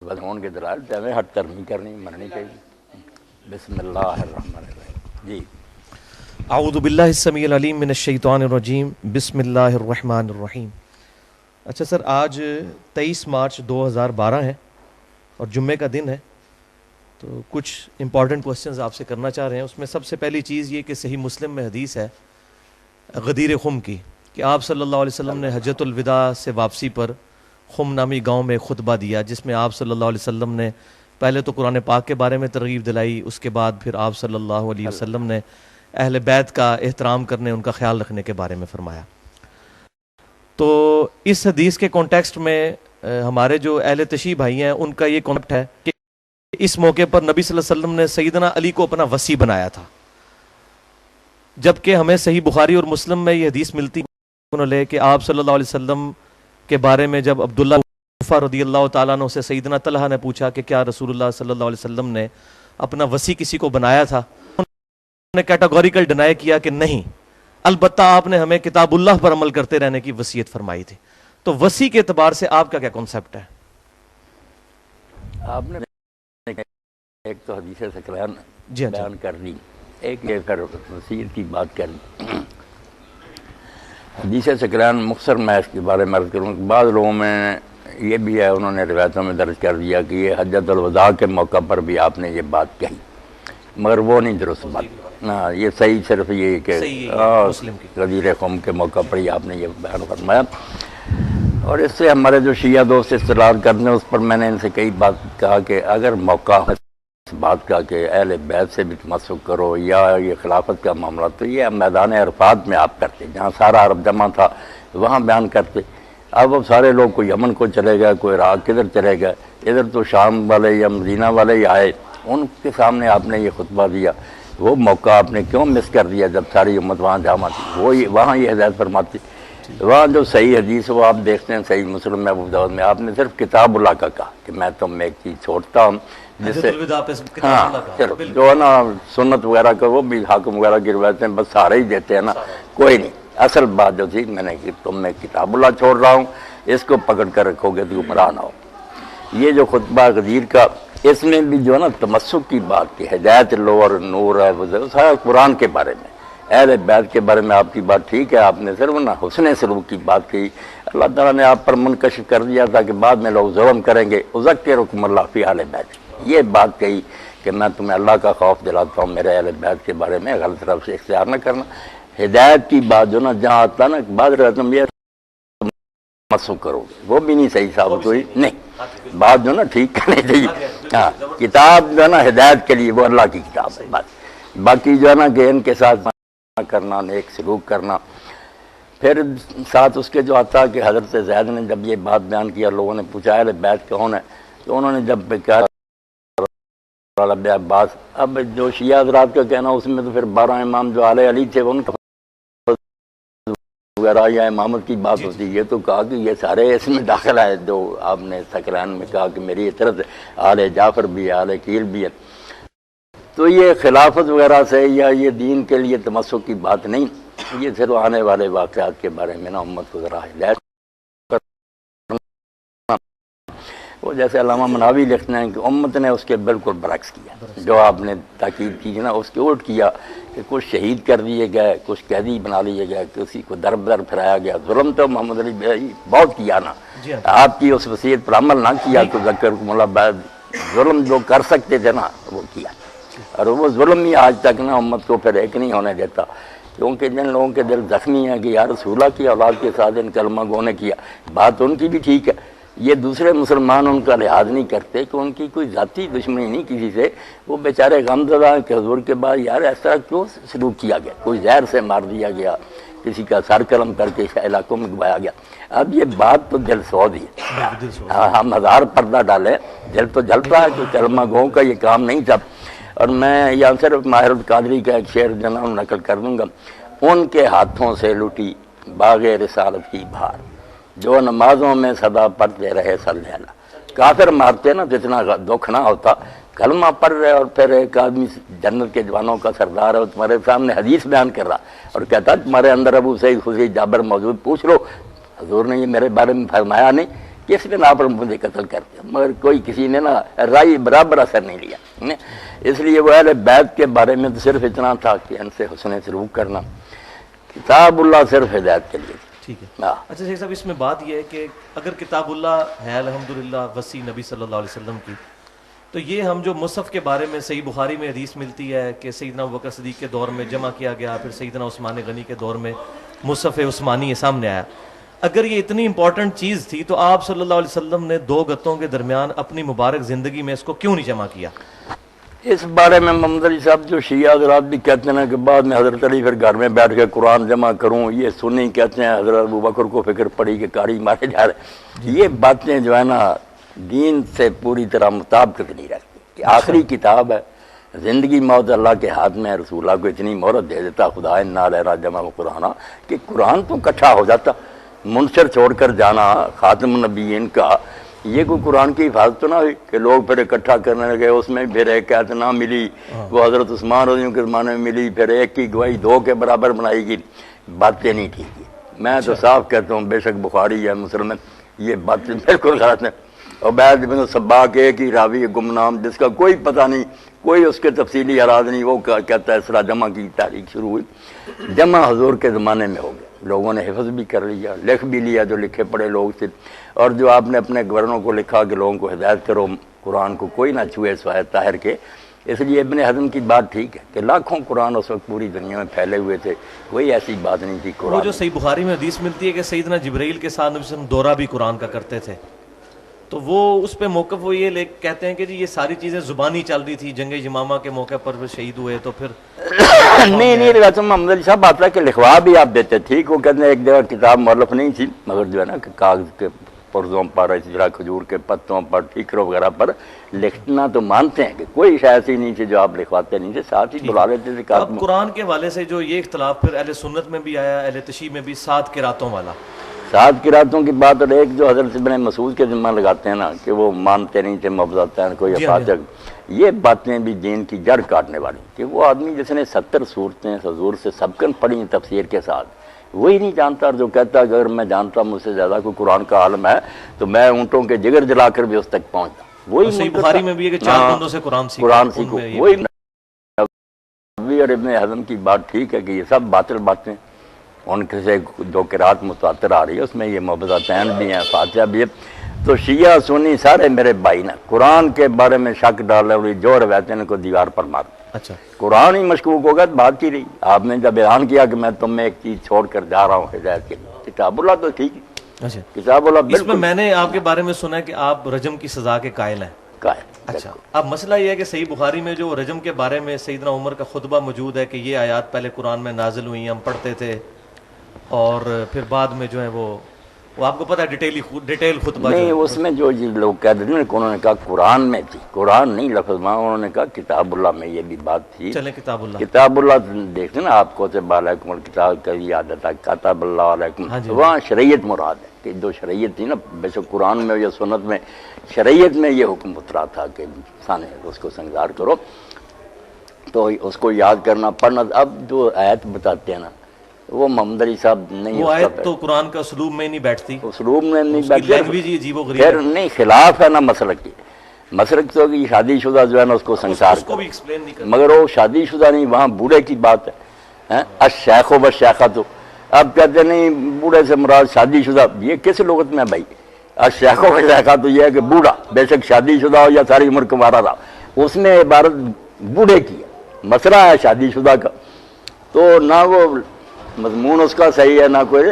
بدعون کے دلائل سے ہمیں ہٹ کرنی کرنی مننی چاہیے. بسم اللہ الرحمن الرحیم. جی اعوذ باللہ السمیع العلیم من الشیطان الرجیم. بسم اللہ الرحمن الرحیم. اچھا سر، آج 23 مارچ 2012 ہے اور جمعے کا دن ہے، تو کچھ امپورٹنٹ کوسچنز آپ سے کرنا چاہ رہے ہیں. اس میں سب سے پہلی چیز یہ کہ صحیح مسلم میں حدیث ہے غدیر خم کی کہ آپ صلی اللہ علیہ وسلم نے حجۃ الوداع سے واپسی پر خم نامی گاؤں میں خطبہ دیا، جس میں آپ صلی اللہ علیہ وسلم نے پہلے تو قرآن پاک کے بارے میں ترغیب دلائی، اس کے بعد پھر آپ صلی اللہ علیہ وسلم نے اہل بیت کا احترام کرنے، ان کا خیال رکھنے کے بارے میں فرمایا. تو اس حدیث کے کانٹیکسٹ میں ہمارے جو اہل تشیع بھائی ہیں ان کا یہ کانسیپٹ ہے کہ اس موقع پر نبی صلی اللہ علیہ وسلم نے سیدنا علی کو اپنا وصی بنایا تھا، جبکہ ہمیں صحیح بخاری اور مسلم میں یہ حدیث ملتی ہے کہ آپ صلی اللہ علیہ وسلم کے بارے میں جب عبداللہ رضی اللہ تعالیٰ عنہ سے سیدنا طلحہ نے پوچھا کہ کیا رسول اللہ صلی اللہ علیہ وسلم نے اپنا وصی کسی کو بنایا تھا، انہوں نے کیٹاگوریکل ڈینائی کیا کہ نہیں، البتہ آپ نے ہمیں کتاب اللہ پر عمل کرتے رہنے کی وصیت فرمائی تھی. تو وصی کے اعتبار سے آپ کا کیا کنسپٹ ہے؟ آپ نے ایک تو حدیث سکران جی ہاں بیان کر دی، ایک یہ پھر وصیت کی بات کر دی. حدیث سکران مختصر میں اس کے بارے میں عرض کروں. بعض لوگوں میں یہ بھی ہے، انہوں نے روایتوں میں درج کر دیا کہ یہ حجۃ الوداع کے موقع پر بھی آپ نے یہ بات کہی، مگر وہ نہیں درست بات. ہاں، یہ صحیح صرف یہ کہ غدیر قوم کے موقع پر ہی آپ نے یہ بیان فرمایا. اور اس سے ہمارے جو شیعہ دوست استدلال کرتے ہیں، اس پر میں نے ان سے کئی بات کہا کہ اگر موقع ہے اس بات کا کہ اہل بیت سے بھی تمسک کرو یا یہ خلافت کا معاملہ، تو یہ میدان عرفات میں آپ کرتے، جہاں سارا عرب جمع تھا وہاں بیان کرتے. اب وہ سارے لوگ کوئی یمن کو چلے گئے، کوئی عراق کدھر چلے گئے، ادھر تو شام والے یا مدینہ والے ہی آئے، ان کے سامنے آپ نے یہ خطبہ دیا. وہ موقع آپ نے کیوں مس کر دیا جب ساری امت وہاں جمع تھی؟ وہ وہاں یہ ہدایت فرماتی. وہاں جو صحیح حدیث وہ آپ دیکھتے ہیں صحیح مسلم میں ابو داؤد میں آپ نے صرف کتاب اللہ کا کہا کہ میں تم میں ایک چیز چھوڑتا ہوں، جس سے ہاں صرف جو ہے نا سنت وغیرہ کا وہ بھی حاکم وغیرہ کی روایتیں بس سارے ہی دیتے ہیں نا، کوئی نہیں. اصل بات جو تھی میں نے کہ تم میں کتاب اللہ چھوڑ رہا ہوں، اس کو پکڑ کر رکھو گے تو گمراہ نہ ہو. یہ جو خطبہ غدیر کا، اس میں بھی جو ہے نا تمسک کی بات کی، ہدایت لو اور نور ہے، وہ سارا قرآن کے بارے میں، اہل بیت کے بارے میں آپ کی بات ٹھیک ہے، آپ نے صرف نا حسن سلوک کی بات کی. اللہ تعالیٰ نے آپ پر منکشف کر دیا تھا کہ بعد میں لوگ ظلم کریں گے، اذکرکم اللہ فی اہل بیت، یہ بات کہی کہ میں تمہیں اللہ کا خوف دلاتا ہوں، میرے اہل بیت کے بارے میں غلط طرف سے اختیار نہ کرنا. ہدایت کی بات جو نا جہاں آتا نا بعض رقم یہ تمسک کرو گے، وہ بھی نہیں صحیح ثابت ہوئی. نہیں، بات جو نا ٹھیک کرنی چاہیے. ہاں، کتاب جو ہے نا ہدایت کے لیے وہ اللہ کی کتاب ہے، بات باقی جو ہے نا کہ ان کے ساتھ کرنا، نیک سلوک کرنا. پھر ساتھ اس کے جو آتا کہ حضرت زید نے جب یہ بات بیان کیا، لوگوں نے پوچھا اہل بیت کون ہے، تو انہوں نے جب کہا عباس. اب جو شیعہ حضرات کا کہنا اس میں تو پھر 12 امام جو آل علی تھے ان کا وغیرہ یا امامت کی بات ہوتی. یہ تو کہا کہ یہ سارے اس میں داخل ہے جو آپ نے سکران میں کہا کہ میری اطرت آل جعفر بھی ہے، آل عقیل بھی ہے. تو یہ خلافت وغیرہ سے یا یہ دین کے لیے تمسک کی بات نہیں، یہ صرف آنے والے واقعات کے بارے میں نا امت کو ذرا ہدایت. وہ جیسے علامہ مناوی لکھتے ہیں کہ امت نے اس کے بالکل برعکس کیا، جو آپ نے تاکید کی نا اس کے الٹ کیا کہ کچھ شہید کر دیے گئے، کچھ قیدی بنا لیے گئے، کسی کو در بدر پھرایا گیا. ظلم تو محمد علی بھائی بہت کیا نا، آپ کی اس وصیت پر عمل نہ کیا تو ذکرکم اللہ بعد ظلم جو کر سکتے تھے نا وہ کیا. اور وہ ظلم ہی آج تک نا امت کو پھر ایک نہیں ہونے دیتا، کیونکہ جن لوگوں کے دل زخمی ہیں کہ یا رسول اللہ کی اولاد کے ساتھ ان کلمہ گو نے کیا، بات ان کی بھی ٹھیک ہے. یہ دوسرے مسلمان ان کا لحاظ نہیں کرتے کہ ان کی کوئی ذاتی دشمنی نہیں کسی سے، وہ بیچارے غمزدہ ہیں کہ حضور کے بعد یار اس طرح کیوں سلوک کیا گیا، کوئی زہر سے مار دیا گیا، کسی کا سر قلم کر کے علاقوں میں گوایا گیا. اب یہ بات تو دل سوز ہی ہے. ہم ہزار پردہ ڈالیں، دل تو جلتا ہے کہ کلمہ گو کا یہ کام نہیں تھا. اور میں یہاں صرف ماہر القادری کا ایک شعر جناب نقل کر دوں گا. ان کے ہاتھوں سے لٹی باغ رسالت کی بہار، جو نمازوں میں صدا پڑھتے رہے صلی اللہ. کافر مارتے نا جتنا دکھ نہ ہوتا، کلمہ پڑھ رہے اور پھر ایک آدمی جنت کے جوانوں کا سردار ہے تمہارے سامنے حدیث بیان کر رہا اور کہتا تمہارے اندر ابو سعید خدری جابر موجود، پوچھ لو حضور نے یہ میرے بارے میں فرمایا نہیں کس نے آپ مجھے قتل کر دیا، مگر کوئی کسی نے نا رائے برابر اثر نہیں لیا۔ اس لیے وہ اہل بیت کے بارے میں تو صرف اتنا تھا کہ ان سے حسن سلوک کرنا، کتاب اللہ صرف ہدایت کے لیے تھی۔ ٹھیک ہے۔ ہاں۔ اچھا شیخ صاحب، اس میں بات یہ ہے کہ اگر کتاب اللہ ہے الحمدللہ وسیع نبی صلی اللہ علیہ وسلم کی، تو یہ ہم جو مصحف کے بارے میں صحیح بخاری میں حدیث ملتی ہے کہ سیدنا ابوبکر صدیق کے دور میں جمع کیا گیا، پھر سیدنا عثمان غنی کے دور میں مصحف عثمانی سامنے آیا، اگر یہ اتنی امپورٹنٹ چیز تھی تو آپ صلی اللہ علیہ وسلم نے دو گتوں کے درمیان اپنی مبارک زندگی میں اس کو کیوں نہیں جمع کیا؟ اس بارے میں محمد علی صاحب جو شیعہ حضرات بھی کہتے ہیں کہ بعد میں حضرت علی پھر گھر میں بیٹھ کے قرآن جمع کروں، یہ سنی کہتے ہیں حضرت ابوبکر کو فکر پڑی کہ کاری مارے جا رہے، یہ باتیں جو ہے نا دین سے پوری طرح مطابقت نہیں رکھتی کہ آخری کتاب ہے، زندگی موت اللہ کے ہاتھ میں ہے، رسول اللہ کو اتنی مہرت دے دیتا خدا انا لنا جمع قرآن کہ قرآن تو اکٹھا ہو جاتا، منشر چھوڑ کر جانا خاتم النبیین کا، یہ کوئی قرآن کی حفاظت تو نہ ہوئی کہ لوگ پھر اکٹھا کرنے لگے، اس میں پھر ایک آیت نہ ملی، وہ حضرت عثمان رضی اللہ عنہ کے زمانے میں ملی، پھر ایک کی گواہی دو کے برابر بنائی گئی، باتیں نہیں ٹھیک ہے۔ میں تو صاف کہتا ہوں بے شک بخاری ہے مسلم ہے، یہ باتیں بالکل غلط ہیں۔ عبید بن سباق ایک ہی راوی گمنام جس کا کوئی پتہ نہیں، کوئی اس کے تفصیلی اراض نہیں، وہ کہتا ہے اس طرح جمع کی تاریخ شروع ہوئی، جمع حضور کے زمانے میں ہو گیا، لوگوں نے حفظ بھی کر لیا، لکھ بھی لیا جو لکھے پڑے لوگ تھے، اور جو آپ نے اپنے گورنروں کو لکھا کہ لوگوں کو ہدایت کرو قرآن کو کوئی نہ چھوئے سوائے طاہر کے۔ اس لیے ابن حزم کی بات ٹھیک ہے کہ لاکھوں قرآن اس وقت پوری دنیا میں پھیلے ہوئے تھے، کوئی ایسی بات نہیں تھی وہ قرآن جو صحیح بخاری میں حدیث ملتی ہے کہ سیدنا جبرائیل کے ساتھ نبی صلی اللہ علیہ وسلم دورہ بھی قرآن کا کرتے تھے، تو وہ اس پہ موقف وہ یہ کہتے ہیں کہ جی یہ ساری چیزیں زبانی چل رہی تھی، جنگ یمامہ کے موقع پر وہ شہید ہوئے تو پھر نہیں ویسے محمد علی صاحب آتا ہے کہ لکھوا بھی آپ دیتے، ٹھیک، وہ کہتے ہیں ایک جگہ کتاب مؤلف نہیں تھی، مگر جو ہے نا کہ کاغذ کے پرزوں پر، اس طرح کھجور کے پتوں پر، ٹھیکروں وغیرہ پر لکھنا تو مانتے ہیں کہ کوئی شے ایسی نہیں تھی جو آپ لکھواتے نہیں تھے، ساتھ ہی بلا لیتے تھے۔ اب قرآن کے حوالے سے جو یہ اختلاف پھر اہل سنت میں بھی آیا، اہل تشیع میں بھی، 7 قراتوں والا، 7 قراتوں کی بات، اور ایک جو حضرت ابن مسعود کے ذمہ لگاتے ہیں نا کہ وہ مانتے نہیں تھے مفضلتین کوئی افاظت، یہ باتیں بھی دین کی جڑ کاٹنے والی، کہ وہ آدمی جس نے 70 صورتیں حضور سے سبقن پڑھی تفسیر کے ساتھ، وہی نہیں جانتا، اور جو کہتا ہے کہ اگر میں جانتا مجھ سے زیادہ کوئی قرآن کا عالم ہے تو میں اونٹوں کے جگر جلا کر بھی اس تک پہنچتا، وہی صحیح بخاری میں بھی ہے کہ 4 بندوں سے قرآن سیکھو، وہی نبوی اور ابن حزم کی بات ٹھیک ہے کہ یہ سب باطل باتیں، ان کے سے جو قرات متواتر آ رہی ہے اس میں یہ معوذتین بھی ہیں، فاتحہ بھی ہے، تو شیعہ سنی سارے میرے بھائی نا قرآن کے بارے میں شک ڈال رہے، جو روایتیں ان کو دیوار پر مار، اچھا قرآن ہی مشکوک ہوگا تو بات کی رہی، آپ نے جب اعلان کیا کہ میں تم میں ایک چیز چھوڑ کر جا رہا ہوں ہدایت کے لیے، کتاب اللہ تو ٹھیک ہے، اچھا کتاب اللہ اس میں بالکل میں نے آپ کے بارے میں سنا ہے کہ آپ رجم کی سزا کے قائل ہیں۔ قائم۔ اچھا، اب مسئلہ یہ ہے کہ صحیح بخاری میں جو رجم کے بارے میں سیدنا عمر کا خطبہ موجود ہے کہ یہ آیات پہلے قرآن میں نازل ہوئی، ہم پڑھتے تھے، اور پھر بعد میں جو ہے وہ آپ کو پتہ ہے ڈیٹیل خطبہ نہیں، اس میں جو لوگ کہہ دیتے ہیں کہ انہوں نے کہا قرآن میں تھی، قرآن نہیں لفظ میں، انہوں نے کہا کتاب اللہ میں یہ بھی بات تھی، چلیں کتاب اللہ، کتاب اللہ دیکھتے ہیں نا آپ کو کتب علیکم الکتاب کبھی عادت ہے کتاب اللہ علیکم، وہاں شریعت مراد ہے کہ جو شریعت تھی نا، بے شک قرآن میں یا سنت میں شریعت میں یہ حکم اترا تھا کہ انسان اس کو سنگار کرو، تو اس کو یاد کرنا پڑھنا۔ اب جو آیت بتاتے ہیں نا وہ محمد علی صاحب نہیں، وہ آیت تو قرآن کا اسلوب میں نہیں بیٹھتی، اسلوب میں نہیں لینگویج بیٹھتی، عجیب و غریب پھر نہیں خلاف ہے نا مسلک کی، مسلک تو کہ شادی شدہ جو ہے نا اس کو سنسار اس کو بھی ایکسپلین نہیں کرتا، مگر وہ شادی شدہ نہیں، وہاں بوڑھے کی بات ہے، الشیخ و بالشیخۃ، اب کہتے نہیں بوڑھے سے مراد شادی شدہ، یہ کس لغت میں بھائی؟ الشیخ و بالشیخۃ تو یہ ہے کہ بوڑھا، بے شک شادی شدہ ہو یا ساری عمر کمارا رہا، اس نے عبارت بوڑھے کی ہے، مسئلہ ہے شادی شدہ کا، تو نہ وہ مضمون اس کا صحیح ہے نہ کوئی،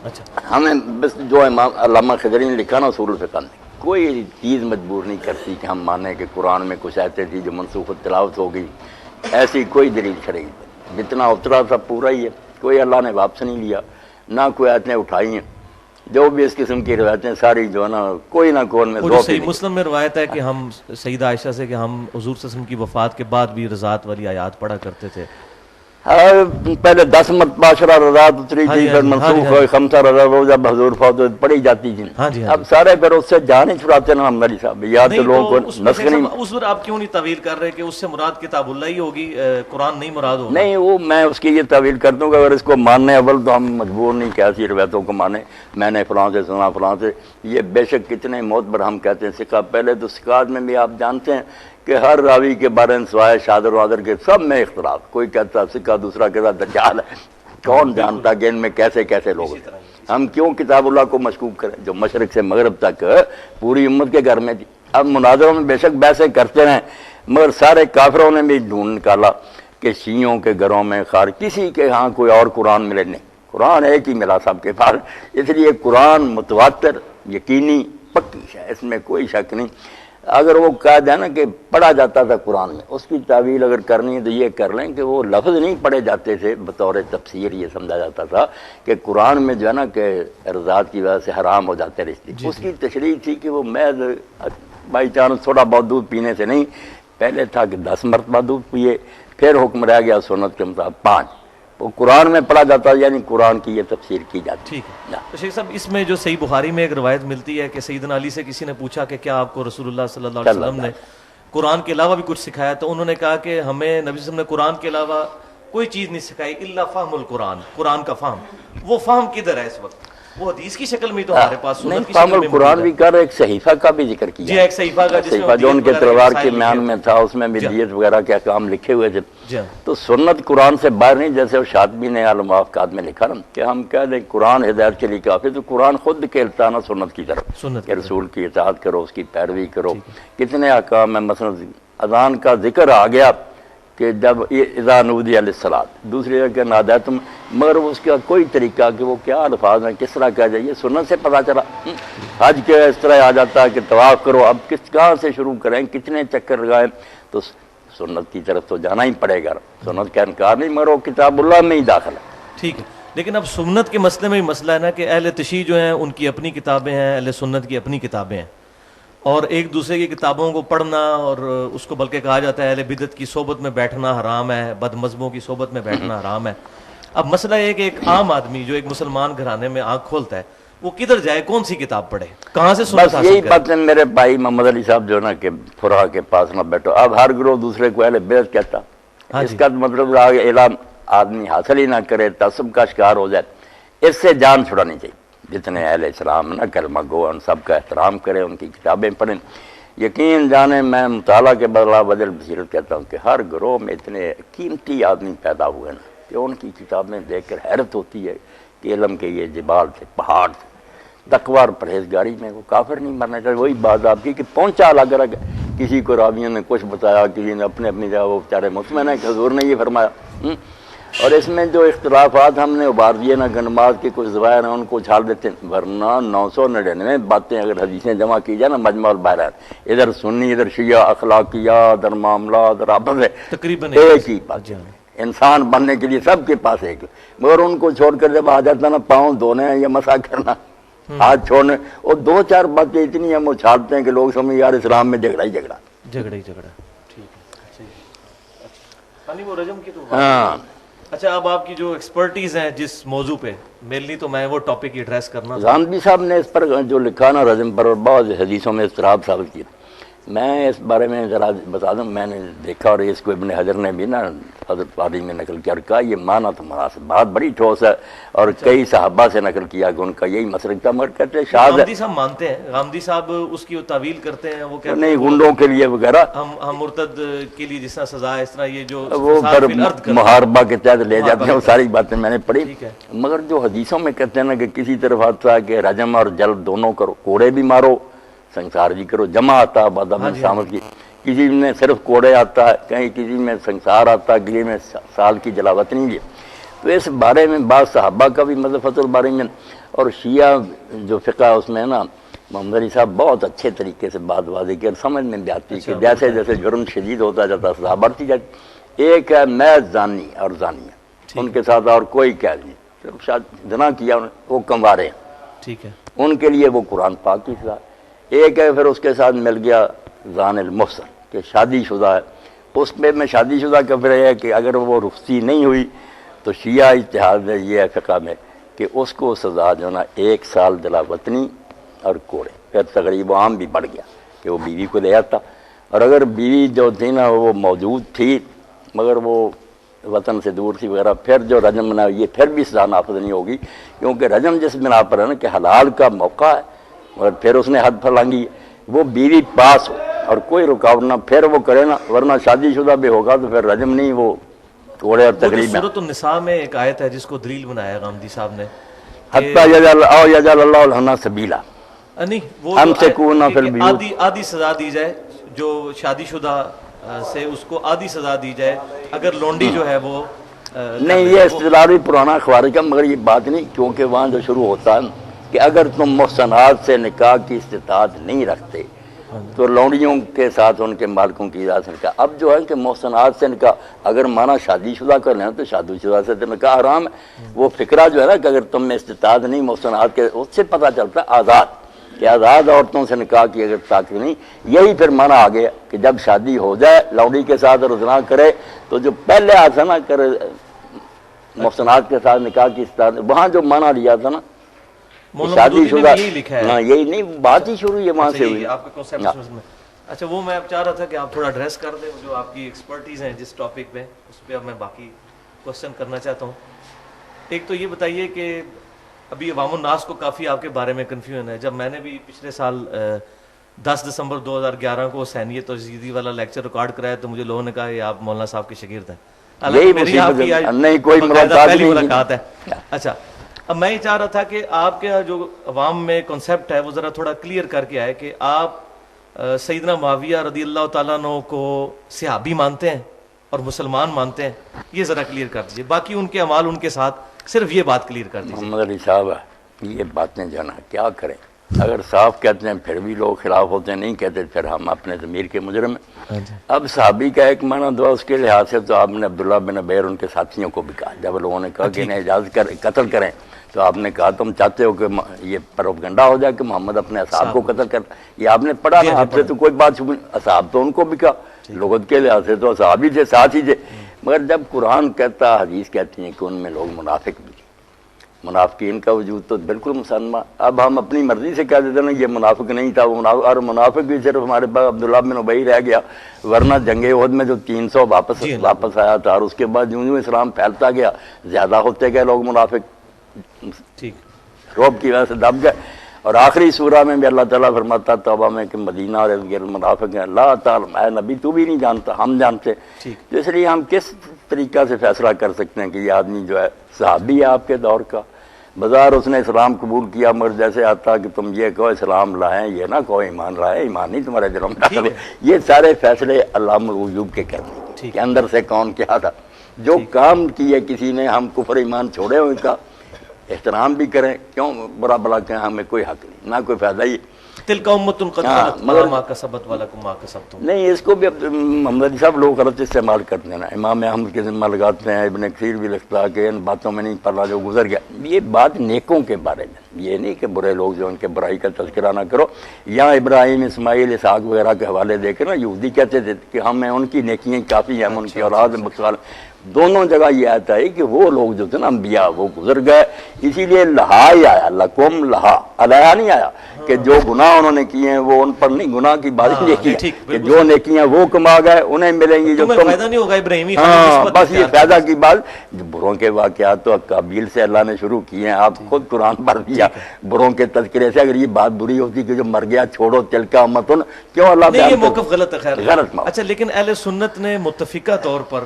اچھا ہمیں بس جو امام علامہ خضری نے لکھا نا اصول الفقہ میں، کوئی چیز مجبور نہیں کرتی کہ ہم مانیں کہ قرآن میں کچھ آیتیں تھی جو منسوخ تلاوت ہو گئی، ایسی کوئی دلیل شرعی جتنا اترا تھا پورا ہی ہے، کوئی اللہ نے واپس نہیں لیا، نہ کوئی آیتیں اٹھائی ہیں، جو بھی اس قسم کی روایتیں ساری جو ہے نا کوئی نہ کوئی میں وہ جو صحیح مسلم میں روایت ہے کہ ہم سیدہ عائشہ سے کہ ہم حضور صلی اللہ علیہ وسلم کی وفات کے بعد بھی رضاعت والی آیات پڑھا کرتے تھے، پہلے 10 مرتبہ 10 رضاعت اتری ہاں تھی، جی، پھر ہاں جی، منسوخ ہاں ہوئے 5 رضاعت، وہ جب حضور فوت ہوئے پڑھی جاتی تھی۔ ہاں جی، ہاں اب سارے پھر اس سے جان ہی چھڑاتے نا ہماری صاحب، یا تو نہیں لوگوں کو تو اس میں نسخ نہیں، اس پر آپ کیوں نہیں تعویل کر رہے کہ اس سے مراد کتاب اللہ ہی ہوگی، قرآن نہیں مراد ہوگا؟ نہیں وہ میں اس کی یہ تعویل کرتا ہوں کہ اگر اس کو ماننے اول تو ہم مجبور نہیں کہ ایسی روایتوں کو مانے، میں نے فلاں سے سنا فلاں سے، یہ بے شک کتنے معتبر ہم کہتے ہیں سکہ، پہلے تو سکات میں بھی آپ جانتے ہیں کہ ہر راوی کے بارے میں سوائے شادر وادر کے سب میں اختلاف، کوئی کہتا سکہ دوسرا کہتا دجال ہے، کون جانتا کہ ان میں کیسے کیسے لوگ ہیں۔ ہم کیوں کتاب اللہ کو مشکوک کریں جو مشرق سے مغرب تک پوری امت کے گھر میں تھی؟ اب مناظروں میں بے شک بحثیں کرتے رہیں، مگر سارے کافروں نے بھی ڈھونڈ نکالا کہ شیعوں کے گھروں میں خار کسی کے ہاں کوئی اور قرآن ملے نہیں، قرآن ایک ہی ملا سب کے پاس، اس لیے قرآن متواتر یقینی پکی ہے، اس میں کوئی شک نہیں۔ اگر وہ قید ہے نا کہ پڑھا جاتا تھا قرآن میں، اس کی تعویل اگر کرنی ہے تو یہ کر لیں کہ وہ لفظ نہیں پڑھے جاتے تھے، بطور تفسیر یہ سمجھا جاتا تھا کہ قرآن میں جو ہے نا کہ رضاعت کی وجہ سے حرام ہو جاتے رشتے، اس کی تشریح تھی کہ وہ محض بائی چانس تھوڑا بہت دودھ پینے سے نہیں، پہلے تھا کہ 10 مرتبہ دودھ پیے، پھر حکم رہ گیا سنت کے مطابق 5، وہ قرآن میں پڑھا جاتا، یعنی قرآن کی یہ تفسیر کی جاتی۔ ٹھیک ہے تو شیخ صاحب، اس میں جو صحیح بخاری میں ایک روایت ملتی ہے کہ سیدنا علی سے کسی نے پوچھا کہ کیا آپ کو رسول اللہ صلی اللہ علیہ وسلم نے قرآن کے علاوہ بھی کچھ سکھایا؟ تو انہوں نے کہا کہ ہمیں نبی صلی اللہ علیہ وسلم نے قرآن کے علاوہ کوئی چیز نہیں سکھائی الا فہم القرآن، قرآن کا فہم۔ وہ فہم کدھر ہے اس وقت؟ وہ حدیث کی شکل میں تو ہمارے پاس نہیں، سنت کی فہم شکل میں القرآن بھی کر ایک صحیفہ کا بھی ذکر کیا، جی ایک صحیفہ کا جس میں صحیفہ جو ان کے دیت تلوار وغیرہ کے مسائل میان لکھے میں تھا، اس میں بھی دیت وغیرہ کے احکام لکھے ہوئے تھے۔ جی تو سنت قرآن سے باہر نہیں، جیسے وہ شاطبی نے الموافقات میں لکھا نا کہ ہم کہہ دیں قرآن ہدایت کے لیے کافی، تو قرآن خود کھیلتا نا سنت کی طرف سنت کہ رسول کی اطاعت کرو، اس کی پیروی کرو۔ کتنے احکام ہیں، مثلا اذان کا ذکر آ گیا کہ جب اذا نودی للصلاۃ، دوسری جگہ کہ نادیتم، مگر اس کا کوئی طریقہ کہ وہ کیا الفاظ ہیں، کس طرح کہا جائے، یہ سنت سے پتہ چلا۔ حج کے اس طرح آ جاتا ہے کہ طواف کرو، اب کہاں سے شروع کریں، کتنے چکر لگائیں، تو سنت کی طرف تو جانا ہی پڑے گا، سنت کا انکار نہیں، مگر وہ کتاب اللہ میں ہی داخل ہے۔ ٹھیک ہے، لیکن اب سنت کے مسئلے میں مسئلہ ہے نا کہ اہل تشیع جو ہیں ان کی اپنی کتابیں ہیں، اہل سنت کی اپنی کتابیں ہیں، اور ایک دوسرے کی کتابوں کو پڑھنا، اور اس کو بلکہ کہا جاتا ہے اہل بدعت کی صحبت میں بیٹھنا حرام ہے، بد مذہبوں کی صحبت میں بیٹھنا حرام ہے۔ اب مسئلہ یہ ہے کہ ایک عام آدمی جو ایک مسلمان گھرانے میں آنکھ کھولتا ہے وہ کدھر جائے، کون سی کتاب پڑھے، کہاں سے سنت بس حاصل یہی کرے؟ بات ہے میرے بھائی محمد علی صاحب جو نا کہ فراہ کے پاس نہ بیٹھو، اب ہر گروہ دوسرے کو اہل بیعت کہتا، اس کا مطلب اعلان آدمی حاصل ہی نہ کرے، تعصب کا شکار ہو جائے، اس سے جان چھڑانی چاہیے۔ جتنے اہل اسلام نہ کلمہ گو، ان سب کا احترام کرے، ان کی کتابیں پڑھیں۔ یقین جانے میں مطالعہ کے بدلہ وجل بصیرت کہتا ہوں کہ ہر گروہ میں اتنے قیمتی آدمی پیدا ہوئے نا کہ ان کی کتابیں دیکھ کر حیرت ہوتی ہے کہ علم کے یہ جبال تھے، پہاڑ تھے، تقوی اور پرہیزگاری میں وہ کافر نہیں مرنا چاہیے۔ وہی بات آپ کی کہ پہنچا الگ الگ، کسی کو راویوں نے کچھ بتایا، کسی نے اپنی جگہ، وہ بیچارے مطمئن ہے کہ حضور نے یہ فرمایا۔ اور اس میں جو اختلافات ہم نے ابھار دیے نا، نماز کے کچھ ظواہر ہیں ان کو چھال دیتے ہیں، ورنہ 999 باتیں اگر حدیثیں جمع کی جائے نا مجمع البحرین، ادھر سنی، ادھر شیعہ، اخلاقیات، ادھر معاملات، ادھر آپس ہے، تقریباً ایک ہی بات۔ انسان بننے کے لیے سب کے پاس ایک، مگر ان کو چھوڑ کر جب آ جاتا نا پاؤں دھونے یا مسا کرنا، ہاتھ چھوڑنے، اور 2-4 باتیں اتنی ہم اچھالتے ہیں کہ لوگ سمجھ یار اسلام میں جھگڑا ہی جھگڑا، جھگڑا ہی جھگڑا۔ ٹھیک ہے، صحیح۔ وہ رجم کی تو ہاں۔ اچھا، اب آپ کی جو ایکسپرٹیز ہیں جس موضوع پہ، مینلی تو میں وہ ٹاپک ایڈریس کرنا تھا۔ غامدی صاحب نے اس پر جو لکھا نا رجم پر، اور بعض حدیثوں میں اضطراب ثابت کیا، میں اس بارے میں ذرا بتا دوں، میں نے دیکھا اور اس کو ابن حجر نے بھی نا حضرت علی میں نقل کیا اور کہا یہ معنی تو مناسب، بات بڑی ٹھوس ہے، اور کئی صحابہ سے نقل کیا کہ ان کا یہی مسلک تھا، مگر کہتے ہیں شاذ ہے، غامدی صاحب مانتے ہیں، غامدی صاحب اس کی تعویل کرتے ہیں، وہ کہتے نہیں ہیں گنڈوں کے لیے وغیرہ، ہم مرتد کے لیے جس طرح سزا ہے اس طرح یہ جو وہ فساد پھر فی الارض کرتے ہیں۔ محاربہ کے تحت لے جاتے ہیں، وہ ساری باتیں میں نے پڑھی، ٹھیک ہے۔ مگر جو حدیثوں میں کہتے ہیں نا کہ کسی طرف آتا ہے کہ رجم اور جلد دونوں کرو، کوڑے بھی مارو، سنسار بھی کرو، جمع آتا ہے بادام سامت کی، کسی میں صرف کوڑے آتا ہے، کہیں کسی میں سنسار آتا ہے، کسی میں سال کی جلاوت نہیں ہے۔ تو اس بارے میں بعض صحابہ کا بھی مطلب فتح الباری میں، اور شیعہ جو فقہ ہے اس میں نا محمد علی صاحب بہت اچھے طریقے سے بات واضح کی، اور سمجھ میں بھی آتی کہ جیسے جیسے جرم شدید ہوتا جاتا سزا بڑھتی جاتی۔ ایک ہے محض زانی اور زانیہ، ان کے ساتھ اور کوئی قید نہیں، صرف شاید زنا کیا وہ کموارے ہیں، ٹھیک ہے، ان کے لیے وہ قرآن پاک کی سزا۔ ایک ہے پھر اس کے ساتھ مل گیا زان المحسن کہ شادی شدہ ہے، اس میں شادی شدہ کا پھر ہے کہ اگر وہ رخصتی نہیں ہوئی تو شیعہ اتحاد میں یہ ہے فقہ میں کہ اس کو سزا جو نا 1 سال دلا وطنی اور کوڑے. پھر تقریب عام بھی بڑھ گیا کہ وہ بیوی کو لے آتا، اور اگر بیوی جو تھی نا وہ موجود تھی مگر وہ وطن سے دور تھی وغیرہ، پھر جو رجم بنا یہ پھر بھی سزا نافذ نہیں ہوگی، کیونکہ رجم جس بنا پر ہے نا کہ حلال کا موقع ہے اور پھر اس نے حد پھلانگی ہے، وہ بیوی پاس ہو اور کوئی رکاوٹ نہ، پھر وہ کرے نا، ورنہ شادی شدہ بھی ہوگا تو پھر رجم نہیں، وہ کوڑے اور تقریب میں. سورۃ النساء میں ایک آیت ہے جس کو دلیل بنایا غامدی صاحب نے، حتیٰ یجعل اللہ لہن سبیلا، نہیں وہ ہم سے کونا فی البیوت، آدھی سزا دی جائے جو شادی شدہ سے اس کو آدھی سزا دی جائے اگر لونڈی جو ہے وہ نہیں یہ اصطلاح بھی پرانا خوارج کا، مگر یہ بات نہیں، کیونکہ وہاں جو شروع ہوتا ہے کہ اگر تم محسنات سے نکاح کی استطاعت نہیں رکھتے تو لونڈیوں کے ساتھ ان کے مالکوں کی اجازت سے نکاح. اب جو ہے کہ محسنات سے نکاح اگر مانا شادی شدہ کر لیں تو شادی شدہ سے تو نکاح حرام ہے. وہ فکرہ جو ہے نا کہ اگر تم میں استطاعت نہیں محسنات کے، اس سے پتہ چلتا ہے آزاد کہ آزاد عورتوں سے نکاح کی اگر طاقت نہیں. یہی پھر مانا آ گیا کہ جب شادی ہو جائے لونڈی کے ساتھ اور زنا کرے تو جو پہلے آتا نا کرے محسنات کے ساتھ نکاح کی استطاعت، وہاں جو مانا لیا تھا نا شادی شدہ، ہاں یہی نہیں بات ہی شروع یہ وہاں سے ہوئی. آپ کا کنسیپٹ میں اچھا وہ میں اب چاہ رہا تھا کہ آپ تھوڑا ایڈریس کر دیں جو آپ کی ایکسپرٹیز ہیں جس ٹاپک پہ، اس پہ اب میں باقی کوسچن کرنا چاہتا ہوں. ایک تو یہ بتائیے کہ ابھی عوام الناس کو کافی آپ کے بارے میں کنفیوژن ہے. جب میں نے بھی پچھلے سال 10 دسمبر 2011 کو حسینیت اور یزیدی والا لیکچر ریکارڈ کرایا تو مجھے لوگوں نے کہا یہ آپ مولانا صاحب کے شاگرد ہیں. نہیں کوئی پہلی ملاقات ہے. اچھا اب میں یہ چاہ رہا تھا کہ آپ کے جو عوام میں کنسیپٹ ہے وہ ذرا تھوڑا کلیئر کر کے آئے کہ آپ سیدنا معاویہ رضی اللہ تعالیٰ عنہ کو صحابی مانتے ہیں اور مسلمان مانتے ہیں، یہ ذرا کلیئر کر دیجیے. باقی ان کے اعمال ان کے ساتھ صرف یہ بات کلیئر کر دیجیے. محمد علی صاحب یہ باتیں جو ہے نا کیا کریں، اگر صاف کہتے ہیں پھر بھی لوگ خلاف ہوتے ہیں، نہیں کہتے پھر ہم اپنے ضمیر کے مجرم ہیں. اب صحابی کا ایک معنی دعا اس کے لحاظ سے تو آپ نے عبداللہ بن عبیر ان کے ساتھیوں کو بھی کہا، جب لوگوں نے کہا کہ انہیں اجازت قتل کریں تو آپ نے کہا تم چاہتے ہو کہ یہ پروپیگنڈا ہو جائے کہ محمد اپنے اصحاب کو قتل کر، یہ آپ نے پڑھا نا، آپ سے تو کوئی بات چھپی. اصحاب تو ان کو بھی کہا، لغت کے لحاظ سے تو صحابی تھے، ساتھ ہی تھے. مگر جب قرآن کہتا، حدیث کہتی ہیں کہ ان میں لوگ منافق بھی تھے، منافقین کا وجود تو بالکل مسلمہ. اب ہم اپنی مرضی سے کہہ دیتے نا یہ منافق نہیں تھا، وہ منافق، اور منافق بھی صرف ہمارے پاس عبداللہ بن ابی رہ گیا، ورنہ جنگ احد میں جو 300 واپس آیا تھا، اور اس کے بعد یوں اسلام پھیلتا گیا، زیادہ ہوتے گئے لوگ منافق، روب کی وجہ سے دب گئے. اور آخری سورہ میں بھی اللہ تعالیٰ فرماتا توبہ میں کہ مدینہ اور منافق ہیں، اللہ تعالیٰ اے نبی تو بھی نہیں جانتا، ہم جانتے. تو اس لیے ہم کس طریقہ سے فیصلہ کر سکتے ہیں کہ یہ آدمی جو ہے صحابی ہے آپ کے دور کا، بظاہر اس نے اسلام قبول کیا، مگر جیسے آتا کہ تم یہ کہو اسلام لائیں، یہ نہ کہو ایمان لائیں، ایمان نہیں تمہارے دلوں میں داخل ہے. یہ سارے فیصلے علامہ الغیوب کے کرنے کے اندر سے کون کیا تھا، جو کام کیے کسی نے، ہم کفر ایمان چھوڑے ان کا احترام بھی کریں، کیوں برا بلا کہیں، ہمیں کوئی حق نہیں، نہ کوئی فائدہ ہی. تلک امۃ قد خلت لها ما کسبت ولکم ما کسبتم. نہیں اس کو بھی محمد علی صاحب لوگ غلط استعمال کرتے ہیں نا، امام احمد کے ذمہ لگاتے ہیں، ابن کثیر بھی لکھتا ہے کہ ان باتوں میں نہیں پڑھا جو گزر گیا. یہ بات نیکوں کے بارے میں، یہ نہیں کہ برے لوگ جو ان کے برائی کا تذکرہ نہ کرو. یہاں ابراہیم، اسماعیل، اسحاق وغیرہ کے حوالے دے کے نا یہودی کہتے تھے کہ ہمیں ان کی نیکیاں کافی ہیں، ہم ان کی اولاد مقصال. دونوں جگہ یہ آتا ہے کہ وہ لوگ جو تھے نا انبیاء وہ گزر گئے، اسی لیے لہا ہی آیا، لکم لہا، علیہ نہیں آیا کہ جو گناہ انہوں نے کیے ہیں وہ ان پر نہیں، گناہ کی بات نہیں کی کہ جو نیکیاں وہ کما گئے انہیں ملیں گی جو تم. فائدہ نہیں ہوگا ابراہیمی، ہاں بس یہ فائدہ کی بات. بروں کے واقعات تو قابیل سے اللہ نے شروع کیے ہیں، آپ خود قرآن پڑھ دیا بروں کے تذکرے سے. اگر یہ بات بری ہوتی کہ جو مر گیا چھوڑو تلکا امتن، کیوں اللہ یہ موقف غلط ہے. خیر غلط. اچھا لیکن اہل سنت نے متفقہ طور پر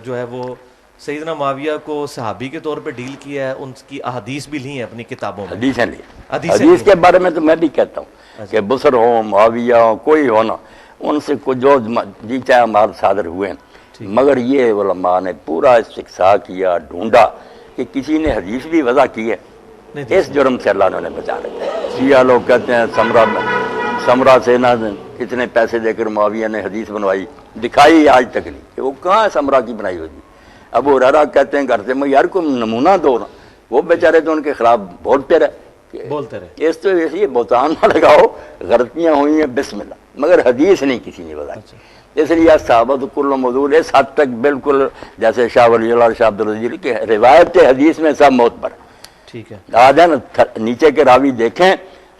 جو ہے وہ سیدنا معاویہ کو صحابی کے طور پہ ڈیل کیا ہے، ان کی احادیث بھی لی ہیں اپنی کتابوں میں. حدیثیں لی، حدیث کے بارے میں تو میں بھی کہتا ہوں کہ بصر ہو، معاویہ ہو، کوئی ہونا، ان سے جو جی چاہے اعمال صادر ہوئے ہیں. مگر یہ علماء نے پورا استقصاء کیا، ڈھونڈا کہ کسی نے حدیث بھی وضع کی ہے، اس جرم سے اللہ نے بچا رکھا. شیعہ لوگ کہتے ہیں سمرا سے نہ اتنے پیسے دے کر معاویہ نے حدیث بنوائی، دکھائی آج تک نہیں کہ وہ کہاں ہے سمرا کی بنائی ہوئی. ابو ہریرہ کہتے ہیں گھر سے میں یار کوئی نمونہ دو نا، وہ بیچارے تو ان کے خلاف بولتے رہے. اس تو یہ بہتان نہ لگاؤ، غلطیاں ہوئی ہیں بسم اللہ، مگر حدیث نہیں کسی نے بتائی. اس لیے صحابہ تو کل موضوع اس حد تک بالکل جیسے شاہ ولی اللہ شاہ عبدالعزیز کی روایت حدیث میں سب موت پر. ٹھیک ہے. آ جائیں نا نیچے کے راوی دیکھیں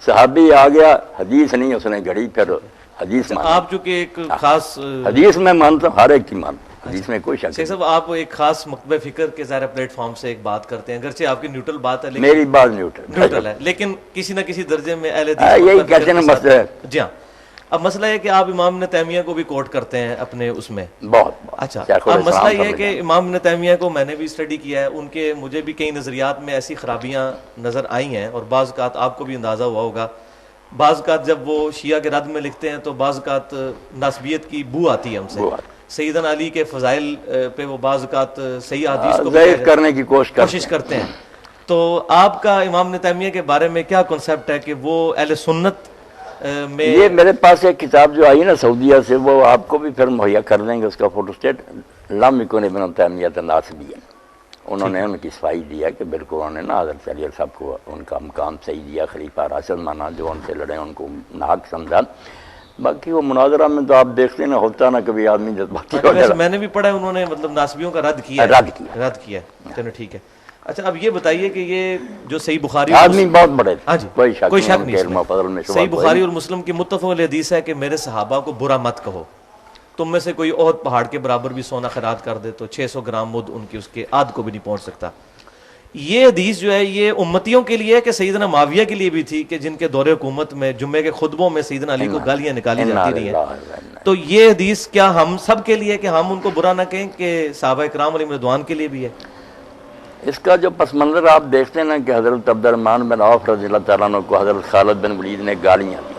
صحابی آ گیا حدیث نہیں اس نے گھڑی پھر حدیث مان. آپ چونکہ ایک خاص حدیث میں مانتا ہوں ہر ایک کی مانتا ہوں حدیث میں کوئی شک شیخ صاحب آپ ایک خاص مکتبہ فکر کے ظاہر پلیٹ فارم سے ایک بات کرتے ہیں اگرچہ آپ کی نیوٹرل بات ہے لیکن میری بات نیوٹرل ہے لیکن کسی نہ کسی درجے میں اہل یہی کہتے ہیں مسئلہ ہے. جی ہاں. اب مسئلہ ہے کہ آپ امام ابن تیمیہ کو بھی کوٹ کرتے ہیں اپنے اس میں. بہت اچھا اب مسئلہ یہ ہے کہ امام ابن تیمیہ کو میں نے بھی اسٹڈی کیا ہے, ان کے مجھے بھی کئی نظریات میں ایسی خرابیاں نظر آئی ہیں اور بعض اوقات آپ کو بھی اندازہ ہوا ہوگا. بعض اوقات جب وہ شیعہ کے رد میں لکھتے ہیں تو بعض اوقات ناسبیت کی بو آتی ہے ہم سے. سیدنا علی کے فضائل پہ وہ بعض اوقات صحیح حدیث کو ضعیف کرنے کی کوشش کرتے ہیں. تو آپ کا امام ابن تیمیہ کے بارے میں کیا کنسیپٹ ہے کہ وہ اہل سنت میں؟ یہ میرے پاس ایک کتاب جو آئی نا سعودیہ سے وہ آپ کو بھی پھر مہیا کر دیں گے, اس کا فوٹو اسٹیٹ لم یکن ابن تیمیہ ناسبیا. انہوں نے ان کی صفائی دیا کہ بالکل انہوں نے نا حضرت علی صاحب کو ان کا مقام صحیح دیا, خلیفہ راشد مانا, جو ان سے لڑے ان کو ناحق سمجھا. باقی وہ مناظرہ میں تو آپ دیکھتے نا ہوتا نا کبھی آدمی جذباتی ہو جاتا. میں نے بھی پڑھا انہوں نے مطلب ناسبیوں کا رد کیا. چلو ٹھیک ہے. اچھا اب یہ بتائیے کہ یہ جو صحیح بخاری آدمی بہت بڑے تھے, ہاں جی کوئی شک نہیں, صحیح بخاری اور مسلم کی متفق حدیث ہے کہ میرے صحابہ کو برا مت کہو. تم میں سے کوئی احد پہاڑ کے برابر بھی سونا خیرات کر دے تو 600 گرام مد ان کی اس کے آدھ کو بھی نہیں پہنچ سکتا. یہ حدیث جو ہے یہ امتیوں کے لیے کہ سیدنا معاویہ کے لیے بھی تھی کہ جن کے دور حکومت میں جمعے کے خطبوں میں سیدنا علی کو گالیاں نکالی جاتی رہی ہیں. تو یہ حدیث کیا ہم سب کے لیے کہ ہم ان کو برا نہ کہیں کہ صحابہ کرام علیہم رضوان کے لیے بھی ہے؟ اس کا جو پس منظر آپ دیکھتے ہیں نا کہ حضرت عبد الرحمن بن عوف رضی اللہ تعالیٰ عنہ کو حضرت خالد بن ولید نے گالیاں دی.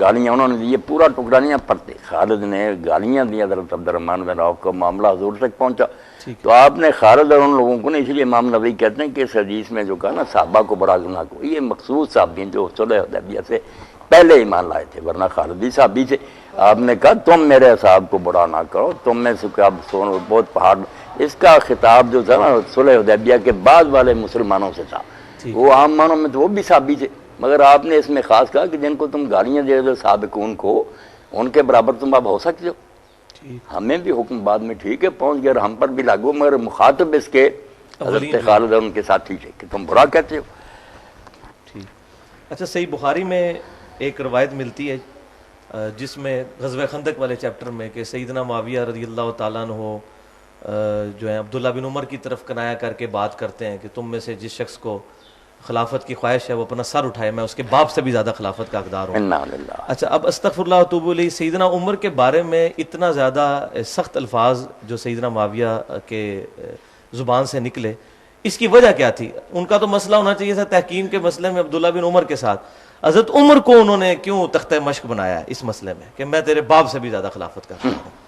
گالیاں انہوں نے دی, یہ پورا ٹکڑا نہیں پڑھتے. خالد نے گالیاں دی حضرت عبد الرحمن بن عوف کو, معاملہ حضور تک پہنچا. تو آپ نے خالد اور ان لوگوں کو نا, اس لیے امام نبوی کہتے ہیں کہ اس حدیث میں جو کہا نا صحابہ کو بڑا گناہ کو, یہ مخصوص صحابی جو صلح حدیبیہ سے پہلے ایمان لائے تھے, ورنہ خالد بھی صحابی تھے. آپ نے کہا تم میرے اصحاب کو برا نہ کرو, تم میں سے اب سونو بہت پہاڑ. اس کا خطاب جو تھا نا صلح حدیبیہ کے بعد والے مسلمانوں سے تھا. وہ عام مانوں میں تو وہ بھی صحابی تھے, مگر آپ نے اس میں خاص کہا کہ جن کو تم گالیاں دے دو سابقون کو, ان کے برابر تم اب ہو سکتے ہو. ہمیں بھی حکم بعد میں ٹھیک ہے پہنچ گیا, ہم پر بھی لاگو, مگر مخاطب اس کے حضرت خالد اور ان کے ساتھی تھے کہ تم برا کہتے ہو. ٹھیک. اچھا صحیح بخاری میں ایک روایت ملتی ہے جس میں غزوہ خندق والے چیپٹر میں کہ سیدنا معاویہ رضی اللہ تعالیٰ عنہ جو ہیں عبداللہ بن عمر کی طرف کنایا کر کے بات کرتے ہیں کہ تم میں سے جس شخص کو خلافت کی خواہش ہے وہ اپنا سر اٹھائے, میں اس کے باپ سے بھی زیادہ خلافت کا حقدار ہوں. اچھا اب استغفر اللہ واتوب الیہ, سیدنا عمر کے بارے میں اتنا زیادہ سخت الفاظ جو سیدنا معاویہ کے زبان سے نکلے, اس کی وجہ کیا تھی؟ ان کا تو مسئلہ ہونا چاہیے تھا تحکیم کے مسئلے میں عبداللہ بن عمر کے ساتھ, حضرت عمر کو انہوں نے کیوں تختہ مشق بنایا ہے اس مسئلے میں کہ میں تیرے باپ سے بھی زیادہ خلافت کا حقدار ہوں؟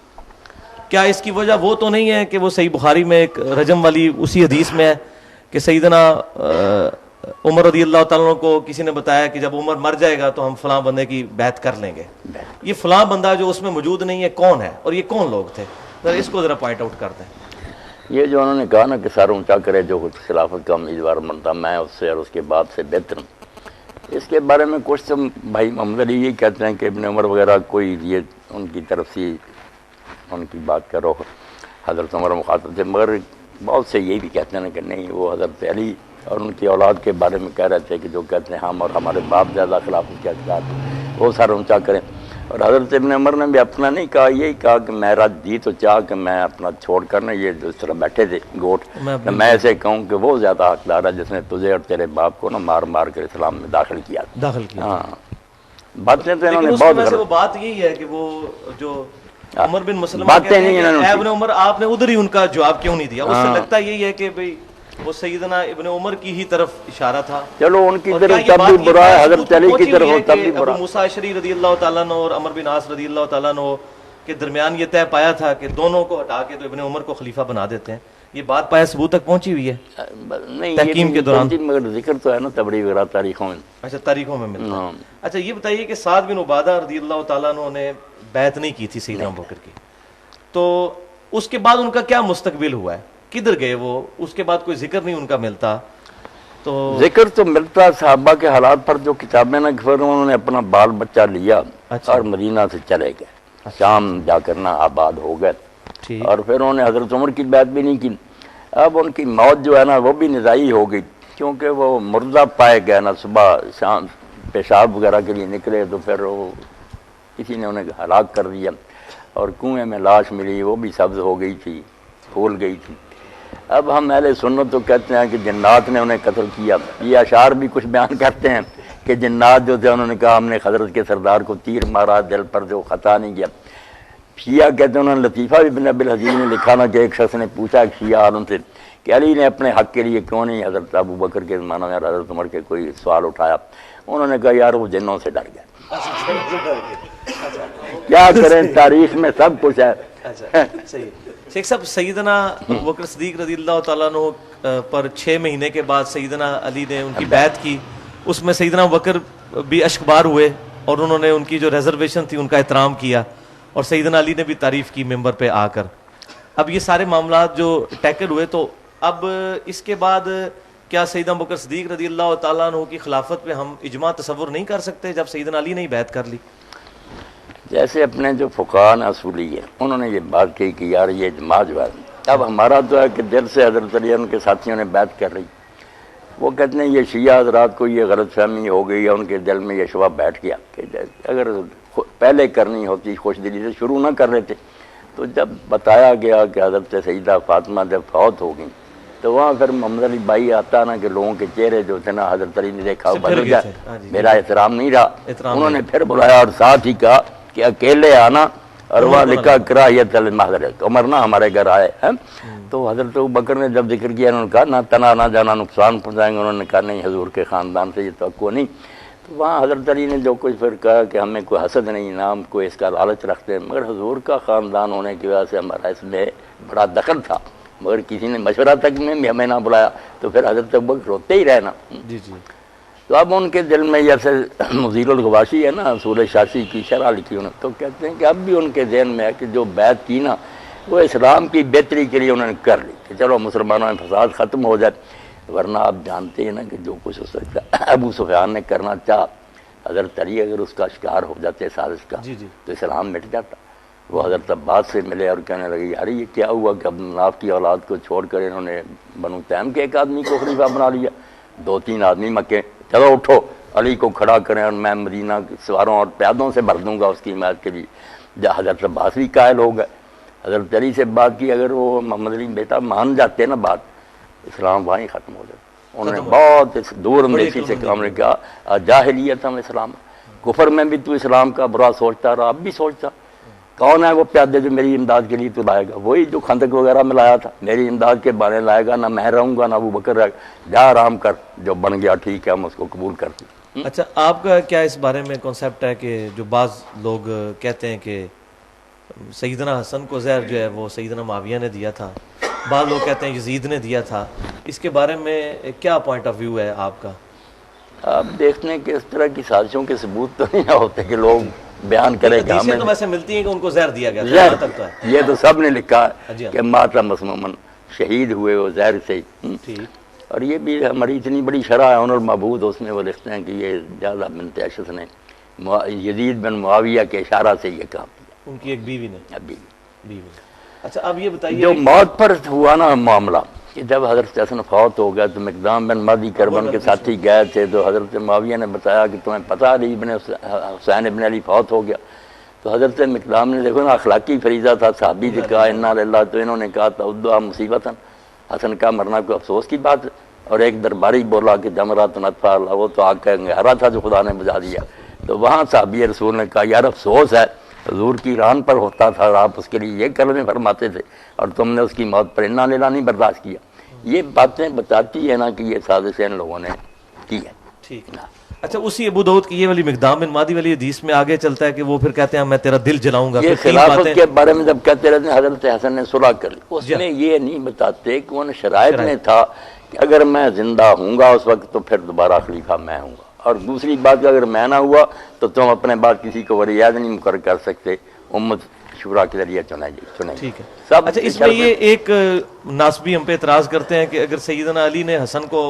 کیا اس کی وجہ وہ تو نہیں ہے کہ وہ صحیح بخاری میں ایک رجم والی اسی حدیث میں ہے کہ سیدنا عمر رضی اللہ تعالیٰ کو کسی نے بتایا کہ جب عمر مر جائے گا تو ہم فلاں بندے کی بیعت کر لیں گے. یہ فلاں بندہ جو اس میں موجود نہیں ہے کون ہے اور یہ کون لوگ تھے؟ ذرا اس کو ذرا پوائنٹ آؤٹ کر دیں. یہ جو انہوں نے کہا نا کہ سر اونچا کرے جو خلافت کا امیدوار بنتا, میں اس سے اور اس کے بعد سے بہتر ہوں. اس کے بارے میں کچھ تو بھائی محمد علی یہ کہتے ہیں کہ ابن عمر وغیرہ کوئی یہ ان کی طرف سے ان کی بات کرو, حضرت عمر مخاطب تھے, مگر بہت سے یہ بھی کہتے ہیں کہ نہیں وہ حضرت علی اور ان کی اولاد کے بارے میں کہہ رہے تھے کہ جو کہتے ہیں ہم اور ہمارے باپ زیادہ خلافت کے حقدار وہ سر اونچا کریں. اور حضرت ابن عمر نے بھی اپنا نہیں کہا, یہی کہا کہ میرا جی تو چاہ کہ میں اپنا چھوڑ کر نا یہ جو اس طرح بیٹھے تھے گوٹ, میں ایسے کہوں کہ وہ زیادہ حقدار ہے جس نے تجھے اور تیرے باپ کو نا مار مار کر اسلام میں داخل کیا. ہاں باتیں تو انہوں نے بہت, وہ بات یہی ہے کہ وہ جو عمر بن مسلمہ کہتے ہیں کہ ابن عمر آپ نے ادھر ہی ان کا جواب کیوں نہیں دیا؟ اس سے لگتا یہی ہے کہ بھئی وہ سیدنا ابن عمر کی ہی طرف اشارہ تھا. چلو ان کی طرف تب بھی برا ہے, حضرت علی کی طرف تب بھی برا. ابو موسیٰ اشعری رضی اللہ تعالیٰ عنہ اور عمر بن عاص رضی اللہ تعالیٰ عنہ کے درمیان یہ طے پایا تھا کہ دونوں کو ہٹا کے تو ابن عمر کو خلیفہ بنا دیتے ہیں. یہ بات پایا ثبوت تک پہنچی ہوئی ہے تحکیم کے دوران, مگر ذکر تو ہے نا تبری وغیرہ تاریخوں میں. اچھا تاریخوں میں ملتا ہے. اچھا یہ بتائیے کہ سعد بن عبادہ رضی اللہ تعالیٰ عنہ نے بیعت نہیں کی تھی سیدنا ابو بکر کی, تو اس کے بعد ان کا کیا مستقبل ہوا ہے؟ کدھر گئے وہ؟ اس کے بعد کوئی ذکر نہیں ان کا ملتا. تو ذکر تو ملتا صحابہ کے حالات پر جو کتابیں نہ، پھر انہوں نے اپنا بال بچہ لیا اور مدینہ سے چلے گئے، شام جا کر نہ آباد ہو گئے، اور پھر انہوں نے حضرت عمر کی بیعت بھی نہیں کی۔ اب ان کی موت جو ہے نا وہ بھی نزاعی ہو گئی، کیونکہ وہ مردہ پائے گئے نا، صبح شام پیشاب وغیرہ کے لیے نکلے تو پھر وہ کسی نے انہیں ہلاک کر دیا، اور کنویں میں لاش ملی، وہ بھی سبز ہو گئی تھی، پھول گئی تھی۔ اب ہم اہل سنت تو کہتے ہیں کہ جنات نے انہیں قتل کیا، یہ اشعار بھی کچھ بیان کرتے ہیں کہ جنات جو تھے انہوں نے کہا ہم نے حضرت کے سردار کو تیر مارا، دل پر جو خطا نہیں کیا۔ شیعہ کہتے ہیں، انہوں نے لطیفہ ابن ابی الحزین نے لکھا نا کہ ایک شخص نے پوچھا ایک شیعہ عالم سے کہ علی نے اپنے حق کے لیے کیوں نہیں حضرت ابو بکر کے زمانہ میں حضرت عمر کے کوئی سوال اٹھایا؟ انہوں نے کہا یار وہ جنوں سے ڈر گئے۔ کیا کریں، تاریخ میں سب کچھ ہے۔ صحیح شیخ صاحب، سیدنا ابو بکر صدیق رضی اللہ تعالیٰ عنہ پر 6 مہینے کے بعد سیدنا علی نے ان کی بیعت کی، اس میں سیدنا ابو بکر بھی اشکبار ہوئے اور انہوں نے ان کی جو ریزرویشن تھی ان کا احترام کیا، اور سیدنا علی نے بھی تعریف کی ممبر پہ آ کر۔ اب یہ سارے معاملات جو ٹیکل ہوئے، تو اب اس کے بعد کیا سیدنا ابو بکر صدیق رضی اللہ تعالیٰ عنہ کی خلافت پہ ہم اجماع تصور نہیں کر سکتے جب سیدنا علی نے ہی بیعت کر لی؟ جیسے اپنے جو فقہاء اصولی ہیں انہوں نے یہ بات کہی کہ یار یہ اجماع جو ہے، اب ہمارا تو ہے کہ دل سے حضرت علی ان کے ساتھیوں نے بیعت کر رہی، وہ کہتے ہیں یہ شیعہ حضرات کو یہ غلط فہمی ہو گئی ہے، ان کے دل میں یہ شبہ بیٹھ گیا کہ اگر پہلے کرنی ہوتی خوش دلی سے شروع نہ کر رہے تھے، تو جب بتایا گیا کہ حضرت سیدہ فاطمہ جب فوت ہو گئیں تو وہاں پھر محمد علی بھائی آتا نا کہ لوگوں کے چہرے جو تھے نا حضرت علی نے دیکھا وہ بدل گیا، میرا احترام نہیں رہا، انہوں نے پھر بلایا اور ساتھ ہی کہا کہ اکیلے آنا، اور وہاں لکھا کراہیت المحضرت، عمر نہ ہمارے گھر آئے ہیں۔ تو حضرت ابوبکر نے جب ذکر کیا انہوں نے کہا نہ تنا نہ جانا نقصان پہنچائیں گے، انہوں نے کہا نہیں حضور کے خاندان سے یہ توقع نہیں۔ تو وہاں حضرت علی نے جو کچھ پھر کہا کہ ہمیں کوئی حسد نہیں، نام کوئی اس کا لالچ رکھتے ہیں، مگر حضور کا خاندان ہونے کی وجہ سے ہمارا اس میں بڑا دخل تھا، مگر کسی نے مشورہ تک میں بھی ہمیں نہ بلایا، تو پھر حضرت ابوبکر روتے ہی رہنا۔ جی جی۔ تو اب ان کے دل میں جیسے مزیر الغواشی ہے نا، اصول شاشی کی شرح لکھی انہوں نے، تو کہتے ہیں کہ اب بھی ان کے ذہن میں ہے کہ جو بیعت کی نا وہ اسلام کی بہتری کے لیے انہوں نے کر لی کہ چلو مسلمانوں میں فساد ختم ہو جائے، ورنہ آپ جانتے ہیں نا کہ جو کچھ ہو سکتا ابو سفیان نے کرنا چاہا، حضرت علی اگر اس کا شکار ہو جاتے سازش کا تو اسلام مٹ جاتا۔ وہ حضرت عباس سے ملے اور کہنے لگے یار یہ کیا ہوا کہ عبد مناف کی اولاد کو چھوڑ کر انہوں نے بنو تیم کے ایک آدمی کو خلیفہ بنا لیا، 2-3 آدمی مکے، چلو اٹھو علی کو کھڑا کریں اور میں مدینہ سواروں اور پیادوں سے بھر دوں گا اس کی حمایت کے لیے۔ جب حضرت عباس بھی قائل ہو گئے، حضرت علی سے بات کی، اگر وہ محمد علی بیٹا مان جاتے نا بات، اسلام وہیں ختم ہو جاتا۔ انہوں نے بہت دور اندیشی سے کام نے کہا جاہلیت ہم اسلام، کفر میں بھی تو اسلام کا برا سوچتا رہا، اب بھی سوچتا۔ کون ہے وہ پیادے جو میری امداد کے لیے تو لائے گا؟ وہی جو خندق وغیرہ میں لایا تھا، میری امداد کے بہانے لائے گا، نہ میں رہوں گا نہ ابو بکر رہے گا، جا آرام کر، جو بن گیا ٹھیک ہے ہم اس کو قبول کرتے ہیں۔ اچھا، آپ کا کیا اس بارے میں کنسیپٹ ہے کہ جو بعض لوگ کہتے ہیں کہ سیدنا حسن کو زہر جو ہے وہ سیدنا معاویہ نے دیا تھا، بعض لوگ کہتے ہیں یزید نے دیا تھا، اس کے بارے میں کیا پوائنٹ آف ویو ہے آپ کا؟ آپ دیکھتے ہیں کہ اس طرح کی سازشوں کے ثبوت تو نہیں ہوتے کہ لوگ بیان کریں کہ ہمیں تو ویسے ملتی ہیں کہ ان کو زہر دیا گیا زہر تک تو ہے، یہ تو سب نے لکھا ہے کہ ماتا مسمومن شہید ہوئے وہ زہر سے، اور یہ بھی ہماری اتنی بڑی شرح ہے انور معبود، اس میں وہ لکھتے ہیں کہ یہ جعدہ بنت اشعث نے یزید بن معاویہ کے اشارہ سے یہ کہا، ان کی ایک بیوی نے بیوی۔ اچھا اب یہ بتائیے جو موت پر ہوا نا معاملہ کہ جب حضرت حسن فوت ہو گیا تو مقدام بن مہدی کربن کے ساتھی گئے تھے، تو حضرت معاویہ نے بتایا کہ تمہیں پتہ علی ابن حسین ابن علی فوت ہو گیا، تو حضرت مقدام نے دیکھو نا اخلاقی فریضہ تھا، صحابی سے کہا انا للہ، تو انہوں نے کہا تعدھا مصیبتاً، حسن کا مرنا کوئی افسوس کی بات ہے، اور ایک درباری بولا کہ جمرات نطفہ اللہ، وہ تو آگ کا انگارہ تھا جو خدا نے بجھا دیا، تو وہاں صحابی رسول نے کہا یار افسوس ہے حضور کی ران پر ہوتا تھا اور آپ اس کے لیے یہ کلمے فرماتے تھے اور تم نے اس کی موت پر انا للہ نہیں برداشت کیا۔ یہ باتیں بتاتی ہے نا کہ یہ سازش ان لوگوں نے کی ہے۔ ٹھیک ہے۔ اچھا، اسی ابو داؤد کی یہ والی مقدام بن مہدی والی حدیث میں آگے چلتا ہے کہ وہ پھر کہتے ہیں میں تیرا دل جلاؤں گا، یہ خلافت کے بارے میں جب کہتے رہتے ہیں حضرت حسن نے صلح کر لی، اس میں یہ نہیں بتاتے کہ ان شرائط میں تھا کہ اگر میں زندہ ہوں گا اس وقت تو پھر دوبارہ خلیفہ میں ہوں گا، اور دوسری بات کہ اگر میں نہ ہوا تو تم اپنے بعد کسی کو ولی عہد نہیں مقرر کر سکتے، امت شورا کے ذریعے چنے گے. ٹھیک ہے. سب اچھا اس میں یہ ایک ناسبی ہم پہ اعتراض کرتے ہیں کہ اگر سیدنا علی نے حسن کو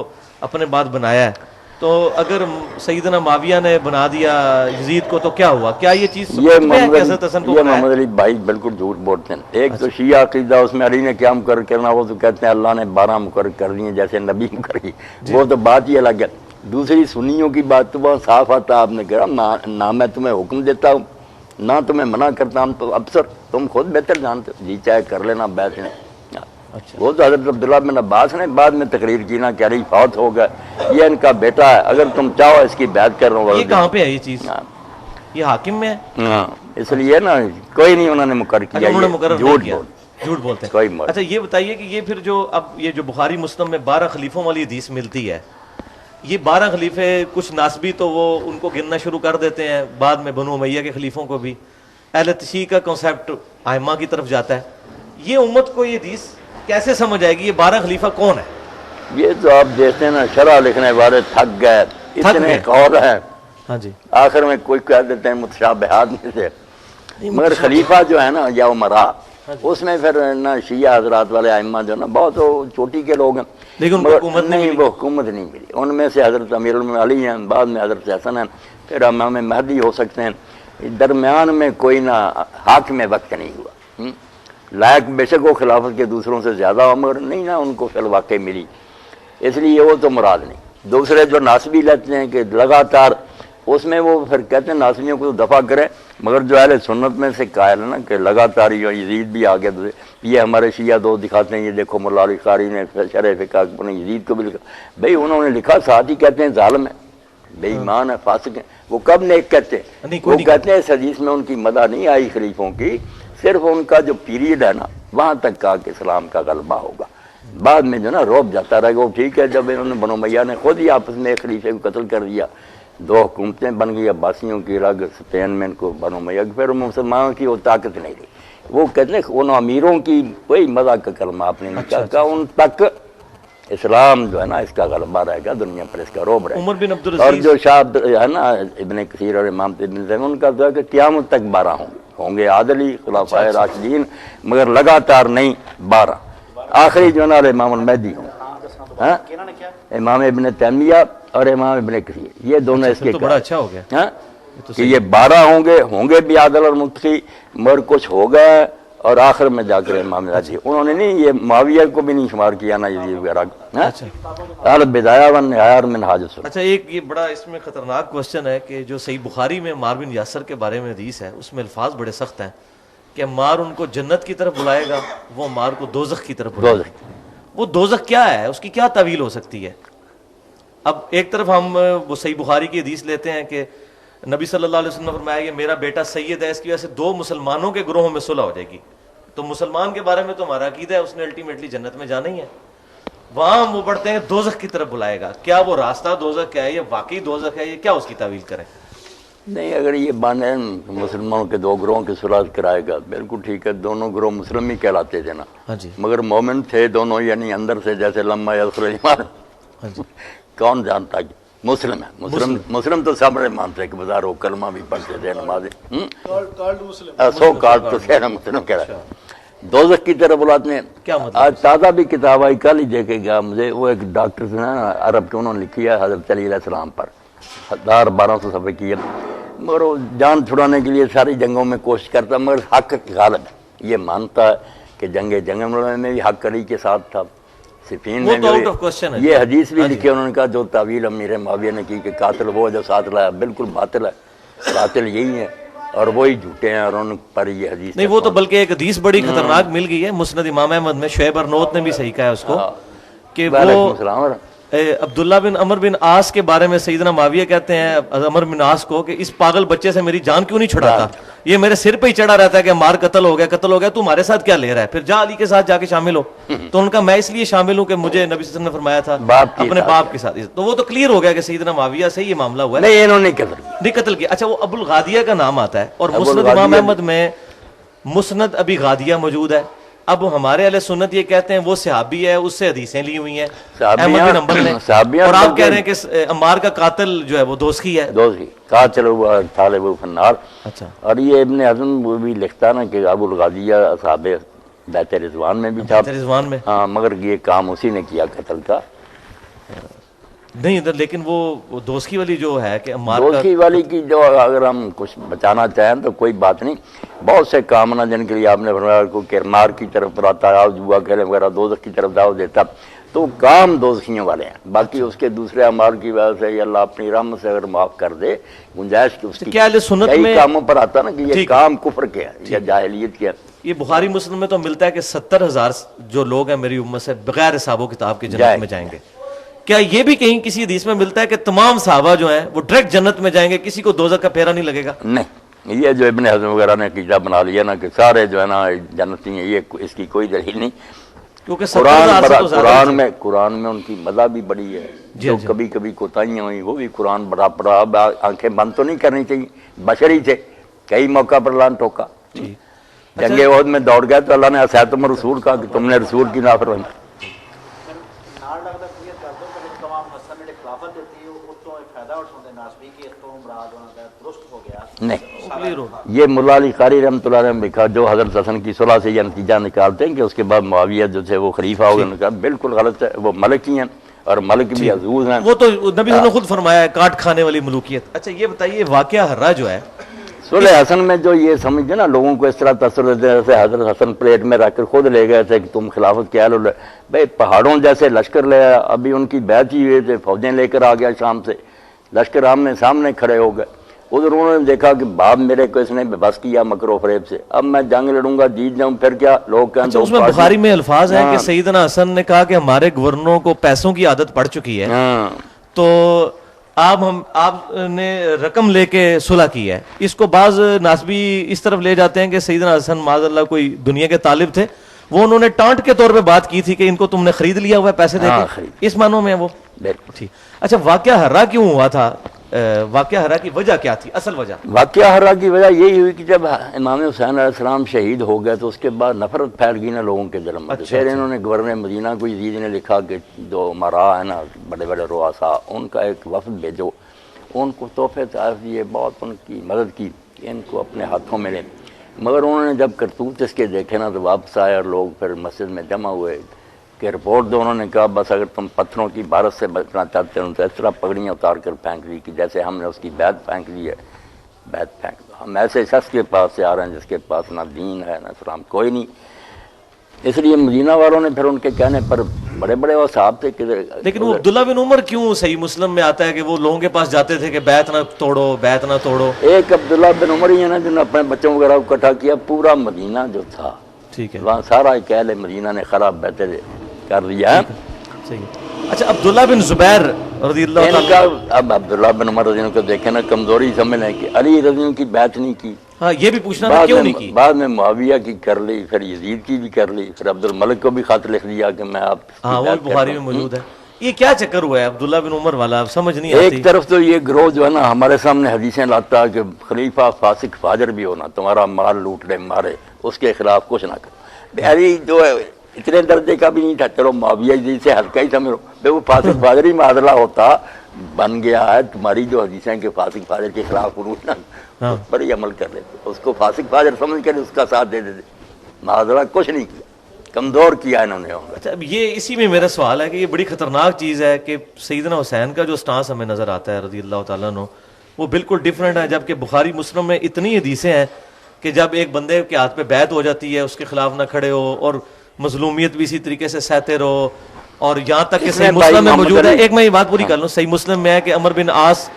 اپنے بعد بنایا ہے تو اگر سیدنا معاویہ نے بنا دیا یزید کو تو کیا ہوا؟ کیا یہ چیز یہ محمد علی بھائی بالکل جھوٹ بولتے ہیں. ایک تو شیعہ عقیدہ اس میں علی نے کیا مقرر کرنا, وہ تو کہتے ہیں اللہ نے 12 مقرر کر دیے جیسے نبی مقرر کی, وہ تو بات ہی الگ ہے. دوسری سنیوں کی بات تو بہت صاف آتا, آپ نے کہا نہ میں تمہیں حکم دیتا ہوں نہ تمہیں منع کرتا ہوں, تو افسر تم خود بہتر جانتے ہو, جی چاہے کر لینا بیعت نے. وہ تو حضرت عبداللہ بن عباس نے بعد میں تقریر کی نا کہ علی فوت ہو گئے, یہ ان کا بیٹا ہے, اگر تم چاہو اس کی بیعت کر رہا ہوں. یہ کہاں پہ ہے یہ چیز؟ یہ حاکم میں ہے. ہاں اس لیے نا کوئی نہیں انہوں نے مقرر کیا, جھوٹ بولتے ہیں. کوئی مقرر. اچھا یہ بتائیے کہ یہ پھر جو اب یہ جو بخاری مسلم میں 12 خلیفوں والی حدیث ملتی ہے, یہ 12 خلیفے کچھ ناسبی تو وہ ان کو گننا شروع کر دیتے ہیں, بعد میں بنو امیہ کے خلیفوں کو بھی. اہل تشیع کا کنسیپٹ ائمہ کی طرف جاتا ہے. یہ امت کو یہ حدیث کیسے سمجھ آئے گی یہ 12 خلیفہ کون ہے؟ یہ تو آپ دیکھتے ہیں نا شرح لکھنے والے تھک گئے, اتنے قول ہیں. ہاں جی. آخر میں کوئی کہہ دیتے ہیں متشابہات میں سے, مگر خلیفہ جو ہے نا یا عمرا, اس میں پھر نا شیعہ حضرات والے ائمہ جو نا بہت چوٹی کے لوگ ہیں, لیکن حکومت نہیں, وہ حکومت نہیں ملی. ان میں سے حضرت امیر المومنین علی ہیں, بعد میں حضرت حسن ہیں, پھر امام مہدی ہو سکتے ہیں. درمیان میں کوئی نہ حاکم وقت نہیں ہوا. لائق بے شک وہ خلافت کے دوسروں سے زیادہ عمر نہیں نا ان کو فی الواقع ملی, اس لیے وہ تو مراد نہیں. دوسرے جو ناسبی لیتے ہیں کہ لگاتار, اس میں وہ پھر کہتے ہیں ناسبیوں کو دفع کریں, مگر جو اہل سنت میں سے قائل ہے نا کہ لگاتار یزید بھی آگے, یہ ہمارے شیعہ دوست دکھاتے ہیں, یہ دیکھو مولا علی قاری نے شرح فقہ نے یزید کو بھی لکھا. بھئی انہوں نے لکھا, ساتھ ہی کہتے ہیں ظالم ہے, بے ایمان ہے, فاسق ہے. وہ کب نیک کہتے ہیں؟ وہ کہتے ہیں اس حدیث میں ان کی مدح نہیں آئی خلیفوں کی, صرف ان کا جو پیریڈ ہے نا وہاں تک کہا کہ اسلام کا غلبہ ہوگا, بعد میں جو نا روب جاتا رہے گا. وہ ٹھیک ہے, جب انہوں نے بنو امیہ نے خود ہی آپس میں ایک خلیفے کو قتل کر دیا, 2 حکومتیں بن گئی, عباسیوں کی الگ, اسپین میں ان کو بنو امیہ کی, پھر مسلمانوں کی وہ طاقت نہیں رہی. وہ کہتے ہیں ان امیروں کی کوئی مدح کا کلمہ آپ نے نہیں کہا, ان تک اسلام جو ہے نا اس کا غلبہ رہے گا, دنیا پر اس کا روب رہے گا. عمر بن عبد اور جو شاہ ہے نا ابن کثیر اور امام ابن زین, ان کا جو ہے کہ قیامت تک 12 ہوں گے عادلی خلفائے راشدین, مگر لگاتار نہیں 12. آخری جو ہے نا امام المہدی ہوں, امام ابن تیمیہ اور امام ابن کثیر, یہ دونوں اس کے تو بڑا اچھا ہو گیا کہ یہ 12 ہوں گے بھی عادل اور متقی, مگر کچھ ہو گئے اور آخر میں جا کر امام مہدی. انہوں نے نہیں یہ معاویہ کو بھی نہیں شمار کیا نا یزید وغیرہ. البدایہ والنہایہ اور منہاج السنہ. اچھا ایک یہ بڑا اس میں خطرناک کوسچن ہے کہ جو صحیح بخاری میں عمار بن یاسر کے بارے میں حدیث ہے, اس میں الفاظ بڑے سخت ہیں کہ عمار ان کو جنت کی طرف بلائے گا, وہ عمار کو دوزخ کی طرف بلائے گا. وہ دوزخ کیا ہے, اس کی کیا تعویل ہو سکتی ہے؟ اب ایک طرف ہم وہ صحیح بخاری کی حدیث لیتے ہیں کہ نبی صلی اللہ علیہ وسلم نے فرمایا کہ میرا بیٹا سید ہے, اس کی وجہ سے 2 مسلمانوں کے گروہوں میں صلح ہو جائے گی. تو مسلمان کے بارے میں تو ہمارا عقیدہ ہے اس نے الٹیمیٹلی جنت میں جانا ہی ہے. وہاں وہ پڑھتے ہیں دوزخ کی طرف بلائے گا. کیا وہ راستہ دوزخ کا ہے, یہ واقعی دوزخ ہے, یہ کیا اس کی تعویل کریں؟ نہیں, اگر یہ بانے مسلمانوں کے 2 گروہوں کی صلح کرائے گا, بالکل ٹھیک ہے, دونوں گروہ مسلم ہی کہلاتے تھے نا, مگر مومن تھے دونوں, یعنی اندر سے جیسے لما یدخل الایمان, کون جانتا کہ مسلم ہے. مسلم تو سب مانتے ہیں کہ بازار وہ کلمہ بھی پڑھتے تھے, نمازیں, سو کارڈ تو سینا مسلم کہہ رہا ہے. دوزخ کی طرف بلاتے ہیں. آج تازہ بھی کتاب آئی, کل ہی دیکھے گا مجھے, وہ ایک ڈاکٹر سے نا عرب کے, انہوں نے لکھی ہے حضرت علی علیہ السلام پر 1200 صفحے کی ہے, مگر وہ جان چھڑانے کے لیے ساری جنگوں میں کوشش کرتا, مگر حق غالب ہے. یہ مانتا ہے کہ جنگ میں بھی حق علی کے ساتھ تھا, صفین میں بھی. یہ حدیث بھی لکھی انہوں نے کہا جو تعویل امیر معاویہ نے کی کہ قاتل وہ جو ساتھ لایا, بالکل باطل ہے, قاتل یہی ہے اور وہی جھوٹے ہیں, اور ان پر یہ حدیث نہیں. وہ تو بلکہ ایک حدیث بڑی خطرناک مل گئی ہے مسند امام احمد میں, شعیب ارنوت نے بھی صحیح کہا ہے اس کو, کہ وہ عبداللہ بن عمر بن عاص کے بارے میں سیدنا معاویہ کہتے ہیں عمر بن عاص کو کہ اس پاگل بچے سے میری جان کیوں نہیں چھڑاتا, یہ میرے سر پہ ہی چڑھا رہتا ہے کہ مار قتل ہو گیا, تو ہمارے ساتھ کیا لے رہا ہے, پھر جا علی کے ساتھ جا کے شامل ہو. تو ان کا میں اس لیے شامل ہوں کہ مجھے نبی صلی اللہ علیہ وسلم نے فرمایا تھا اپنے باپ کے ساتھ. تو وہ تو کلیئر ہو گیا کہ سیدنا معاویہ سے یہ معاملہ ہوا ہے. نہیں, انہوں نے نہیں قتل کیا. اچھا, وہ ابو الغادیہ کا نام آتا ہے, اور مسند امام احمد میں مسند ابی غادیہ موجود ہے, اب ہمارے اہل سنت یہ کہتے ہیں وہ صحابی ہے، اس سے حدیثیں لی ہوئی ہیں صحابیاں- احمد بن حنبل نے، صحابیاں اور آپ بلکہ- کہہ رہے ہیں کہ عمار کا قاتل جو ہے وہ دوستی ہے. دوسری قاتل ہوا طالب فنار. اچھا اور یہ ابن حزم وہ بھی لکھتا نا کہ ابو الغالیہ اصحاب بیت رضوان میں بھی تھا. رضوان میں ہاں مگر یہ کام اسی نے کیا قتل کا. نہیں لیکن وہ دوستی والی جو ہے کہ عمار کا دوستی والی کی جو اگر ہم کچھ بچانا چاہیں تو کوئی بات نہیں. بہت سے کام نا جن کے لیے آپ نے فرمایا کو کرمار کی طرف بلاتا ہے، جوا کھیلے وغیرہ دوزخ کی طرف دعوت دیتا، تو کام دوزخیوں والے ہیں. باقی اس کے دوسرے اعمال کی وجہ سے یہ اللہ اپنی رحمت سے اگر معاف کر دے گنجائش کی اس کی کیا اہل سنت کئی میں کاموں پر آتا نا کہ یہ ٹھیک. کام کفر کے ہے یا جاہلیت کے ہے. یہ بخاری مسلم میں تو ملتا ہے کہ 70,000 جو لوگ ہیں میری امت سے بغیر حساب و کتاب کے جنت میں جائیں گے. کیا یہ بھی کہیں کسی حدیث میں ملتا ہے کہ تمام صحابہ جو ہیں وہ ڈائریکٹ جنت میں جائیں گے، کسی کو دوزخ کا پھیرا نہیں لگے گا؟ نہیں، یہ جو ابن حزم وغیرہ نے عقیدہ بنا لیا نا کہ سارے جو ہے نا جنتی ہیں، یہ اس کی کوئی دلیل نہیں. کیونکہ 70,000 سے تو زیادہ قرآن میں ان کی مزہ بھی بڑی ہے. جی جو جی. کبھی کبھی کوتاہیاں ہوئی وہ بھی قرآن بڑا پڑا. اب آنکھیں بند تو نہیں کرنی چاہیے، بشری تھے، کئی موقع پر اللہ نے ٹوکا. جنگ احد میں دوڑ گئے تو اللہ نے اساتم رسول کہا کہ تم نے رسول کی نافرمانی. نہیں، یہ ملا علی قاری رحمۃ اللہ نے لکھا جو حضرت حسن کی صلح سے یہ نتیجہ نکالتے ہیں کہ اس کے بعد معاویہ جو تھے وہ خلیفہ ہو گئے. بالکل غلط ہے. وہ ملک ہی ہیں اور ملک بھی عزوز ہیں. وہ تو نبی نے خود فرمایا ہے کاٹ کھانے والی ملوکیت. اچھا یہ بتائیے واقعہ ہررا جو ہے صلح حسن میں جو یہ سمجھتے نا لوگوں کو اس طرح تاثر دیتے ہیں جیسے حضرت حسن پلیٹ میں رکھ کر خود لے گئے تھے کہ تم خلافت کے اہل ہو. بھائی پہاڑوں جیسے لشکر لے آیا، ابھی ان کی بیعت ہی ہوئے تھے، فوجیں لے کر آ گیا شام سے، لشکر آمنے سامنے کھڑے ہو گئے. ادھر انہوں نے دیکھا کہ باپ میرے کو اس نے بس کیا مکر و فریب سے، اب میں جنگ لڑوں گا جیت جاؤں پھر کیا. لوگ کہیں اچھا اس میں بخاری میں الفاظ ہیں کہ سیدنا حسن نے کہا کہ ہمارے گورنروں کو پیسوں کی عادت پڑ چکی ہے، تو آپ نے رقم لے کے صلح کی ہے. اس کو بعض ناسبی اس طرف لے جاتے ہیں کہ سیدنا حسن معاذ اللہ کوئی دنیا کے طالب تھے، وہ انہوں نے ٹانٹ کے طور پہ بات کی تھی کہ ان کو تم نے خرید لیا ہوا ہے پیسے دے کے، اس معنوں میں وہ ٹھیک. اچھا واقعہ ہررا کیوں ہوا تھا؟ واقعہ ہررا کی وجہ کیا تھی؟ اصل وجہ واقعہ ہررا کی وجہ یہی ہوئی کہ جب امام حسین علیہ السلام شہید ہو گئے تو اس کے بعد نفرت پھیل گئی نا لوگوں کے دل میں. پھر انہوں نے گورنر مدینہ کو یزید نے لکھا کہ جو امراء ہیں نا بڑے بڑے رؤساء، ان کا ایک وفد بھیجو، ان کو تحفے تحائف دیے، بہت ان کی مدد کی کہ ان کو اپنے ہاتھوں میں لیں. مگر انہوں نے جب کرتوت اس کے دیکھے نا تو واپس آئے اور لوگ پھر مسجد میں جمع ہوئے کہ رپورٹ دو. انہوں نے کہا بس اگر تم پتھروں کی بارش سے بچنا چاہتے ہو تو اس طرح پگڑیاں اتار کر پھینک لی کہ جیسے ہم نے اس کی بیعت پھینک لی ہے. بیعت پھینک دو. ہم ایسے شخص کے پاس سے آ رہے ہیں جس کے پاس نہ دین ہے نہ اسلام کوئی نہیں. اس لیے مدینہ والوں نے پھر ان کے کہنے پر بڑے بڑے وہ صاحب تھے کہ لیکن وہ عبداللہ بن عمر کیوں صحیح مسلم میں آتا ہے کہ وہ لوگوں کے پاس جاتے تھے کہ بیعت نہ توڑو بیعت نہ توڑو. ایک عبداللہ بن عمر ہی ہے نا جنہوں نے اپنے بچوں وغیرہ کو اکٹھا کیا. پورا مدینہ جو تھا ٹھیک ہے وہاں سارا ایک اہل مدینہ نے خراب بیعتیں کر لیا. اچھا عبداللہ بن زبیر رضی اللہ تعالیٰ اب عبداللہ بن عمر رضی اللہ کو دیکھیں نا کمزوری سمجھ لیں کہ علی رضی اللہ کی بیعت نہیں کی. ہاں یہ بھی پوچھنا تھا کیوں نہیں کی. بعد میں معاویہ کی کر لی، پھر یزید کی بھی کر لی، پھر عبد الملک کو بھی خط لکھ دیا کہ میں آپ. ہاں وہ بخاری میں موجود ہے. یہ کیا چکر ہوا ہے عبداللہ بن عمر والا؟ سمجھ نہیں آتی. ایک طرف تو یہ گروہ جو ہے نا ہمارے سامنے حدیثیں لاتا ہے کہ خلیفہ فاسق فاجر بھی ہونا، تمہارا مال لوٹ لے مارے، اس کے خلاف کچھ نہ کرو. علی جو ہے اتنے درجے کا بھی نہیں تھا، چلو معاویہ جی سے ہلکا ہی سمجھو. وہ فاسق فاجر ہی معادلہ ہوتا بن گیا ہے. تمہاری جو حدیثیں کہ فاسق فاجر کے خلاف عروج نا اس پر ہی عمل کر لیتے، اس کو فاسق فاجر سمجھ کر اس کا ساتھ دے دیتے. معادلہ کچھ نہیں کیا، کمزور کیا انہوں نے. اچھا اب یہ اسی میں میرا سوال ہے کہ یہ بڑی خطرناک چیز ہے کہ سیدنا حسین کا جو سٹانس ہمیں نظر آتا ہے رضی اللہ تعالیٰ عنہ وہ بالکل ڈیفرنٹ ہے، جبکہ بخاری مسلم میں اتنی حدیثیں ہیں کہ جب ایک بندے کے ہاتھ پہ بیعت ہو جاتی ہے اس کے خلاف نہ کھڑے ہو اور مظلومیت بھی اسی طریقے سے سہتے رہو. اور یہاں تک کہ صحیح مسلم میں موجود ہے، ایک میں یہ بات پوری کر لوں، صحیح مسلم میں ہے کہ عمر بن عاص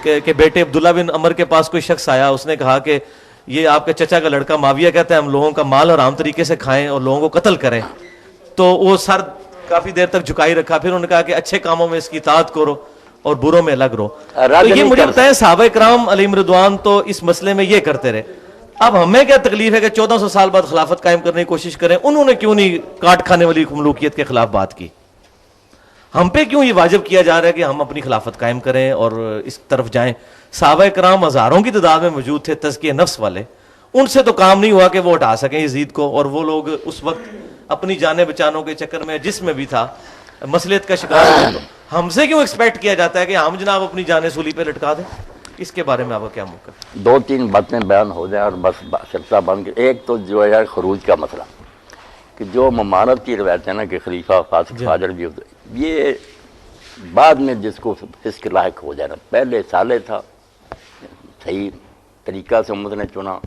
کے بیٹے عبداللہ بن عمر کے پاس کوئی شخص آیا، اس نے کہا کہ یہ آپ کے چچا کا لڑکا معاویہ کہتا ہے ہم لوگوں کا مال حرام طریقے سے کھائیں اور لوگوں کو قتل کریں. تو وہ سر کافی دیر تک جھکائی رکھا، پھر انہوں نے کہا کہ اچھے کاموں میں اس کی اطاعت کرو اور بروں میں الگ رہو. تو یہ مجھے بتائیں صحابہ کرام علیہم رضوان تو اس مسئلے میں یہ کرتے رہے، اب ہمیں کیا تکلیف ہے کہ 1400 سال بعد خلافت قائم کرنے کی کوشش کریں؟ انہوں نے کیوں نہیں کاٹ کھانے والی ملوکیت کے خلاف بات کی؟ ہم پہ کیوں یہ واجب کیا جا رہا ہے کہ ہم اپنی خلافت قائم کریں اور اس طرف جائیں؟ صحابہ کرام ہزاروں کی تعداد میں موجود تھے تزکیہ نفس والے، ان سے تو کام نہیں ہوا کہ وہ ہٹا سکیں یزید کو، اور وہ لوگ اس وقت اپنی جانیں بچانوں کے چکر میں جس میں بھی تھا مصلیحت کا شکار ہوئے. تو ہم سے کیوں ایکسپیکٹ کیا جاتا ہے کہ ہم جناب اپنی جانیں سولی پہ لٹکا دیں؟ اس کے بارے میں آپ کا کیا موقف ہے؟ 2-3 باتیں بیان ہو جائیں اور بس سلسلہ بن کے. ایک تو جو ہے خروج کا مسئلہ، کہ جو ممانت کی روایت ہے نا کہ خلیفہ فاسق فاجر بھی ہوتا ہے، یہ بعد میں جس کو فسق لاحق ہو جائے نا، پہلے سالے تھا صحیح طریقہ سے امت نے چنا،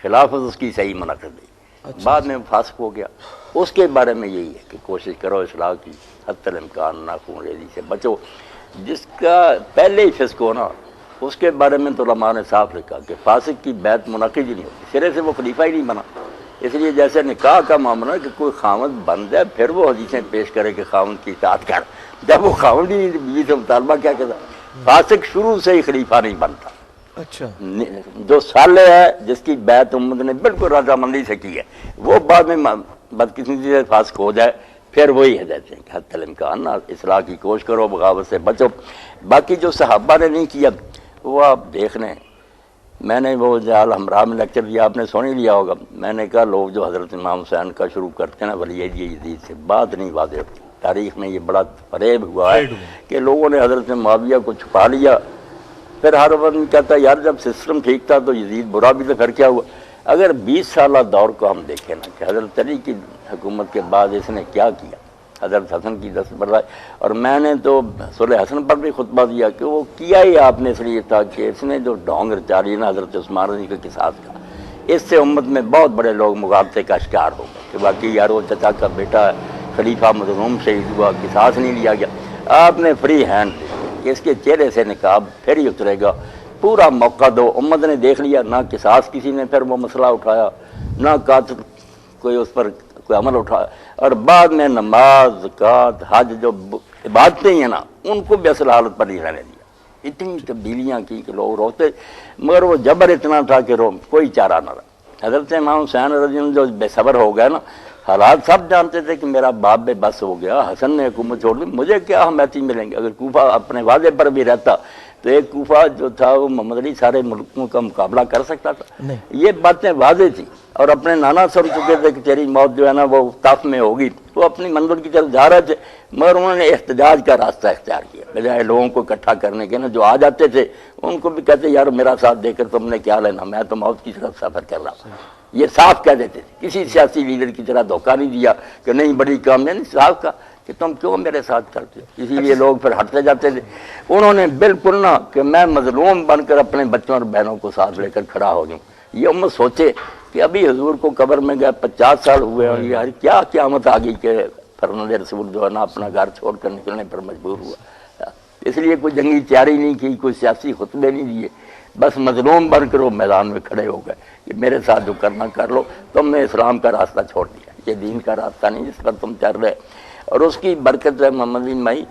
خلافت اس کی صحیح منعقد دی، بعد میں فاسق ہو گیا. اس کے بارے میں یہی ہے کہ کوشش کرو اصلاح کی، حتی الامکان ناخون ریزی سے بچو. جس کا پہلے ہی فسق ہو نا، اس کے بارے میں تو علماء نے صاف لکھا کہ فاسق کی بیعت منعقد ہی نہیں ہوتی، سرے سے وہ خلیفہ ہی نہیں بنا. اس لیے جیسے نکاح کا معاملہ ہے کہ کوئی خاوند بن جائے پھر وہ حدیثیں پیش کرے کہ خاوند کی اطاعت کر، جب وہ خاوند ہی بیوی سے مطالبہ کیا کرتا، فاسق شروع سے ہی خلیفہ نہیں بنتا. اچھا، جو صالح ہے جس کی بیعت امت نے بالکل رضامندی سے کی ہے، وہ بعد میں بدقسمتی سے فاسق ہو جائے پھر وہی ہدایت ہیں کہ حتی الامکان اصلاح کی کوشش کرو، بغاوت سے بچو. باقی جو صحابہ نے نہیں کیا وہ آپ دیکھ لیں. میں نے وہ جال ہمراہ میں لیکچر دیا، آپ نے سن ہی لیا ہوگا. میں نے کہا لوگ جو حضرت امام حسین کا شروع کرتے ہیں نا ولی یزید سے، بات نہیں واضح ہوتی. تاریخ میں یہ بڑا فریب ہوا ہے کہ لوگوں نے حضرت معاویہ کو چھپا لیا. پھر ہر وقت کہتا ہے یار جب سسٹم ٹھیک تھا تو یزید برا بھی تو پھر کیا ہوا. اگر 20 سالہ دور کو ہم دیکھیں نا کہ حضرت علی کی حکومت کے بعد اس نے کیا کیا، حضرت حسن کی دستبرداری. اور میں نے تو صلح حسن پر بھی خطبہ دیا کہ وہ کیا ہی آپ نے اس لیے تھا کہ اس نے جو ڈھونگ رچا لی نا حضرت عثمان رضی کے قصاص کا، اس سے امت میں بہت بڑے لوگ مغالطے کا شکار ہو گئے کہ باقی یار وہ چچا کا بیٹا خلیفہ مظلوم شہید ہوا، قصاص نہیں لیا گیا. آپ نے فری ہینڈ دے کہ اس کے چہرے سے نقاب پھر ہی اترے گا، پورا موقع دو. امت نے دیکھ لیا، نہ قصاص کسی نے پھر وہ مسئلہ اٹھایا، نہ قاتل کوئی اس پر کوئی عمل اٹھایا. اور بعد میں نماز، زکوٰۃ، حج جو عبادتیں ہیں نا ان کو بھی اصل حالت پر نہیں رہنے دیا. اتنی تبدیلیاں کی کہ لوگ روتے، مگر وہ جبر اتنا تھا کہ کوئی چارہ نہ رہا. حضرت امام حسین رضی اللہ عنہ جو بے صبر ہو گئے نا، حالات سب جانتے تھے کہ میرا باپ بے بس ہو گیا، حسن نے حکومت چھوڑ دی، مجھے کیا حمایتی ملیں گے. اگر کوفہ اپنے وعدے پر بھی رہتا تو ایک کوفہ جو تھا وہ محمد علی سارے ملکوں کا مقابلہ کر سکتا تھا. یہ باتیں واضح تھی. اور اپنے نانا سن چکے تھے کہ تیری موت جو ہے نا وہ طاف میں ہوگی، وہ اپنی منزل کی طرف جا رہے تھے، مگر انہوں نے احتجاج کا راستہ اختیار کیا بجائے لوگوں کو اکٹھا کرنے کے. نا جو آ جاتے تھے ان کو بھی کہتے یار میرا ساتھ دے کر تم نے کیا لینا، میں تو موت کی طرف سفر کر رہا ہوں. یہ صاف کہہ دیتے تھے، کسی سیاسی لیڈر کی طرح دھوکہ نہیں دیا کہ نہیں بڑی کامیابی، صاف کہا کہ تم کیوں میرے ساتھ کرتے ہو. اسی لیے لوگ پھر ہٹتے جاتے تھے. انہوں نے بالکل نہ کہ میں مظلوم بن کر اپنے بچوں اور بہنوں کو ساتھ لے کر کھڑا ہو جاؤں. یہ امت سوچے کہ ابھی حضور کو قبر میں گئے 50 سال ہوئے اور یار کیا قیامت آ گئی کہ فرزند رسول جو ہے نا اپنا گھر چھوڑ کر نکلنے پر مجبور ہوا. اس لیے کوئی جنگی تیاری نہیں کی، کوئی سیاسی خطبے نہیں دیے، بس مظلوم بن کر وہ میدان میں کھڑے ہو گئے کہ میرے ساتھ جو کرنا کر لو، تم نے اسلام کا راستہ چھوڑ دیا، یہ دین کا راستہ نہیں جس پر تم چل رہے. اور اس کی برکت ہے محمد بن مائی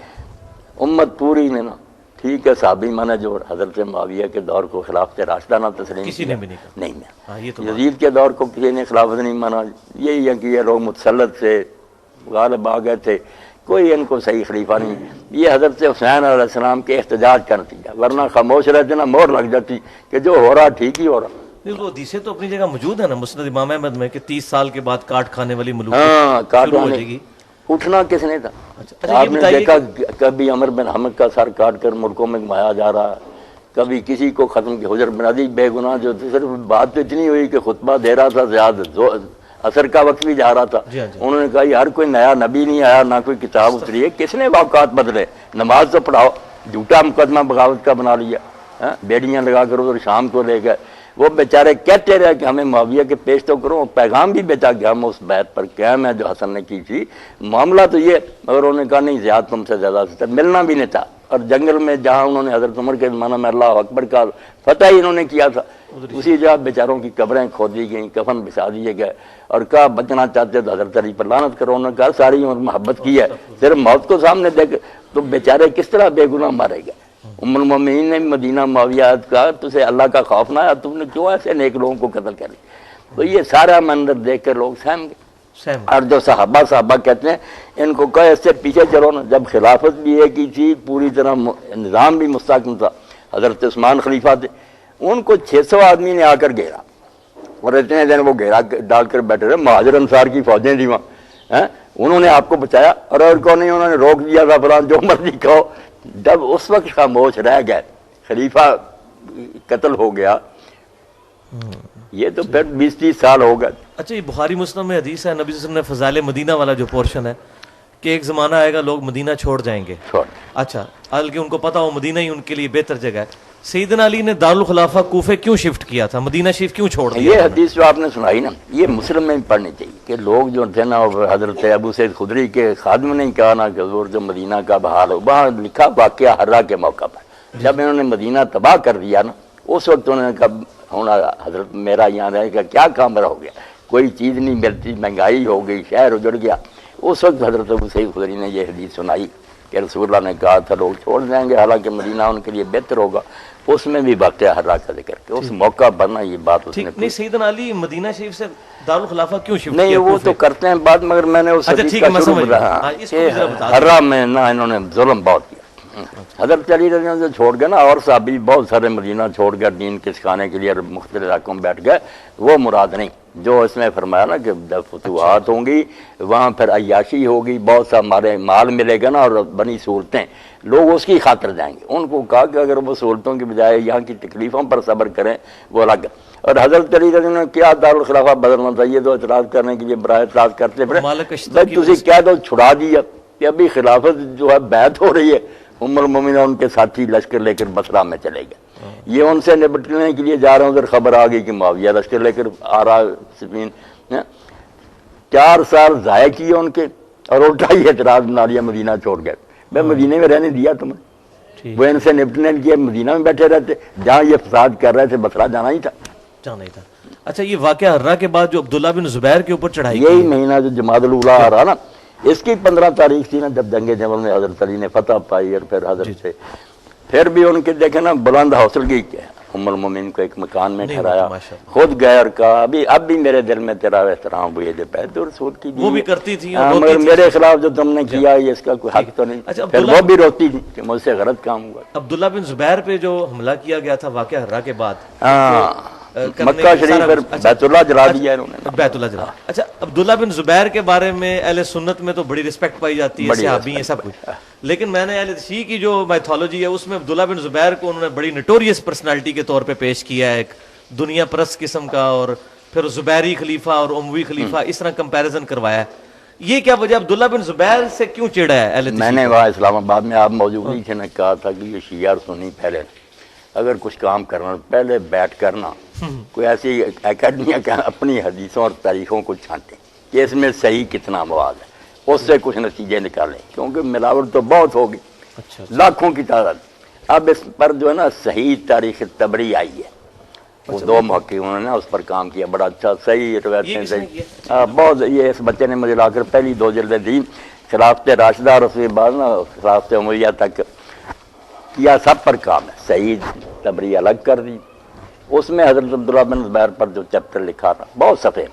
امت پوری نے نا ٹھیک ہے صحابی مانا جو حضرت معاویہ کے دور کو خلافت راشدہ نہ تسلیم کسی نے بھی نہیں کیا، یزید کے دور کو کسی نے خلافت نہیں مانا. یہی ہے کہ یہ لوگ متسلط سے غالب آ گئے تھے، کوئی ان کو صحیح خلیفہ نہیں. یہ حضرت حسین علیہ السلام کے احتجاج کا نتیجہ، ورنہ خاموش رہتے نا مور لگ جاتی کہ جو ہو رہا ٹھیک ہی ہو رہا. وہ حدیثیں تو اپنی جگہ موجود ہے نا مسند امام احمد میں کہ 30 سال کے بعد کاٹ کھانے والی ملوک کاٹ ہو جائے گی. اٹھنا کس نے تھا؟ آپ نے دیکھا کبھی عمر بن حمد کا سر کاٹ کر ملکوں میں گھمایا جا رہا، کبھی کسی کو ختم کی. حجر بن عدی بے گناہ جو صرف بات تو اتنی ہوئی کہ خطبہ دے رہا تھا، زیادہ اثر کا وقت بھی جا رہا تھا. انہوں نے کہا یار کوئی نیا نبی نہیں آیا، نہ کوئی کتاب اتری ہے، کس نے واقعات بدلے، نماز تو پڑھاؤ. جھوٹا مقدمہ بغاوت کا بنا لیا، بیڑیاں لگا کر ادھر شام کو لے گئے. وہ بیچارے کہتے رہے کہ ہمیں معاویہ کے پیش تو کرو، پیغام بھی بیچا کہ ہم اس بیعت پر قائم ہے جو حسن نے کی تھی. معاملہ تو یہ، مگر انہوں نے کہا نہیں زیادہ تم سے زیادہ سے ملنا بھی نہیں تھا. اور جنگل میں جہاں انہوں نے حضرت عمر کے زمانہ میں اللہ اکبر کا فتح ہی انہوں نے کیا تھا، اسی جگہ بیچاروں کی قبریں کھود دی گئیں، کفن بچھا دیے گئے. اور کہا بچنا چاہتے تو حضرت علی پر لعنت کرو. انہوں نے کہا ساری عمر محبت کی ہے، صرف موت کو سامنے دیکھ تو بیچارے کس طرح بے گناہ مارے گئے. ام المومنین نے مدینہ معاویہ کا تجھے اللہ کا خوف نہ آیا، تم نے کیوں ایسے نیک لوگوں کو قتل کر دیا. تو یہ سارا منظر دیکھ کر لوگ سہم گئے. اور جو صحابہ کہتے ہیں ان کو کہا اس سے پیچھے چلو نا. جب خلافت بھی ایک ہی تھی، پوری طرح نظام بھی مستحکم تھا، حضرت عثمان خلیفہ تھے، ان کو 600 آدمی نے آ کر گھیرا. اور اتنے دن وہ گھیرا ڈال کر بیٹھے رہے، مہاجر انصار کی فوجیں تھیں وہاں، انہوں نے آپ کو بچایا، اور کو نہیں، انہوں نے روک دیا تھا فلاں جو مرضی کہو۔ جب اس وقت خاموش رہ گئے، خلیفہ قتل ہو گیا، یہ تو پھر 20-30 سال ہو گئے۔ اچھا، یہ بخاری مسلم میں حدیث ہے، نبی صلی اللہ علیہ وسلم نے فضائل مدینہ والا جو پورشن ہے کہ ایک زمانہ آئے گا لوگ مدینہ چھوڑ جائیں گے، چھوڑ اچھا، حالانکہ ان کو پتا ہو مدینہ ہی ان کے لیے بہتر جگہ ہے، سیدنا علی نے دارالخلافہ کوفے کیوں شفٹ کیا تھا، مدینہ شریف کیوں چھوڑ دیا؟ یہ حدیث جو آپ نے سنائی نا، یہ مسلم میں بھی پڑھنی چاہیے کہ لوگ جو تھے نا، حضرت ابو سعید خدری کے خادم نے کہا نا کہ حضور جو مدینہ کا بحال ہو، وہاں لکھا واقعہ حرہ کے موقع پر جب انہوں نے مدینہ تباہ کر دیا نا، اس وقت انہوں نے کہا ہونا حضرت میرا یہاں رہے گا کیا کام رہا ہو گیا، کوئی چیز نہیں ملتی، مہنگائی ہو گئی، شہر اجڑ گیا۔ اس وقت حضرت ابو سعید خدری نے یہ حدیث سنائی کہ رسول اللہ نے کہا تھا لوگ چھوڑ جائیں گے حالانکہ مدینہ ان کے لیے بہتر ہوگا، اس میں بھی واقعہ حرہ کا ذکر کہ اس موقع پر نا یہ بات اس نے نہیں، سیدنا علی مدینہ شریف سے دارالخلافہ کیوں شفٹ نہیں، کیا؟ وہ تو کرتے ہیں بات، مگر میں نے اس حدیث کا شروع بتایا کہ حرہ میں نا انہوں نے ظلم بہت کیا۔ حضرت علی رضی اللہ عنہ چھوڑ گئے نا، اور صحابی بہت سارے مدینہ چھوڑ گئے دین کے سکھانے کے لیے، مختلف علاقوں میں بیٹھ گئے، وہ مراد نہیں جو اس میں فرمایا نا کہ جب فتوحات ہوں گی وہاں پھر عیاشی ہوگی، بہت سا ہمارے مال ملے گا نا اور بنی سہولتیں، لوگ اس کی خاطر جائیں گے۔ ان کو کہا کہ اگر وہ سہولتوں کی بجائے یہاں کی تکلیفوں پر صبر کریں وہ الگ۔ اور حضرت علی رضی اللہ عنہ کیا دارالخلافہ بدلنا چاہیے تو اعتراض کرنے کے لیے برائے اعتراض کرتے پڑے، بھائی تسی کہہ دو چھڑا دیا کہ ابھی خلافت جو ہے بیعت ہو رہی ہے، ام المومنین ان کے ساتھی لشکر لے کر بصرہ میں چلے گئے، یہ ان سے نپٹنے کے لیے جا رہے ہیں، ادھر خبر آ گئی کہ معاویہ لشکر لے کر آ رہا سفین، 4 سال ضائع کیے ان کے، اور الٹا ہی اعتراض بنا لیا، مدینہ چھوڑ گئے۔ میں مدینہ میں رہنے دیا تمہیں، وہ ان سے نپٹنے کے لیے مدینہ میں بیٹھے رہتے، جہاں یہ فساد کر رہے تھے بصرہ جانا ہی تھا، جانا ہی تھا۔ اچھا، یہ واقعہ حرہ کے بعد جو عبداللہ بن زبیر کے اوپر چڑھائی یہی مہینہ جو جمادی الاولیٰ آ رہا نا، اس کی 15 تاریخ تھی نا، جب جنگ جمل میں حضرت علی نے فتح پائی، اور پھر حضرت سے پھر بھی ان کے دیکھیں نا بلند حوصلگی کیا، ام المومنین کو ایک مکان میں ٹھہرایا، خود گئے اور کہا اب بھی میرے دل میں تیرا احترام ہوئی جو پہلے تو رسول کی وہ بھی کرتی تھی، مگر میرے خلاف جو تم نے کیا اس کا کوئی حق تو نہیں، پھر وہ بھی روتی تھی کہ مجھ سے غلط کام ہوا۔ عبداللہ بن زبیر پہ جو حملہ کیا گیا تھا واقعہ حرہ کے بعد، مکہ شریف پر بیت اللہ جلا دیا انہوں نے، بیت اللہ جلا۔ اچھا، عبداللہ بن زبیر کے بارے میں اہل سنت میں تو بڑی رسپیکٹ پائی جاتی ہے، صحابی ہیں سب کچھ، لیکن میں نے اہل شیعہ کی جو میتھولوجی ہے اس میں عبداللہ بن زبیر کو انہوں نے بڑی نٹوریس پرسنالٹی کے طور پہ پیش کیا ہے، ایک دنیا پرست قسم کا، اور پھر زبیری خلیفہ اور اموی خلیفہ اس طرح کمپیریزن کروایا ہے۔ یہ کیا وجہ عبداللہ بن زبیر سے کیوں چڑھا ہے اہل؟ میں نے وہاں اسلام آباد میں آپ موجود نہیں تھے، نے کہا تھا کہ یہ شیعہ اور سنی پہلے اگر کچھ کام کرنا پہلے بیٹھ کرنا کوئی ایسی اکیڈمیاں کہ اپنی حدیثوں اور تاریخوں کو چھانٹیں کہ اس میں صحیح کتنا مواد ہے، اس سے کچھ نتیجے نکالیں، کیونکہ ملاوٹ تو بہت ہوگی، لاکھوں کی تعداد۔ اب اس پر جو ہے نا صحیح تاریخ طبری آئی ہے، وہ 2 محققوں نے اس پر کام کیا، بڑا اچھا صحیح روایتیں صحیح بہت، یہ اس بچے نے مجھے لا کر پہلی 2 جلدیں دی، خلافت راشدہ اور اس کے بعد نا خلافت عمریہ تک کیا، سب پر کام ہے، صحیح طبری الگ کر دی، اس میں حضرت عبداللہ بن زبیر پر جو چیپٹر لکھا تھا بہت صفحے،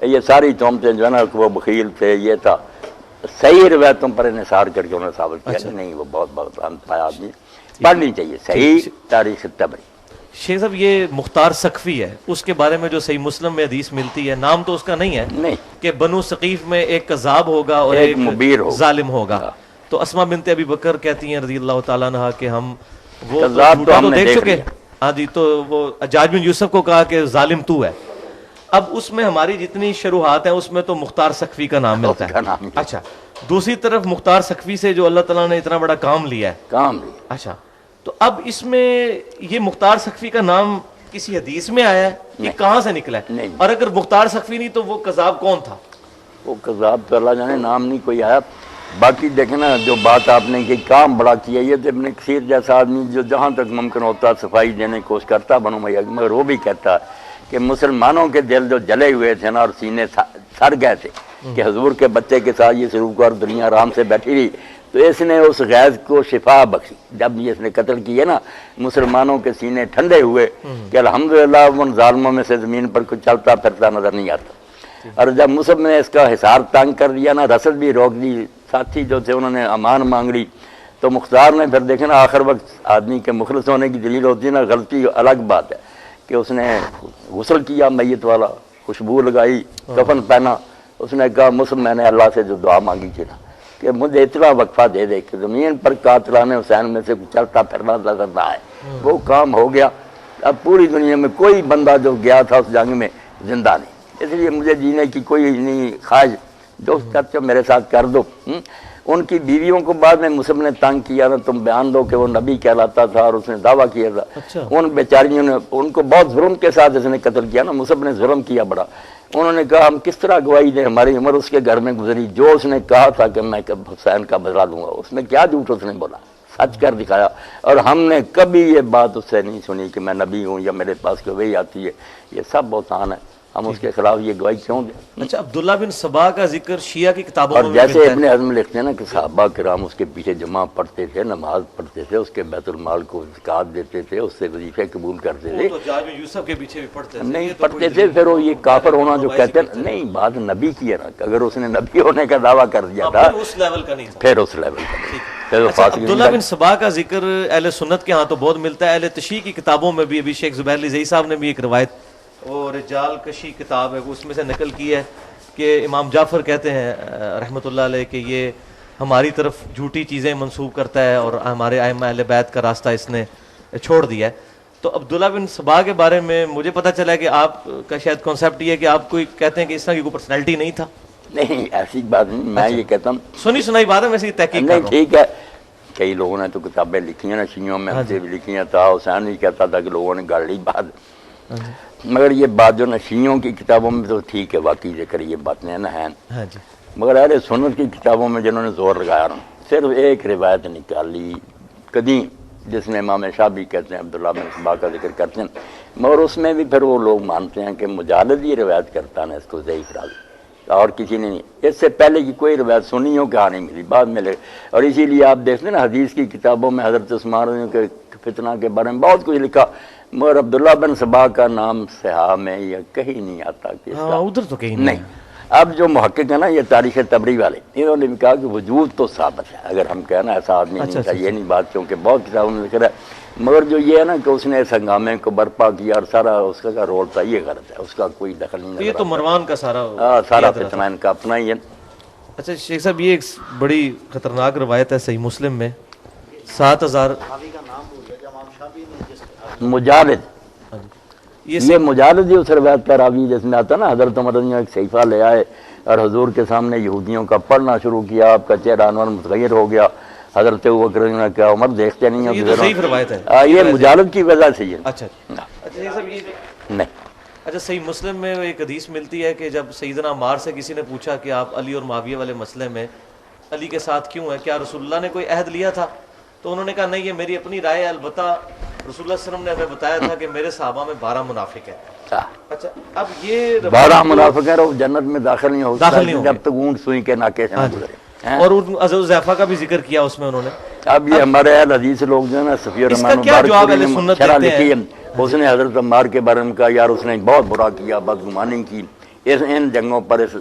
یہ ساری تہمتیں جو ہے نا وہ بخیل تھے، یہ تھا، صحیح روایتوں پر انحصار کر کے انہوں نے ثابت کیا کہ نہیں وہ بہت پایا آدمی، پڑھنی چاہیے صحیح تاریخ طبری۔ شیخ صاحب، یہ مختار سقفی ہے، اس کے بارے میں جو صحیح مسلم میں حدیث ملتی ہے، نام تو اس کا نہیں ہے، نہیں کہ بنو ثقیف میں ایک کذاب ہوگا اور ایک مبیر ہوگا، ظالم ہوگا، تو اسماء بنت ابی بکر کہتی ہیں رضی اللہ تعالیٰ عنہ کہ ہم وہ جھوٹا تو دیکھ چکے، ہاں جی، تو وہ حجاج بن یوسف کو کہا کہ ظالم تو ہے۔ اب اس میں ہماری جتنی شروحات ہیں اس میں تو مختار سقفی کا نام ملتا ہے۔ اچھا، دوسری طرف مختار سقفی سے جو اللہ تعالیٰ نے اتنا بڑا کام لیا ہے، اچھا، تو اب اس میں یہ مختار سقفی کا نام کسی حدیث میں آیا ہے، یہ کہاں سے نکلا ہے؟ اور اگر مختار سقفی نہیں تو وہ قذاب کون تھا؟ وہ قذاب تو اللہ جانے، نام نہیں کوئی آیا۔ باقی دیکھنا جو بات آپ نے کہ کام بڑا کیا، یہ تو ابن کثیر جیسا آدمی جو جہاں تک ممکن ہوتا صفائی دینے کی کوشش کرتا بنو امیہ، مگر وہ بھی کہتا کہ مسلمانوں کے دل جو جلے ہوئے تھے نا اور سینے سڑ گئے تھے کہ حضور کے بچے کے ساتھ یہ سلوک اور دنیا آرام سے بیٹھی رہی، تو اس نے اس غیظ کو شفا بخشی، جب یہ اس نے قتل کیے نا مسلمانوں کے سینے ٹھنڈے ہوئے کہ الحمدللہ ان ظالموں میں سے زمین پر کچھ چلتا پھرتا نظر نہیں آتا۔ اور جب مصعب نے اس کا حصار تنگ کر دیا نا، رسد بھی روک دی، ساتھی جو تھے انہوں نے امان مانگ لی، تو مختار نے پھر دیکھنا آخر وقت آدمی کے مخلص ہونے کی دلیل ہوتی ہے نا، غلطی الگ بات ہے کہ اس نے غسل کیا میت والا, خوشبو لگائی, کفن پہنا. اس نے کہا مسلم میں نے اللہ سے جو دعا مانگی تھی نا کہ مجھے اتنا وقفہ دے دے کہ زمین پر قاتلان حسین میں سے چلتا پھرنا نظر نہ آئے. وہ کام ہو گیا. اب پوری دنیا میں کوئی بندہ جو گیا تھا اس جنگ میں زندہ نہیں, اس لیے مجھے جینے کی کوئی نہیں خواہش. جو کرتے ہو میرے ساتھ کر دو. ان کی بیویوں کو بعد میں مسلم نے تنگ کیا نا, تم بیان دو کہ وہ نبی کہلاتا تھا اور اس نے دعویٰ کیا تھا. ان بیچاریوں نے ان کو بہت ظلم کے ساتھ اس نے قتل کیا نا, مسلم نے ظلم کیا بڑا. انہوں نے کہا ہم کس طرح گواہی دیں, ہماری عمر اس کے گھر میں گزری. جو اس نے کہا تھا کہ میں حسین کا بدلہ لوں گا, اس میں کیا جھوٹ اس نے بولا, سچ کر دکھایا. اور ہم نے کبھی یہ بات اس سے نہیں سنی کہ میں نبی ہوں یا میرے پاس کوئی آتی ہے. یہ سب بہتان ہے, ہم اس کے خلاف یہ گواہی کیوں دیں. اچھا, عبداللہ بن سبا کا ذکر شیعہ کی کتابوں اور میں جیسے ملتا ہے. ابن حزم لکھتے ہیں نا کہ صحابہ کرام اس کے پیچھے جمع پڑھتے تھے, نماز پڑھتے تھے, اس کے بیت المال کو زکوٰۃ دیتے تھے, اس سے وظیفے قبول کرتے تھے. وہ تو جاج میں یوسف کے پیچھے بھی پڑھتے تھے. نہیں پڑھتے تھے. پھر وہ یہ کافر ہونا جو کہتے ہیں نہیں, بات نبی کی ہے نا, کہ اگر اس نے نبی ہونے کا دعویٰ کر دیا تھا اس لیول کا نہیں تھا, پھر اس لیول کا نہیں. اچھا, عبداللہ بن سبا کا ذکر اہل سنت کے ہاں تو بہت ملتا ہے. اہل تشیع کی کتابوں میں بھی, ابھی شیخ زبیر علی زئی صاحب نے بھی ایک روایت, وہ رجال کشی کتاب ہے, اس میں سے نقل کی ہے کہ امام جعفر کہتے ہیں رحمۃ اللہ علیہ کہ یہ ہماری طرف جھوٹی چیزیں منسوب کرتا ہے اور ہمارے ائمہ اہل بیت کا راستہ اس نے چھوڑ دیا ہے. تو عبداللہ بن سبا کے بارے میں مجھے پتہ چلا ہے کہ آپ کا شاید کانسیپٹ یہ ہے کہ آپ کوئی کہتے ہیں کہ اس طرح کی کوئی پرسنالٹی نہیں تھا. نہیں ایسی بات نہیں, میں یہ کہتا ہوں سنی سنائی بات ہے, میں تحقیق کر رہا ہوں. ٹھیک ہے, کئی لوگوں نے تو کتابیں لکھی ہیں نا شیعوں میں, ہم سے بھی لکھی ہیں. تھا حسین بھی کہتا تھا کہ لوگوں نے گاڑ لی بات, مگر یہ بات جو نا شیعوں کی کتابوں میں تو ٹھیک ہے, واقعی ذکر یہ بات نہیں ہے نا, مگر اہل سنت کی کتابوں میں جنہوں نے زور لگایا نا, صرف ایک روایت نکالی قدیم جس میں امام شافعی کہتے ہیں عبداللہ بن سبا کا ذکر کرتے ہیں, مگر اس میں بھی پھر وہ لوگ مانتے ہیں کہ مجالد یہ روایت کرتا نا, اس کو ضعیف راوی, اور کسی نے نہیں. اس سے پہلے کی کوئی روایت سنی ہو کہاں نہیں ملی, بعد میں لے. اور اسی لیے آپ دیکھتے ہیں نا حدیث کی کتابوں میں حضرت عثمان کے فتنہ کے بارے میں بہت کچھ لکھا, مگر عبداللہ بن سبا کا نام صحاح میں یا کہیں نہیں آتا. ادھر تو کہیں نہیں. اب جو محقق ہے نا یہ تاریخ تبری والے, انہوں نے بھی کہا کہ وجود تو ثابت ہے, اگر ہم کہنا ایسا آدمی نہیں تھا, یہ نہیں بات, کیونکہ بہت کتابوں میں ذکر ہے. مگر جو یہ ہے نا کہ اس نے اس ہنگامے کو برپا کیا اور سارا اس کا رول تھا, یہ غلط ہے, اس کا کوئی دخل نہیں. یہ تو مروان کا سارا فتنہ ان کا اپنا ہی ہے. اچھا شیخ صاحب, یہ ایک بڑی خطرناک روایت ہے صحیح مسلم میں, 7000 مجالد, یہ مجالد ہی اس روایت کا راوی جس میں آتا نا حضرت عمر نے ایک صحیفہ لے آئے اور حضور کے سامنے یہودیوں کا پڑھنا شروع کیا, آپ کا چہرہ انور متغیر ہو گیا. حضرت ابوبکر نے کہا عمر دیکھتے نہیں ہو, یہ مجالد کی وجہ سے یہ. اچھا نہیں. اچھا, صحیح مسلم میں ایک حدیث ملتی ہے کہ جب سیدنا عمار سے کسی نے پوچھا کہ آپ علی اور معاویہ والے مسئلے میں علی کے ساتھ کیوں ہیں, کیا رسول اللہ نے کوئی عہد لیا تھا؟ تو انہوں نے کہا نہیں, یہ میری اپنی رائے ہے, البتہ رسول اللہ صلی اللہ علیہ وسلم نے ہمیں بتایا تھا کہ میرے صحابہ میں 12 منافق ہیں. اچھا, اب یہ 12 منافق ہیں, وہ جنت میں داخل نہیں ہو سکتے جب تک اونٹ سوئی کے ناکے سے نہ گزرے. اور حذیفہ کا بھی ذکر کیا اس میں انہوں نے. اب یہ ہمارے اہل حدیث لوگ جو ہے نا, صفی الرحمن مبارک شرح لکھی ہے, اس نے حضرت عمار کے بارے میں کہا یار اس نے بہت برا کیا, بدگمانی کی, ان جنگوں پر اس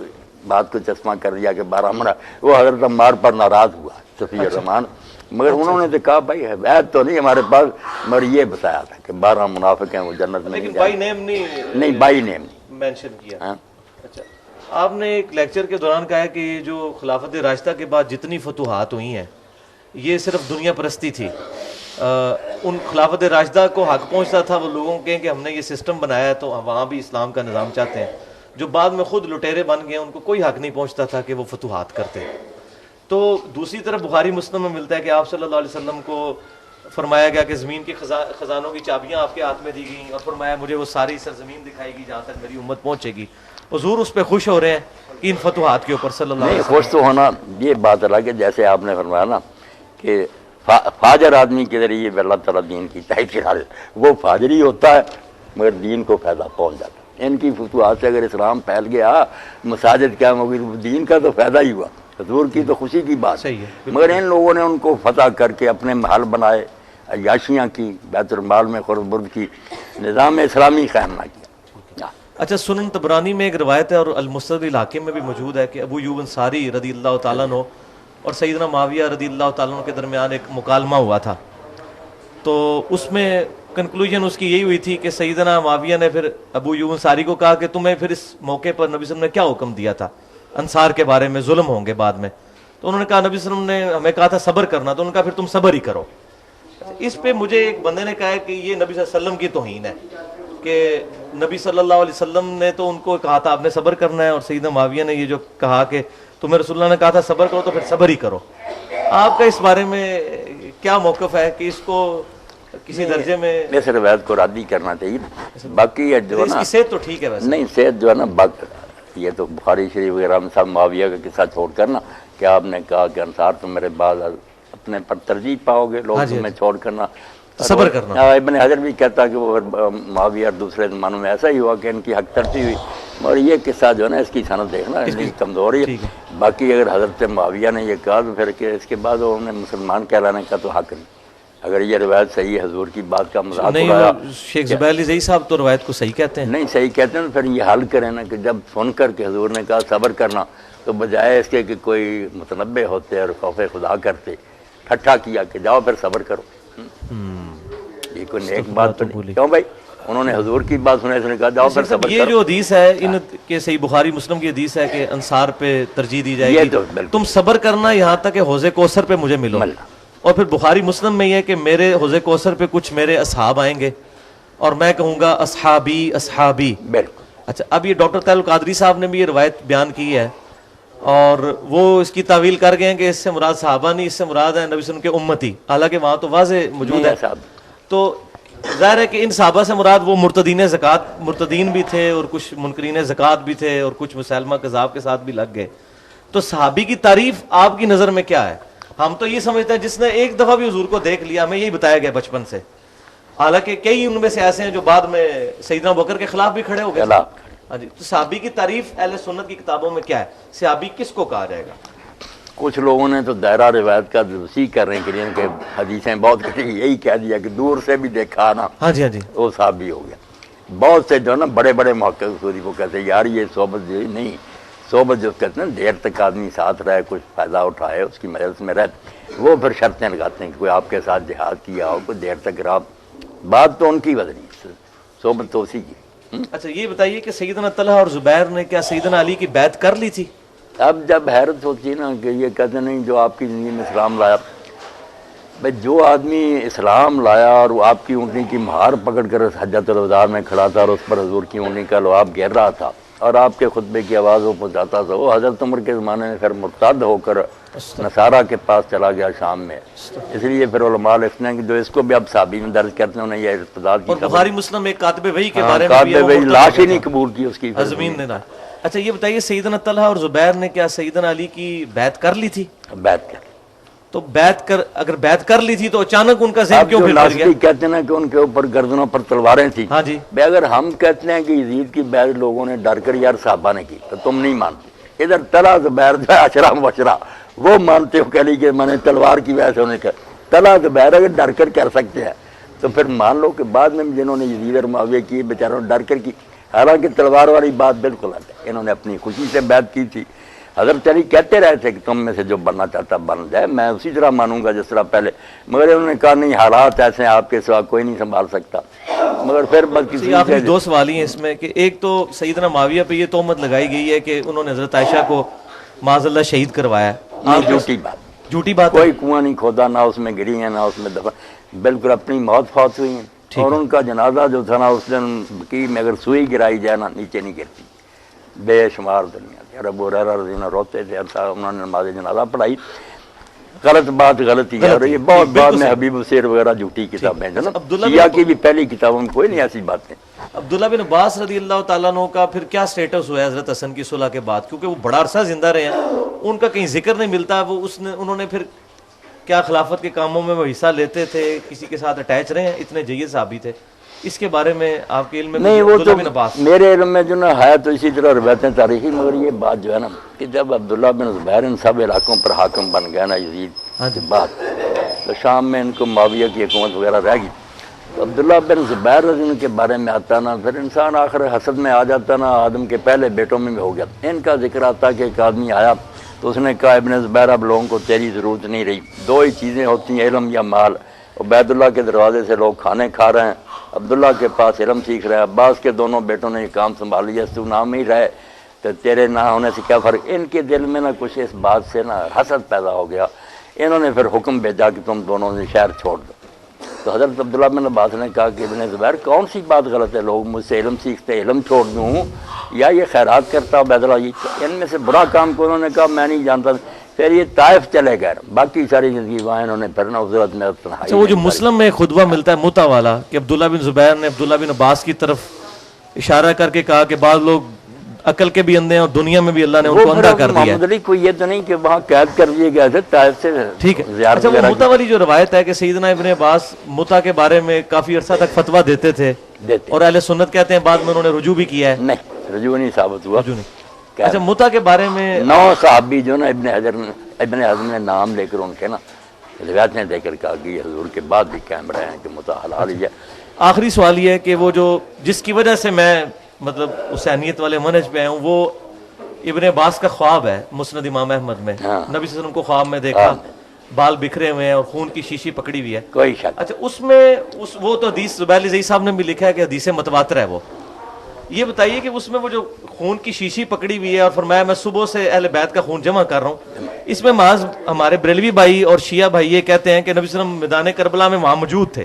بات کو چشمہ کر دیا کہ 12 منافق. وہ حضرت عمار پر ناراض ہوا صفی الرحمن, مگر انہوں نے تو کہا بھائی عہد تو نہیں ہمارے پاس, مگر یہ بتایا تھا کہ 12 منافق ہیں وہ جنت میں نہیں بائی نیم نہیں بائی نیم نہیں مینشن کیا. اچھا, آپ نے ایک لیکچر کے دوران کہا کہ یہ جو خلافت راشدہ کے بعد جتنی فتوحات ہوئی ہیں یہ صرف دنیا پرستی تھی. ان خلافت راشدہ کو حق پہنچتا تھا وہ لوگوں کے کہ ہم نے یہ سسٹم بنایا ہے تو وہاں بھی اسلام کا نظام چاہتے ہیں. جو بعد میں خود لٹیرے بن گئے ان کو کوئی حق نہیں پہنچتا تھا کہ وہ فتوحات کرتے. تو دوسری طرف بخاری مسلم میں ملتا ہے کہ آپ صلی اللہ علیہ وسلم کو فرمایا گیا کہ زمین کے خزانوں کی چابیاں آپ کے ہاتھ میں دی گئیں, اور فرمایا مجھے وہ ساری سرزمین دکھائے گی جہاں تک میری امت پہنچے گی. حضور اس پہ خوش ہو رہے ہیں کہ ان فتوحات کے اوپر صلی اللہ علیہ وسلم. خوش تو ہونا یہ بات الگ ہے, جیسے آپ نے فرمایا نا کہ فاجر آدمی کے ذریعے اللہ تعالیٰ دین کی تائید کرا دے, وہ فاجری ہوتا ہے مگر دین کو فائدہ پہنچ جاتا ہے. ان کی فتوحات سے اگر اسلام پھیل گیا, مساجد قائم ہو گئی, دین کا تو فائدہ ہی ہوا, حضور کی تو خوشی کی بات. مگر ان لوگوں نے ان کو فتح کر کے اپنے محل بنائے, عیاشیاں کی, بیت المال میں خرد برد کی, نظام اسلامی قائم نہ کیا. اچھا, سنن طبرانی میں ایک روایت ہے اور المستدرک الحاکم میں بھی موجود ہے کہ ابو ایوب انصاری رضی اللہ تعالیٰ عنہ اور سیدنا معاویہ رضی اللہ تعالیٰ عنہ کے درمیان ایک مکالمہ ہوا تھا. تو اس میں کنکلوژن اس کی یہی ہوئی تھی کہ سیدنا معاویہ نے پھر ابو ایوب انصاری کو کہا کہ تمہیں پھر اس موقع پر نبی صلی اللہ علیہ وسلم نے کیا حکم دیا تھا انصار کے بارے میں، ظلم ہوں گے بعد میں، تو انہوں نے کہا نبی صلی اللہ علیہ وسلم نے ہمیں کہا تھا صبر کرنا، تو انہوں نے کہا پھر تم صبر ہی کرو. اس پہ مجھے ایک بندے نے کہا ہے کہ یہ نبی صلی اللہ علیہ وسلم کی توہین ہے کہ نبی صلی اللہ علیہ وسلم نے تو ان کو کہا تھا آپ نے صبر کرنا ہے، اور سیدنا معاویہ نے یہ جو کہا کہ تمہیں رسول اللہ نے کہا تھا صبر کرو تو پھر صبر ہی کرو. آپ کا اس بارے میں کیا موقف ہے کہ اس کو کسی درجے میں اس روایت کو رد ہی کرنا چاہیے. باقی یہ جو ہے اس نا کی صحت تو ٹھیک ہے ویسے نہیں، صحت جو ہے نا یہ تو بخاری شریف وغیرہ میں صاحب معاویہ کا قصہ چھوڑ کر نا کہ آپ نے کہا کہ انصار تم میرے بعد اپنے پر ترجیح پاؤ گے، لوگ تمہیں چھوڑ کرنا صبر کرنا. ابن حجر بھی کہتا کہ وہ معاویہ اور دوسرے زمانوں میں ایسا ہی ہوا کہ ان کی حق ترجیح ہوئی. اور یہ قصہ جو ہے نا اس کی سند دیکھنا کمزور ہے. باقی اگر حضرت معاویہ نے یہ کہا تو پھر کہ اس کے بعد انہیں مسلمان کہلانے کا تو حق نہیں. اگر یہ روایت صحیح ہے حضور کی بات کا مذاق اڑایا. شیخ زبیر علی زئی صاحب تو روایت کو صحیح کہتے ہیں. نہیں صحیح کہتے ہیں تو پھر یہ حل کریں نا کہ جب سن کر کے حضور نے کہا صبر کرنا تو بجائے اس کے کہ کوئی متنبع ہوتے اور خوف خدا کرتے، ٹھٹھا کیا کہ جاؤ پھر صبر کرو. یہ کوئی نیک بات تو نہیں. کیوں بھائی انہوں نے حضور کی بات سنا، اس نے کہا جاؤ پھر صبر کرو. یہ جو حدیث ہے ان کے صحیح بخاری مسلم کی حدیث ہے کہ انصار پہ ترجیح دی جائے گی، تم صبر کرنا یہاں تک کہ حوض کوثر پہ مجھے ملو. اور پھر بخاری مسلم میں یہ کہ میرے حوض کوثر پہ کچھ میرے اصحاب آئیں گے اور میں کہوں گا اصحابی اصحابی. بالکل. اچھا اب یہ ڈاکٹر طاہر القادری صاحب نے بھی یہ روایت بیان کی ہے اور وہ اس کی تعویل کر گئے ہیں کہ اس سے مراد صحابہ نہیں، اس سے مراد ہے نبی صلی اللہ علیہ وسلم کے امتی، حالانکہ وہاں تو واضح موجود ہے. تو ظاہر ہے کہ ان صحابہ سے مراد وہ مرتدین زکوٰۃ مرتدین بھی تھے اور کچھ منکرین زکوٰۃ بھی تھے اور کچھ مسلمہ کذاب کے ساتھ بھی لگ گئے. تو صحابی کی تعریف آپ کی نظر میں کیا ہے؟ ہم تو یہ سمجھتے ہیں جس نے ایک دفعہ بھی حضور کو دیکھ لیا، ہمیں یہی بتایا گیا بچپن سے، حالانکہ کئی ان میں سے ایسے ہیں جو بعد میں سیدنا ابوبکر کے خلاف بھی کھڑے ہو گئے. ہاں جی. تو صحابی کی تعریف اہل سنت کی کتابوں میں کیا ہے؟ صحابی کس کو کہا جائے گا؟ کچھ لوگوں نے تو دائرہ روایت کا وسیع کرنے کے لیے کہ حدیثیں بہت کٹی یہی کہہ دیا کہ دور سے بھی دیکھا نا ہاں جی ہاں جی وہ صحابی ہو گیا. بہت سے جو ہے نا بڑے بڑے محقق سودی کو کہتے ہیں یار یہ صحبت جو نہیں، صحبت جو کہتے ہیں دیر تک آدمی ساتھ رہے، کچھ فائدہ اٹھائے، اس کی مجلس میں رہتے، وہ پھر شرطیں لگاتے ہیں کہ کوئی آپ کے ساتھ جہاد کیا ہو، کوئی دیر تک رہا. بات تو ان کی بدلی، صحبت تو اسی کی. اچھا یہ بتائیے کہ سیدنا طلحہ اور زبیر نے کیا سیدنا علی کی بیعت کر لی تھی؟ اب جب حیرت ہوتی ہے نا کہ یہ کہتے نہیں جو آپ کی زندگی میں اسلام لایا، بھائی جو آدمی اسلام لایا اور وہ آپ کی اونٹنی کی مہار پکڑ کر حجۃ الوداع میں کھڑا تھا اور اس پر حضور کی اونٹنی کا لعاب گر رہا تھا اور آپ کے خطبے کی آواز وہ پہنچاتا تھا، وہ حضرت عمر کے زمانے میں پھر مرتد ہو کر نصارہ کے پاس چلا گیا شام میں. اس لیے پھر علماء لکھتے ہیں کہ جو اس کو بھی اب صحابی میں درج کرتے ہیں انہیں یہ ارتداد کی اور بخاری مسلم ایک کاتب وحی کے بارے میں بھی وہی لاش ہی نہیں قبول کی اس کی زمین نے. اچھا یہ بتائیے سیدنا طلحہ اور زبیر نے کیا سیدنا علی کی بیعت کر لی تھی؟ بیعت کر. تو اگر بیعت کر لی تھی تو اچانک ان کا ذہن کیوں پھر گیا؟ کہتے ہیں کہ ان کے اوپر گردنوں پر تلواریں تھیں. ہاں جی. بھائی اگر ہم کہتے ہیں کہ یزید کی بیعت لوگوں نے ڈر کر یار صحابہ نے کی تو تم نہیں مانتے. ادھر طلحہ زبیر جو ہے اشرا مبشرہ وہ مانتے ہو کہ کہ میں نے تلوار کی وجہ سے انہیں کہا. طلحہ زبیر اگر ڈر کر کر سکتے ہیں تو پھر مان لو کہ بعد میں جنہوں نے یزید اور معاویہ کی بیچاروں نے ڈر کر کی. حالانکہ تلوار والی بات بالکل الگ ہے، انہوں نے اپنی خوشی سے بیعت کی تھی. حضرت علی کہتے رہے تھے کہ تم میں سے جو بننا چاہتا بن جائے، میں اسی طرح مانوں گا جس طرح پہلے، مگر انہوں نے کہا نہیں حالات ایسے ہیں آپ کے سوا کوئی نہیں سنبھال سکتا. مگر پھر بس کسی آپ نے دو سوال ہی ہیں اس میں کہ ایک تو سیدنا معاویہ پہ یہ تہمت لگائی گئی ہے کہ انہوں نے حضرت عائشہ کو معاذ اللہ شہید کروایا. جھوٹی بات، کوئی کنواں نہیں کھودا، نہ اس میں گری ہیں نہ اس میں دفن، بالکل اپنی موت فوت ہوئی ہیں. اور ان کا جنازہ جو تھا نا اس دن کی میں اگر سوئی گرائی جائے نا نیچے نہیں گرتی. بے شمار دنیا تھی. ابو ہریرہ رضی اللہ عنہ روتے تھے، انہوں نے نماز جنازہ پڑھائی. غلط بات غلطی ہے اور یہ بہت بعد میں حبیب السیر وغیرہ جھوٹی کتابیں ہیں. شیعہ کی بھی پہلی کتابوں میں کوئی نہیں ایسی باتیں. عبداللہ بن عباس رضی اللہ تعالیٰ عنہ کا پھر کیا سٹیٹس ہوا ہے حضرت حسن کی صلح کے بعد؟ کیونکہ وہ بڑا عرصہ زندہ رہے ہیں، ان کا کہیں ذکر نہیں ملتا. وہ انہوں نے پھر کیا خلافت کے کاموں میں وہ حصہ لیتے تھے، کسی کے ساتھ اٹیچ رہے ہیں؟ اتنے جید صحابی تھے. اس کے بارے میں آپ کے علم میں؟ نہیں وہ تو میرے علم میں جو نا ہے تو اسی طرح روایتیں تاریخی، مگر یہ بات جو ہے نا کہ جب عبداللہ بن زبیر ان سب علاقوں پر حاکم بن گیا نا یزید کے بعد، تو شام میں ان کو معاویہ کی حکومت وغیرہ رہ گئی. تو عبداللہ بن زبیر رضی اللہ کے بارے میں آتا نا پھر انسان آخر حسد میں آ جاتا نا، آدم کے پہلے بیٹوں میں ہو گیا. ان کا ذکر آتا کہ ایک آدمی آیا تو اس نے کہا ابن زبیر اب لوگوں کو تیری ضرورت نہیں رہی، دو ہی چیزیں ہوتی ہیں علم یا مال. عبید اللہ کے دروازے سے لوگ کھانے کھا رہے ہیں عبداللہ کے پاس علم سیکھ رہا ہے، عباس کے دونوں بیٹوں نے یہ کام سنبھال لیا، تو نام ہی رہے تو تیرے نہ ہونے سے کیا فرق۔ ان کے دل میں نہ کچھ اس بات سے نہ حسد پیدا ہو گیا، انہوں نے پھر حکم بھیجا کہ تم دونوں نے شہر چھوڑ دو۔ تو حضرت عبداللہ بن عباس نے کہا کہ ابن زبیر کون سی بات غلط ہے، لوگ مجھ سے علم سیکھتے علم چھوڑ دوں یا یہ خیرات کرتا عبید اللہ، ان میں سے برا کام کو انہوں نے کہا میں نہیں جانتا۔ پھر یہ طائف چلے گئے، باقی ساری زندگی وہاں انہوں نے پھر حضرت میں تنہائی۔ اچھا وہ جو مسلم میں خطبہ ملتا ہے متا والا کہ عبداللہ بن زبیر نے عبداللہ بن عباس کی طرف اشارہ کر کے کہا کہ بعض لوگ عقل کے بھی اندھے ہیں اور دنیا میں بھی اللہ نے ان کو اندھا کر دیا ہے۔ محمد علی کو یہ تو نہیں کہ وہاں قید کر دیے گئے تھے طائف سے، ٹھیک ہے۔ زیارت اچھا وہ وغیرہ متا والی جو روایت ہے کہ سیدنا ابن عباس متا کے بارے میں کافی عرصہ تک فتویٰ دیتے تھے دیتے اور اہل سنت کہتے ہیں بعد میں انہوں نے رجوع بھی کیا ہے۔ نہیں، رجوع نہیں ثابت ہوا۔ رجوع نہیں۔ اچھا متا کے بارے میں 9 صحابی جو نا ابن حزم نے نام لے کر ان کے نا روایتیں دے کر کہا کہ یہ حضور کے بعد بھی قائم رہے ہیں کہ متا حلال ہی ہے۔ آخری سوال یہ ہے کہ وہ جو جس کی وجہ سے میں مطلب حسینیت والے منہج پہ آیا ہوں وہ ابن عباس کا خواب ہے مسند امام احمد میں، نبی صلی اللہ علیہ وسلم کو خواب میں دیکھا بال بکھرے ہوئے ہیں اور خون کی شیشی پکڑی ہوئی ہے۔ کوئی شک اچھا اس میں وہ تو حدیث زبیر علی زئی صاحب نے بھی لکھا ہے کہ حدیث متواتر ہے وہ، یہ بتائیے کہ اس میں وہ جو خون کی شیشی پکڑی ہوئی ہے اور فرمایا میں صبح سے اہل بیت کا خون جمع کر رہا ہوں، اس میں محض ہمارے بریلوی بھائی اور شیعہ بھائی یہ کہتے ہیں کہ نبی صلی اللہ علیہ وسلم میدان کربلا میں وہاں موجود تھے،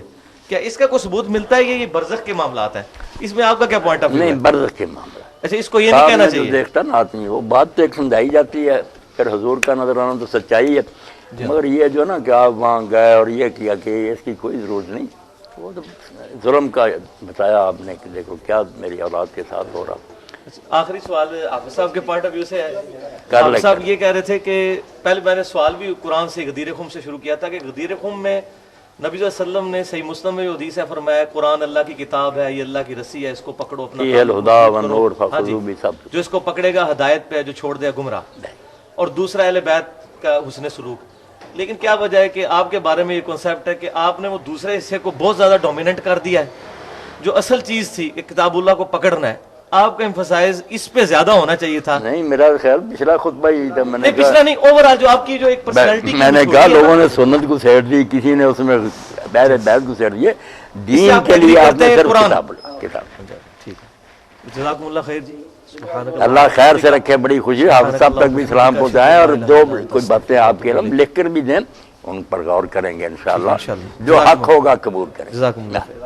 کیا اس کا کوئی ثبوت ملتا ہے یہ برزخ کے معاملات ہیں؟ اس میں آپ کا کیا پوائنٹ آف ویو ہے؟ نہیں، برزخ کے معاملہ اچھا اس کو یہ نہیں کہنا چاہیے؟ دیکھتا نا آدمی وہ بات تو ایک سمجھائی جاتی ہے، پھر حضور کا نظر آنا تو سچائی ہے، مگر یہ جو نا کہ آپ وہاں گئے اور یہ کیا کہ اس کی کوئی ضرورت نہیں، وہ تو ظلم کا بتایا آپ نے کہ دیکھو کیا میری اولاد کے ساتھ ہو رہا۔ آخری سوال حافظ صاحب کے پوائنٹ آف ویو سے ہے، کر حافظ لے صاحب یہ کہہ رہے تھے کہ پہلے میں نے سوال بھی قرآن سے غدیر خم سے شروع کیا تھا کہ غدیر خم میں نبی صلی اللہ علیہ وسلم نے صحیح مسلم میں جو حدیث ہے فرمایا قرآن اللہ کی کتاب ہے، یہ اللہ کی رسی ہے، اس کو پکڑو اپنا یہ الہدا والنور ہاں جی، فخذوا بسبب، جو اس کو پکڑے گا ہدایت پہ، جو چھوڑ دے گمراہ، اور دوسرا اہل بیت کا حسن سلوک۔ لیکن کیا وجہ ہے کہ آپ کے بارے میں یہ کنسیپٹ ہے کہ آپ نے وہ دوسرے حصے کو بہت زیادہ ڈومیننٹ کر دیا ہے، جو اصل چیز تھی کہ کتاب اللہ کو پکڑنا ہے، آپ کا ایمفسائز اس پہ زیادہ ہونا چاہیے تھا۔ نہیں میرا خیال پچھلا خطبہ ہی تھا، میں نے نہیں پچھلا نہیں، اوور آل جو آپ کی جو ایک پرسنالٹی میں نے کہا لوگوں نے سنت کو سیٹ دی، کسی نے اس میں بہر بیت کو سیٹ دیے، دین کے لیے آپ نے صرف کتاب۔ ٹھیک ہے، جزاکم اللہ خیر جی، سبحانک اللہ خیر سے رکھے، بڑی خوشی، حافظ صاحب تک بھی سلام پہنچائیں اور جو کوئی باتیں آپ کے علم لکھ کر بھی دیں ان پر غور کریں گے انشاءاللہ، جو حق ہوگا قبول کریں۔ جزاکم اللہ خیر۔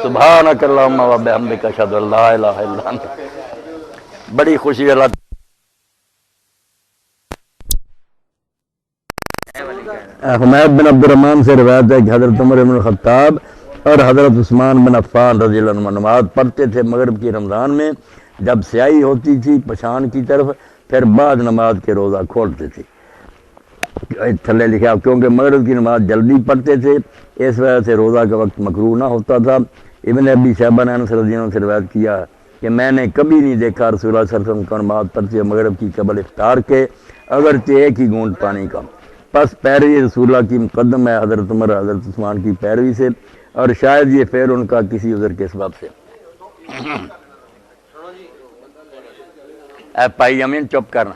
سبحانک اللہم و بحمدک اشہد ان لا الہ الا انت۔ بڑی خوشی اللہ حمید بن عبد الرحمن سے روایت ہے کہ حضرت عمر بن الخطاب اور حضرت عثمان بن عفان رضی اللہ عنہ نماز پڑھتے تھے مغرب کی رمضان میں، جب سیاہی ہوتی تھی پشان کی طرف، پھر بعد نماز کے روزہ کھولتے تھے۔ تھلے لکھا کیونکہ مغرب کی نماز جلدی پڑھتے تھے، اس وجہ سے روزہ کا وقت مکروہ نہ ہوتا تھا۔ ابن ابی شیبہ نے انس رضی اللہ عنہ سے روایت کیا کہ میں نے کبھی نہیں دیکھا رسول اللہ صلی اللہ علیہ وسلم کو نماز پڑھتے مغرب کی قبل افطار کے، اگرچہ ایک ہی گھونٹ پانی کا۔ پس پیروی رسول اللہ کی مقدم ہے حضرت عمر حضرت عثمان کی پیروی سے، اور شاید یہ فعل ان کا کسی عذر کے سبب سے۔ اے پائی امین چپ کرنا،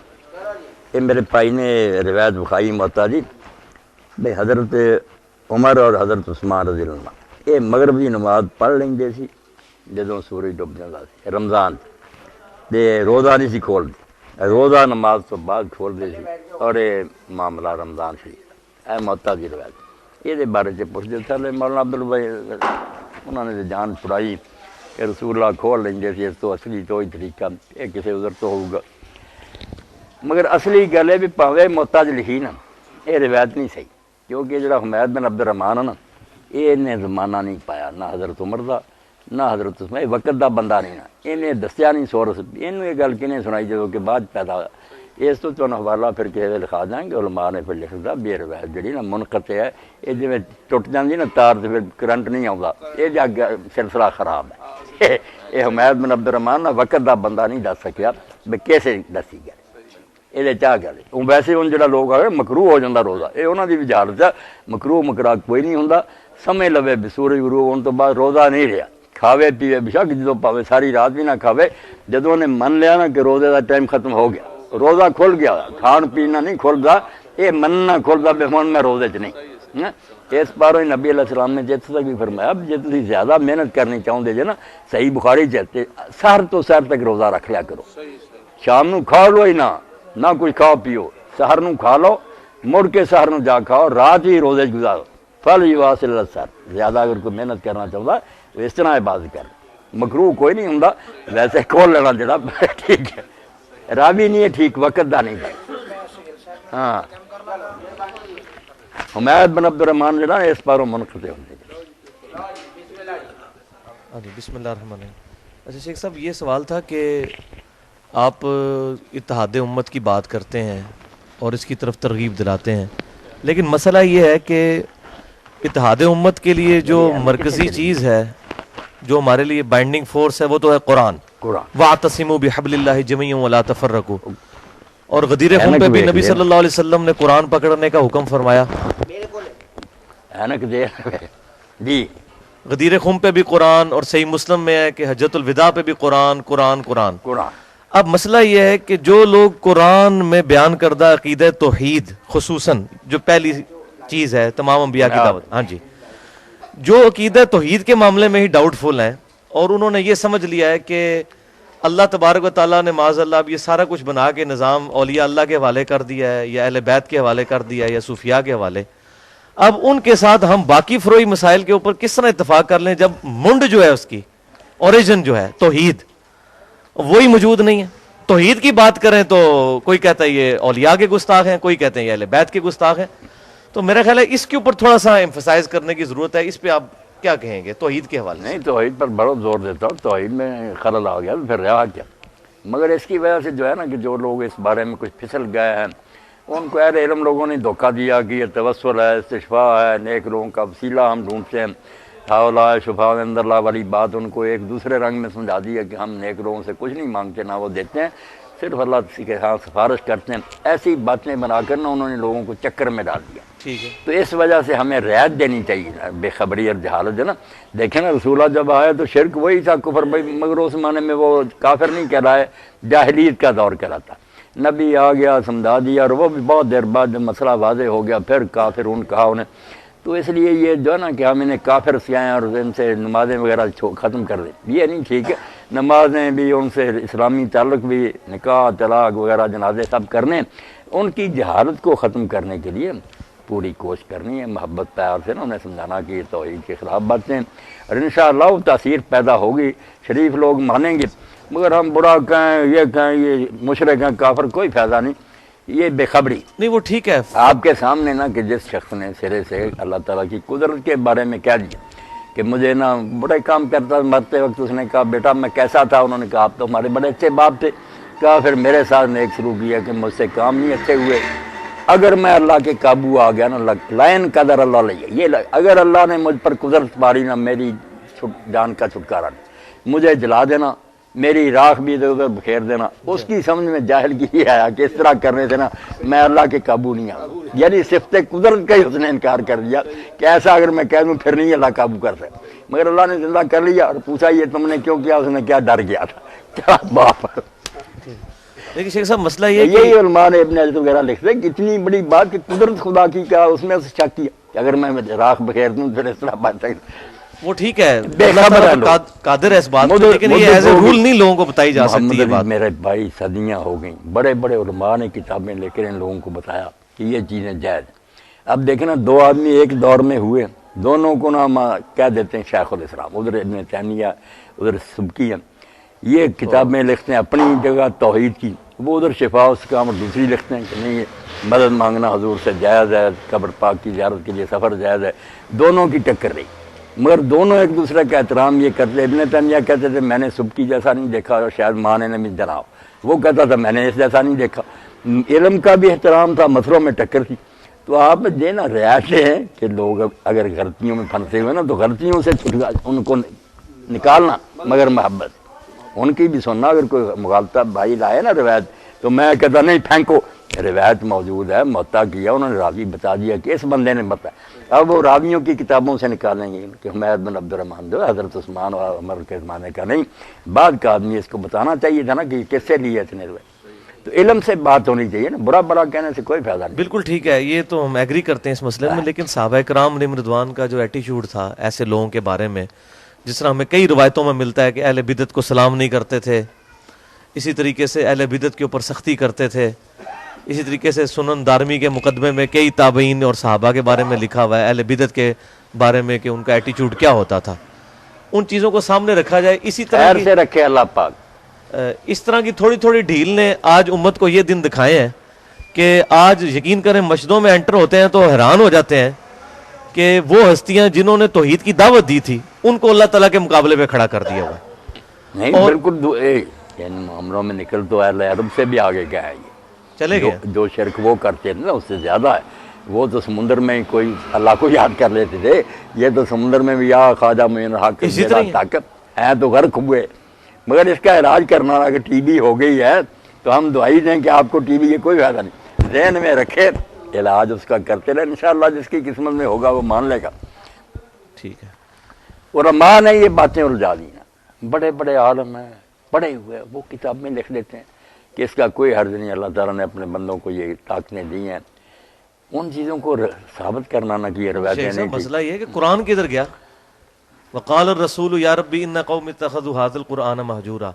یہ میرے پائی نے روایت بخاری موتا جی بھائی حضرت عمر اور حضرت عثمان رضی اللہ عنہ یہ مغرب کی نماز پڑھ لیں دے سی جدوں سورج ڈب جاتا سی رمضان تے روزہ نہیں سی کھول دی، روزہ نماز تو بعد کھول دے سی، اور یہ معاملہ رمضان شریف اے موتا جی روایت یہ بارے سے پوچھتے تھے مولانا عبدالبھائی انہوں نے جان چھڑائی کہ رسول اللہ کھول لیں دے سی، اس تو اصلی تو ہی طریقہ یہ کسی عذر تو ہوگا، مگر اصلی گل ہے بھی پاوے محتاج لکھی نا یہ روایت نہیں صحیح، کیونکہ جڑا حمید بن عبد الرحمان ہے نا یہ نے زمانہ نہیں پایا نہ حضرت عمر دا نہ حضرت عثمان، یہ وقت دا بندہ نہیں نا، انہیں دسیا نہیں سورس، انہوں یہ گل کنے سنائی جدوں کہ بعد پیدا ہوا، اس تو تمہیں حوالہ پھر کسی لکھا دیں گے، علماء نے پھر لکھ دا بے روایت جڑی نا منقطع ہے، یہ جی ٹوٹ جاندی نا تار تو پھر کرنٹ نہیں آتا، یہ جا سلسلہ خراب ہے۔ یہ حمید بن عبد الرحمان نا وقت دا بندہ نہیں دس سکیا بھی کیسے دسی گئے، یہ چاہ گل ہوں ویسے ہوں جا لوگ آئے مکروہ ہو جاتا روزہ، یہ انہوں کی بھی جہالت ہے، مکروہ مکرا کوئی نہیں ہوں، سمے لوے بھی سورج غروب ہونے تو بعد روزہ نہیں رہا، کھاوے پیوے بشک جدو پاوے ساری رات بھی نہ کھاوے، جدوں نے من لیا نا کہ روزے کا ٹائم ختم ہو گیا، روزہ کھل گیا، کھان پینا نہیں کھلتا، یہ مننا کھلتا بھی ہوں میں روزے چ نہیں، اس باروں نبی علیہ السلام نے جیت تک بھی فرمایا اب جی تھی زیادہ محنت کرنی چاہتے جے نا صحیح بخاری چلتے سحر تو سحر تک روزہ رکھ لیا کرو شام نو کھا لو ہی نہ کچھ کھاؤ پیو سحر نو کھا لو مڑ کے سحر نو جا کھاؤ رات ہی روزے گزارو فل ہی واصل سر زیادہ اگر کوئی محنت کرنا چاہتا تو اس طرح عبادت کر مکروہ کوئی نہیں ہوں ویسے کھول لینا جڑا ٹھیک ہے راوی نہیں ہے ٹھیک وقت دا نہیں ہے ہاں حمید بن عبد الرحمان جڑا اس پاروں منقطع ہوتے ہاں جی بسم اللہ الرحمن الرحیم. اچھا شیخ صاحب یہ سوال تھا کہ آپ اتحاد امت کی بات کرتے ہیں اور اس کی طرف ترغیب دلاتے ہیں لیکن مسئلہ یہ ہے کہ اتحاد امت کے لیے جو مرکزی چیز ہے جو ہمارے لیے بائنڈنگ فورس ہے وہ تو ہے قرآن وَاعْتَصِمُوا بِحَبْلِ اللَّهِ جَمِيعًا وَلَا تَفَرَّقُوا اور غدیر خم پہ بھی نبی صلی اللہ علیہ وسلم نے قرآن پکڑنے کا حکم فرمایا جی غدیر خم پہ بھی قرآن اور صحیح مسلم میں ہے کہ حجۃ الوداع پہ بھی قرآن قرآن قرآن اب مسئلہ یہ ہے کہ جو لوگ قرآن میں بیان کردہ عقیدہ توحید خصوصاً جو پہلی چیز ہے تمام انبیاء کی دعوت ہاں جی جو عقیدہ توحید کے معاملے میں ہی ڈاؤٹ فل ہیں اور انہوں نے یہ سمجھ لیا ہے کہ اللہ تبارک و تعالیٰ نے معاذ اللہ اب یہ سارا کچھ بنا کے نظام اولیاء اللہ کے حوالے کر دیا ہے یا اہل بیت کے حوالے کر دیا ہے یا صوفیاء کے حوالے اب ان کے ساتھ ہم باقی فروعی مسائل کے اوپر کس طرح اتفاق کر لیں جب منڈ جو ہے اس کی اوریجن جو ہے توحید وہی موجود نہیں ہے توحید کی بات کریں تو کوئی کہتا ہے یہ اولیاء کے گستاخ ہیں کوئی کہتے ہیں یہ اہل بیت کے گستاخ ہیں تو میرا خیال ہے اس کے اوپر تھوڑا سا ایمفسائز کرنے کی ضرورت ہے اس پہ آپ کیا کہیں گے توحید کے حوالے نہیں توحید پر بڑا زور دیتا ہوں توحید میں خلل آ گیا تو پھر رہا کیا مگر اس کی وجہ سے جو ہے نا کہ جو لوگ اس بارے میں کچھ پھسل گئے ہیں ان کو اہل علم لوگوں نے دھوکہ دیا کہ یہ توسل ہے استشفاء ہے نیک لوگوں کا وسیلہ ہم ڈھونڈتے ہیں حوالہ شفاء عند اللہ والی بات ان کو ایک دوسرے رنگ میں سمجھا دیا کہ ہم نیک لوگوں سے کچھ نہیں مانگتے نہ وہ دیتے ہیں صرف اللہ کے ہاں سفارش کرتے ہیں ایسی باتیں بنا کر نا انہوں نے لوگوں کو چکر میں ڈال دیا ٹھیک ہے تو اس وجہ سے ہمیں رعایت دینی چاہیے بے خبری اور جہالت ہے نا دیکھیں نا رسولہ جب آئے تو شرک وہی تھا کفر مگر اس زمانے میں وہ کافر نہیں کہلائے جاہلیت کا دور کہلاتا نبی آ گیا سمجھا دیا اور وہ بھی بہت دیر بعد جب مسئلہ واضح ہو گیا پھر کافر کہا انہیں تو اس لیے یہ جو ہے نا کہ ہم انہیں کافر سیائیں اور ان سے نمازیں وغیرہ ختم کر دیں یہ نہیں ٹھیک ہے نمازیں بھی ان سے اسلامی تعلق بھی نکاح طلاق وغیرہ جنازے سب کرنے ان کی جہالت کو ختم کرنے کے لیے پوری کوشش کرنی ہے محبت پیار سے نا انہیں سمجھانا کہ یہ توحید کے خلاف باتیں اور انشاءاللہ وہ تاثیر پیدا ہوگی شریف لوگ مانیں گے مگر ہم برا کہیں یہ مشرک ہیں کافر کوئی فائدہ نہیں یہ بے خبری نہیں وہ ٹھیک ہے آپ کے سامنے نا کہ جس شخص نے سرے سے اللہ تعالیٰ کی قدرت کے بارے میں کہہ دیا کہ مجھے نا بڑے کام کرتا مرتے وقت اس نے کہا بیٹا میں کیسا تھا انہوں نے کہا آپ تو ہمارے بڑے اچھے باپ تھے کہا پھر میرے ساتھ نے ایک شروع کیا کہ مجھ سے کام نہیں اچھے ہوئے اگر میں اللہ کے قابو آ گیا نا لائن قدر اللہ لیا یہ اگر اللہ نے مجھ پر قدرت پاری نا میری جان کا چھٹکارا نہیں مجھے جلا دینا میری راکھ بھی ادھر ادھر بکھیر دینا اس کی سمجھ میں جاہل کی یہ آیا کہ اس طرح کرنے سے نا میں اللہ کے قابو نہیں آؤں یعنی صفت قدرت کا ہی اس نے انکار کر دیا کہ ایسا اگر میں کہہ دوں پھر نہیں اللہ قابو کر سکتا مگر اللہ نے زندہ کر لیا اور پوچھا یہ تم نے کیوں کیا اس نے کیا ڈر گیا تھا کیا باپ لیکن شیخ صاحب مسئلہ یہ یہی علماء نے ابن حجر وغیرہ لکھتے ہیں کہ اتنی بڑی بات کہ قدرت خدا کی کیا اس میں شک کیا کہ اگر میں راکھ بکھیر دوں پھر اس طرح بات سکتا وہ ٹھیک ہے بے خبر ہے قادر ہے اس بات پر لیکن یہ ایز اے رول نہیں لوگوں کو بتائی جا سکتی ہے بات میرے بھائی صدیاں ہو گئیں بڑے بڑے علماء نے کتابیں لے کر ان لوگوں کو بتایا کہ یہ چیزیں جائز اب دیکھیں نا دو آدمی ایک دور میں ہوئے دونوں کو نا ہم کہہ دیتے ہیں شیخ الاسلام ادھر ابن تیمیہ ادھر سبکی ہے یہ کتابیں لکھتے ہیں اپنی جگہ توحید کی وہ ادھر شفاء استقامت اور دوسری لکھتے ہیں کہ نہیں یہ مدد مانگنا حضور سے جائز ہے قبر پاک کی زیارت کے لیے سفر جائز ہے دونوں کی ٹکر رہی مگر دونوں ایک دوسرے کا احترام یہ کرتے ابن تیمیہ کہتے تھے میں نے سبکی جیسا نہیں دیکھا اور شاید ماں نے بھی جناؤ وہ کہتا تھا میں نے اس جیسا نہیں دیکھا علم کا بھی احترام تھا مسئلوں میں ٹکر تھی تو آپ دینا رعایتیں ہیں کہ لوگ اگر غلطیوں میں پھنسے ہوئے نا تو غلطیوں سے ان کو نکالنا مگر محبت ان کی بھی سننا اگر کوئی مغالطہ بھائی لائے نا روایت تو میں کہتا نہیں پھینکو روایت موجود ہے معطا کیا انہوں نے راوی بتا دیا کہ اس بندے نے بتایا اب وہ راویوں کی کتابوں سے نکالیں گے کہ حمید بن عبد الرحمان جو حضرت عثمان اور عمر کے زمانے کا نہیں بعد کا آدمی اس کو بتانا چاہیے تھا نا کہ کس سے لیے اتنے روایت تو علم سے بات ہونی چاہیے نا، برا برا کہنے سے کوئی فائدہ نہیں۔ بالکل ٹھیک ہے، یہ تو ہم ایگری کرتے ہیں اس مسئلے میں، لیکن صحابہ کرام علیہم رضوان کا جو ایٹیچیوڈ تھا ایسے لوگوں کے بارے میں، جس طرح ہمیں کئی روایتوں میں ملتا ہے کہ اہل بدعت کو سلام نہیں کرتے تھے، اسی طریقے سے اہل بدعت کے اوپر سختی کرتے تھے، اسی طریقے سے سنن دارمی کے مقدمے میں کئی تابعین اور صحابہ کے بارے میں لکھا ہوا ہے اہل بدعت کے بارے میں کہ ان کا ایٹیچیوڈ کیا ہوتا تھا، ان چیزوں کو سامنے رکھا جائے۔ اسی طرح خیر سے رکھے اللہ پاک۔ اس طرح کی تھوڑی تھوڑی ڈھیل نے آج امت کو یہ دن دکھائے ہیں کہ آج یقین کریں مسجدوں میں انٹر ہوتے ہیں تو حیران ہو جاتے ہیں کہ وہ ہستیاں جنہوں نے توحید کی دعوت دی تھی ان کو اللہ تعالیٰ کے مقابلے پہ کھڑا کر دیا ہوا ہے۔ نہیں بالکل ان معاملوں میں نکل تو اہل عرب سے بھی آگے گیا ہے، یہ چلے گئے جو شرک وہ کرتے تھے نا اس سے زیادہ ہے۔ وہ تو سمندر میں کوئی اللہ کو یاد کر لیتے تھے، یہ تو سمندر میں بھی یا خواجہ معین الحق اسی طرح طاقت ہیں تو غرق ہوئے، مگر اس کا علاج کرنا اگر ٹی بی ہو گئی ہے تو ہم دعائی دیں کہ آپ کو ٹی بی کی کوئی فائدہ نہیں، ذہن میں رکھے علاج اس کا کرتے رہے، انشاءاللہ جس کی قسمت میں ہوگا وہ مان لے گا۔ ٹھیک ہے، علماء نے یہ باتیں الجھا دی نا، بڑے بڑے عالم ہیں پڑھے ہوئے، وہ کتاب میں لکھ لیتے ہیں کہ اس کا کوئی حرج نہیں، اللہ تعالیٰ نے اپنے بندوں کو یہ طاقتیں دی ہیں، ان چیزوں کو ثابت کرنا نہ کہ روایتیں نہیں تھیں۔ مسئلہ یہ ہے کہ قرآن کدھر گیا؟ وقال الرسول یا ربی ان قوم اتخذوا هذا القرآن مہجورا،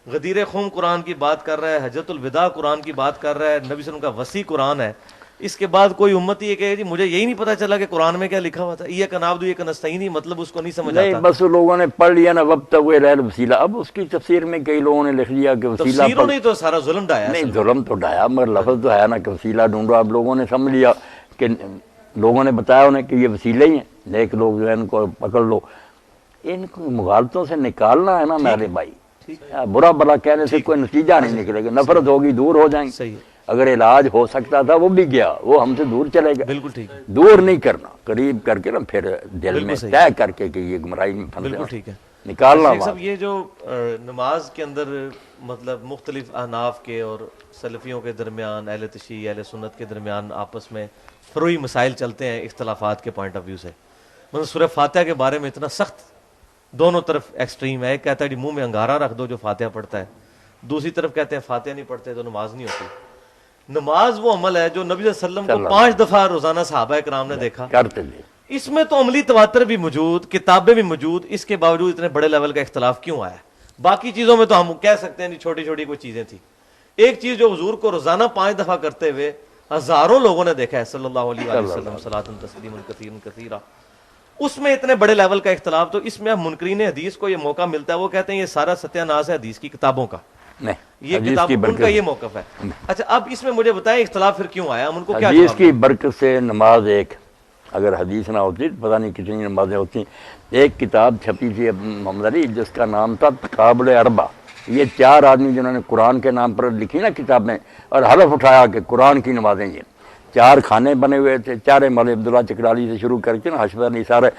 غدیر خم قرآن کی بات کر رہا ہے، حجۃ الوداع قرآن کی بات کر رہا ہے، نبی صلی اللہ علیہ وسلم کا وسیع قرآن ہے، اس کے بعد کوئی امت یہ کہے جی مجھے یہی نہیں پتا چلا کہ قرآن میں کیا لکھا ہوا تھا، ایاک نعبد و ایاک نستعین، مطلب اس کو نہیں سمجھ نہیں آتا۔ بس وہ لوگوں نے پڑھ لیا نا وابتغوا الیہ الوسیلہ، اب اس کی تفسیر میں کئی لوگوں نے لکھ لیا کہ وسیلہ تفسیروں نے تو سارا ظلم ڈایا ہے۔ نہیں ظلم تو ڈایا مگر لفظ تو ہے نا کہ وسیلہ ڈھونڈو، اب لوگوں نے سمجھ لیا کہ لوگوں نے بتایا انہیں کہ یہ وسیلے ہی ہیں، نیک لوگ جو ہے ان کو پکڑ لو، ان کو مغالطوں سے نکالنا ہے نا میرے بھائی، برا بلا کہنے سے کوئی نتیجہ نہیں نکلے گا، نفرت ہوگی دور ہو جائیں گے۔ صحیح ہے، اگر علاج ہو سکتا تھا وہ بھی گیا، وہ ہم سے دور چلے گا، بالکل ٹھیک ہے، دور نہیں کرنا، قریب کر کے نا پھر دل میں صحیح۔ طے کر کے کہ یہ گمراہی میں بالکل پھنسے ٹھیک ہے۔ نکالنا شیخ وہاں۔ صاحب یہ جو نماز کے اندر مطلب مختلف احناف کے اور سلفیوں کے درمیان، اہل تشیع اہل سنت کے درمیان آپس میں فروعی مسائل چلتے ہیں اختلافات کے پوائنٹ آف ویو سے، مطلب سورہ فاتحہ کے بارے میں اتنا سخت دونوں طرف ایکسٹریم ہے، ایک کہتا ہے جی منہ میں انگارہ رکھ دو جو فاتحہ پڑھتا ہے، دوسری طرف کہتے ہیں فاتحہ نہیں پڑھتے تو نماز نہیں ہوتی۔ نماز وہ عمل ہے جو نبی صلی اللہ علیہ وسلم کو 5 دفعہ روزانہ صحابہ کرام نے دیکھا، کرتے تھے۔ اس میں تو عملی تواتر بھی موجود، کتابیں بھی موجود، اس کے باوجود اتنے بڑے لیول کا اختلاف کیوں آیا؟ باقی چیزوں میں تو ہم کہہ سکتے ہیں چھوٹی چھوٹی کوئی چیزیں تھیں، ایک چیز جو حضور کو روزانہ 5 دفعہ کرتے ہوئے ہزاروں لوگوں نے دیکھا ہے صلی اللہ علیہ وسلم صلاۃ تسلیما کثیرا کثیرا، اس میں اتنے بڑے لیول کا اختلاف، تو اس میں منکرین حدیث کو یہ موقع ملتا ہے، وہ کہتے ہیں یہ سارا ستیہ ناز ہے حدیث کی کتابوں کا، نہیں یہ حدیث کتاب کی ان برکت، کا یہ موقف ہے۔ اچھا اب اس میں مجھے بتائیں اختلاف پھر کیوں آیا، ہم ان کو کیا حدیث جواب کی برکت سے نماز ایک، اگر حدیث نہ ہوتی تو پتہ نہیں کتنی نمازیں ہوتی۔ ایک کتاب چھپی تھی محمد علی جس کا نام تھا تقابل اربع، یہ 4 آدمی جنہوں نے قرآن کے نام پر لکھی نا کتابیں اور حلف اٹھایا کہ قرآن کی نمازیں، یہ 4 خانے بنے ہوئے تھے، چارے مولوی عبداللہ چکرالی سے شروع کر کے نا حشمت علی سارے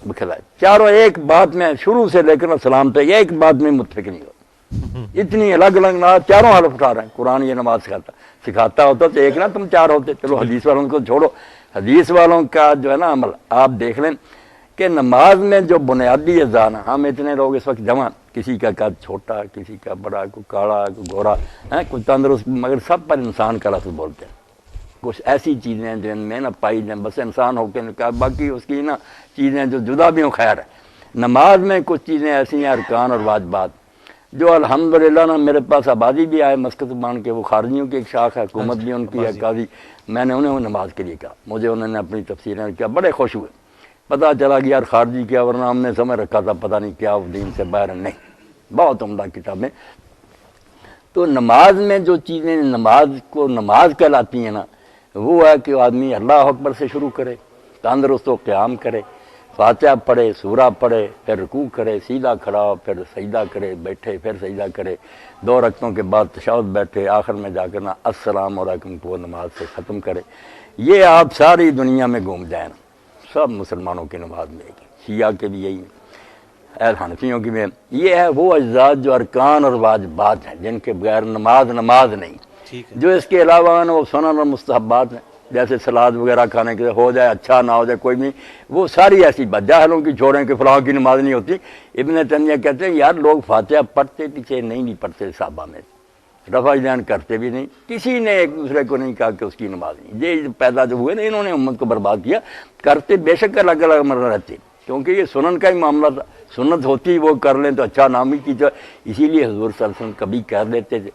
بکھلائے، چاروں ایک بات میں شروع سے لے کر سلام تک ایک بات میں متفق نہیں ہو، اتنی الگ الگ نماز، چاروں حلف اٹھا رہے ہیں قرآن یہ نماز سکھاتا ہوتا تو ایک نہ تم 4 ہوتے۔ چلو حدیث والوں کو چھوڑو، حدیث والوں کا جو ہے نا عمل آپ دیکھ لیں کہ نماز میں جو بنیادی اذان، ہم اتنے لوگ اس وقت جمع، کسی کا قد چھوٹا، کسی کا بڑا، کوئی کاڑا، کوئی گورا، کوئی تندرست، مگر سب پر انسان کا لفظ بولتے ہیں۔ کچھ ایسی چیزیں ہیں جن میں نہ پائی جائیں، بس انسان ہو کے نکال، باقی اس کی نا چیزیں جو جدا بھی ہوں خیر ہے۔ نماز میں کچھ چیزیں ایسی ہیں ارکان اور واجبات جو الحمدللہ نا میرے پاس آبادی بھی آئے مسکت مان کے، وہ خارجیوں کی ایک شاخ ہے، حکومت بھی ان کی ہے قاضی، میں نے انہیں نماز کے لیے کہا، مجھے انہوں نے اپنی تفسیریں کیا، بڑے خوش ہوئے، پتہ چلا کہ یار خارجی کیا، ورنہ ہم نے سمجھ رکھا تھا پتہ نہیں کیا دین سے باہر، نہیں بہت عمدہ کتابیں۔ تو نماز میں جو چیزیں نماز کو نماز کہلاتی ہیں نا، وہ ہے کہ آدمی اللہ اکبر سے شروع کرے، تندرست و قیام کرے، فاتحہ پڑھے، سورہ پڑھے، پھر رکوع کرے، سیدھا کھڑا ہو، پھر سجدہ کرے، بیٹھے، پھر سجدہ کرے، 2 رکعتوں کے بعد تشہد بیٹھے، آخر میں جا کر نا السلام علیکم کو نماز سے ختم کرے۔ یہ آپ ساری دنیا میں گھوم جائیں نا، سب مسلمانوں کی نماز میں ہے، شیعہ کے بھی یہی ہے، حنفیوں کی بھی، یہ ہے وہ اجزاء جو ارکان اور واجبات ہیں جن کے بغیر نماز نہیں، جو اس کے علاوہ ہیں وہ سنن اور مستحبات ہیں، جیسے سلاد وغیرہ کھانے کے ہو جائے اچھا نہ ہو جائے کوئی نہیں، وہ ساری ایسی بات جاہلوں کی چھوڑیں کہ فلاں کی نماز نہیں ہوتی۔ ابن تیمیہ کہتے ہیں یار لوگ فاتحہ پڑھتے پیچھے نہیں پڑھتے صحابہ میں، رفع دین کرتے بھی نہیں، کسی نے ایک دوسرے کو نہیں کہا کہ اس کی نماز نہیں۔ یہ پیدا جو ہوئے نا انہوں نے امت کو برباد کیا، کرتے بے شک الگ الگ مرہ رہتے، کیونکہ یہ سنن کا ہی معاملہ تھا، سنت ہوتی وہ کر لیں تو اچھا نام ہی کی جائے، اسی لیے حضور صلی اللہ علیہ وسلم کبھی کہہ دیتے تھے،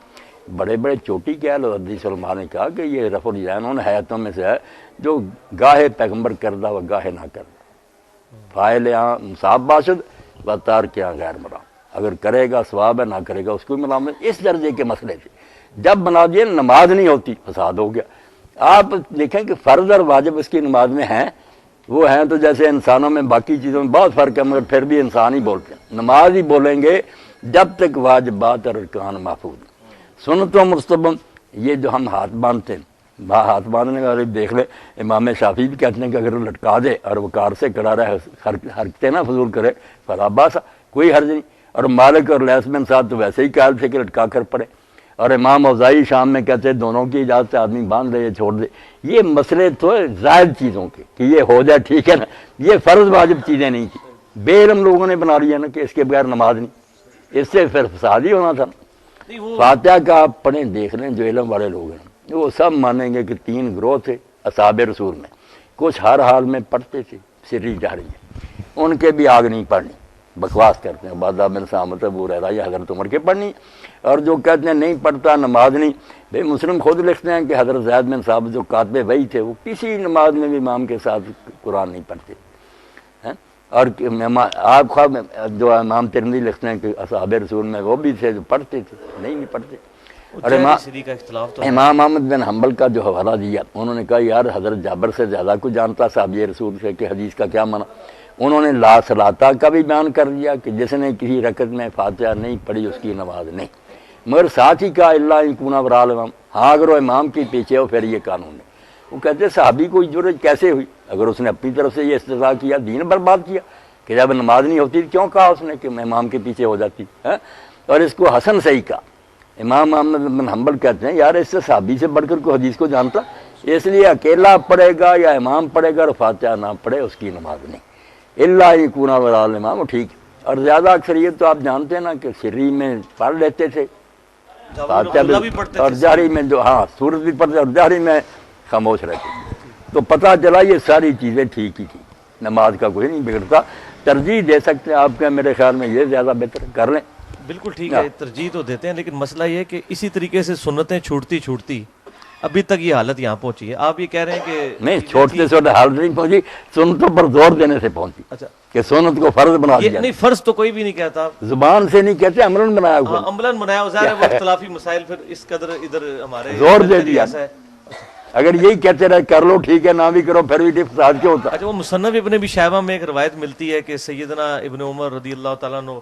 بڑے بڑے چوٹی کہہ لو، حدیث علماء نے کہا کہ یہ رفع الیدین ان حیاتوں میں سے ہے جو گاہے پیغمبر کردہ و گاہے نہ کردہ، فاعل مصاب باشد و تارک غیر مرام، اگر کرے گا ثواب ہے، نہ کرے گا اس کو ملامت، اس درجے کے مسئلے تھے۔ جب بنا دیے نماز نہیں ہوتی، فساد ہو گیا۔ آپ دیکھیں کہ فرض اور واجب اس کی نماز میں ہیں، وہ ہیں تو جیسے انسانوں میں باقی چیزوں میں بہت فرق ہے، مگر پھر بھی انسان ہی بولتے ہیں، نماز ہی بولیں گے جب تک واجبات اور ارکان محفوظ ہیں۔ سنت و مستحب یہ جو ہم ہاتھ باندھتے ہیں، ہاتھ باندھنے کا دیکھ لیں، امام شافعی بھی کہتے ہیں کہ اگر لٹکا دے اور وقار سے کڑا رہے، حرکتیں نہ فضول کرے، فلا باس، کوئی حرج نہیں۔ اور مالک اور لیث بن سعد تو ویسے ہی قائل تھے کہ لٹکا کر پڑے، اور امام اوزاعی شام میں کہتے ہیں دونوں کی اجازت سے آدمی باندھ دے یا چھوڑ دے۔ یہ مسئلے تو زائد چیزوں کے کہ یہ ہو جائے ٹھیک ہے نا، یہ فرض واجب چیزیں نہیں تھی، بے علم لوگوں نے بنا لیا نا کہ اس کے بغیر نماز نہیں، اس سے پھر فساد ہی ہونا تھا۔ فاتحہ کا آپ پڑھیں دیکھ لیں، جو علم والے لوگ ہیں وہ سب مانیں گے کہ 3 گروہ تھے اصحاب رسول میں، کچھ ہر حال میں پڑھتے تھے سری جہری میں، ان کے بھی آگ نہیں پڑھنی، بکواس کرتے ہیں، عبادہ بن سامت، ابو ہریرہ یا حضرت عمر کے پڑھنی، اور جو کہتے ہیں نہیں پڑھتا نماز نہیں، بھئی مسلم خود لکھتے ہیں کہ حضرت زید بن ثابت جو کاتب وحی تھے وہ کسی نماز میں بھی امام کے ساتھ قرآن نہیں پڑھتے، اور آپ خواب جو امام ترمذی لکھتے ہیں کہ اصحاب رسول میں وہ بھی تھے جو پڑھتے تھے، نہیں پڑھتے۔ اور امام احمد بن حنبل کا جو حوالہ دیا، انہوں نے کہا یار حضرت جابر سے زیادہ کو جانتا صحابی رسول سے کہ حدیث کا کیا معنی، انہوں نے لا صلاۃ کا بھی بیان کر دیا کہ جس نے کسی رکعت میں فاتحہ نہیں پڑھی اس کی نماز نہیں، مگر ساتھ ہی کہا الا ان یکون وراء الامام، ہاں اگر وہ امام کے پیچھے ہو پھر یہ قانون ہے۔ وہ کہتے ہیں صحابی کو ضرورت کیسے ہوئی، اگر اس نے اپنی طرف سے یہ استدعا کیا، دین برباد کیا کہ جب نماز نہیں ہوتی کیوں کہا اس نے کہ میں امام کے پیچھے ہو جاتی ہے۔ اور اس کو حسن صحیح کہا، امام احمد بن حنبل کہتے ہیں یار اس سے صحابی سے بڑھ کر کوئی حدیث کو جانتا، اس لیے اکیلا پڑھے گا یا امام پڑھے گا اور فاتحہ نہ پڑھے اس کی نماز نہیں، الا یکون وراء الامام، ٹھیک۔ اور زیادہ اکثریت تو آپ جانتے ہیں نا کہ سری میں پڑھ لیتے تھے فاتحہ بھی، اور جہری میں جو ہاں سورت بھی پڑھتے اور جہری میں خاموش رہتے، تو پتہ چلا یہ ساری چیزیں ٹھیک ہی تھی، نماز کا کوئی نہیں بگڑتا۔ ترجیح دے سکتے ہیں آپ کا، میرے خیال میں یہ زیادہ بہتر کر لیں۔ بالکل ٹھیک ہے، ترجیح تو دیتے ہیں، لیکن مسئلہ یہ ہے کہ اسی طریقے سے سنتیں چھوٹتی چھوٹتی ابھی تک یہ حالت یہاں پہنچی ہے۔ آپ یہ کہہ رہے ہیں کہ نہیں، چھوٹتے چھوٹے حالت نہیں پہنچی، سنتوں پر زور دینے سے پہنچی، اچھا کہ سنت کو فرض بنا دیا۔ نہیں، فرض تو کوئی بھی نہیں کہتا، زبان سے نہیں کہتے، عملاً بنایا ہوا، عملاً بنایا ہوا، ظاہر ہے وہ اختلافی مسائل پھر اس قدر ادھر ہمارے زور دے دیا۔ اگر یہی کہتے رہے کر لو ٹھیک ہے، نہ بھی کرو پھر بھی فساد کیوں ہوتا۔ اچھا، وہ مصنف ابن ابی شیبہ میں ایک روایت ملتی ہے کہ سیدنا ابن عمر رضی اللہ تعالیٰ عنہ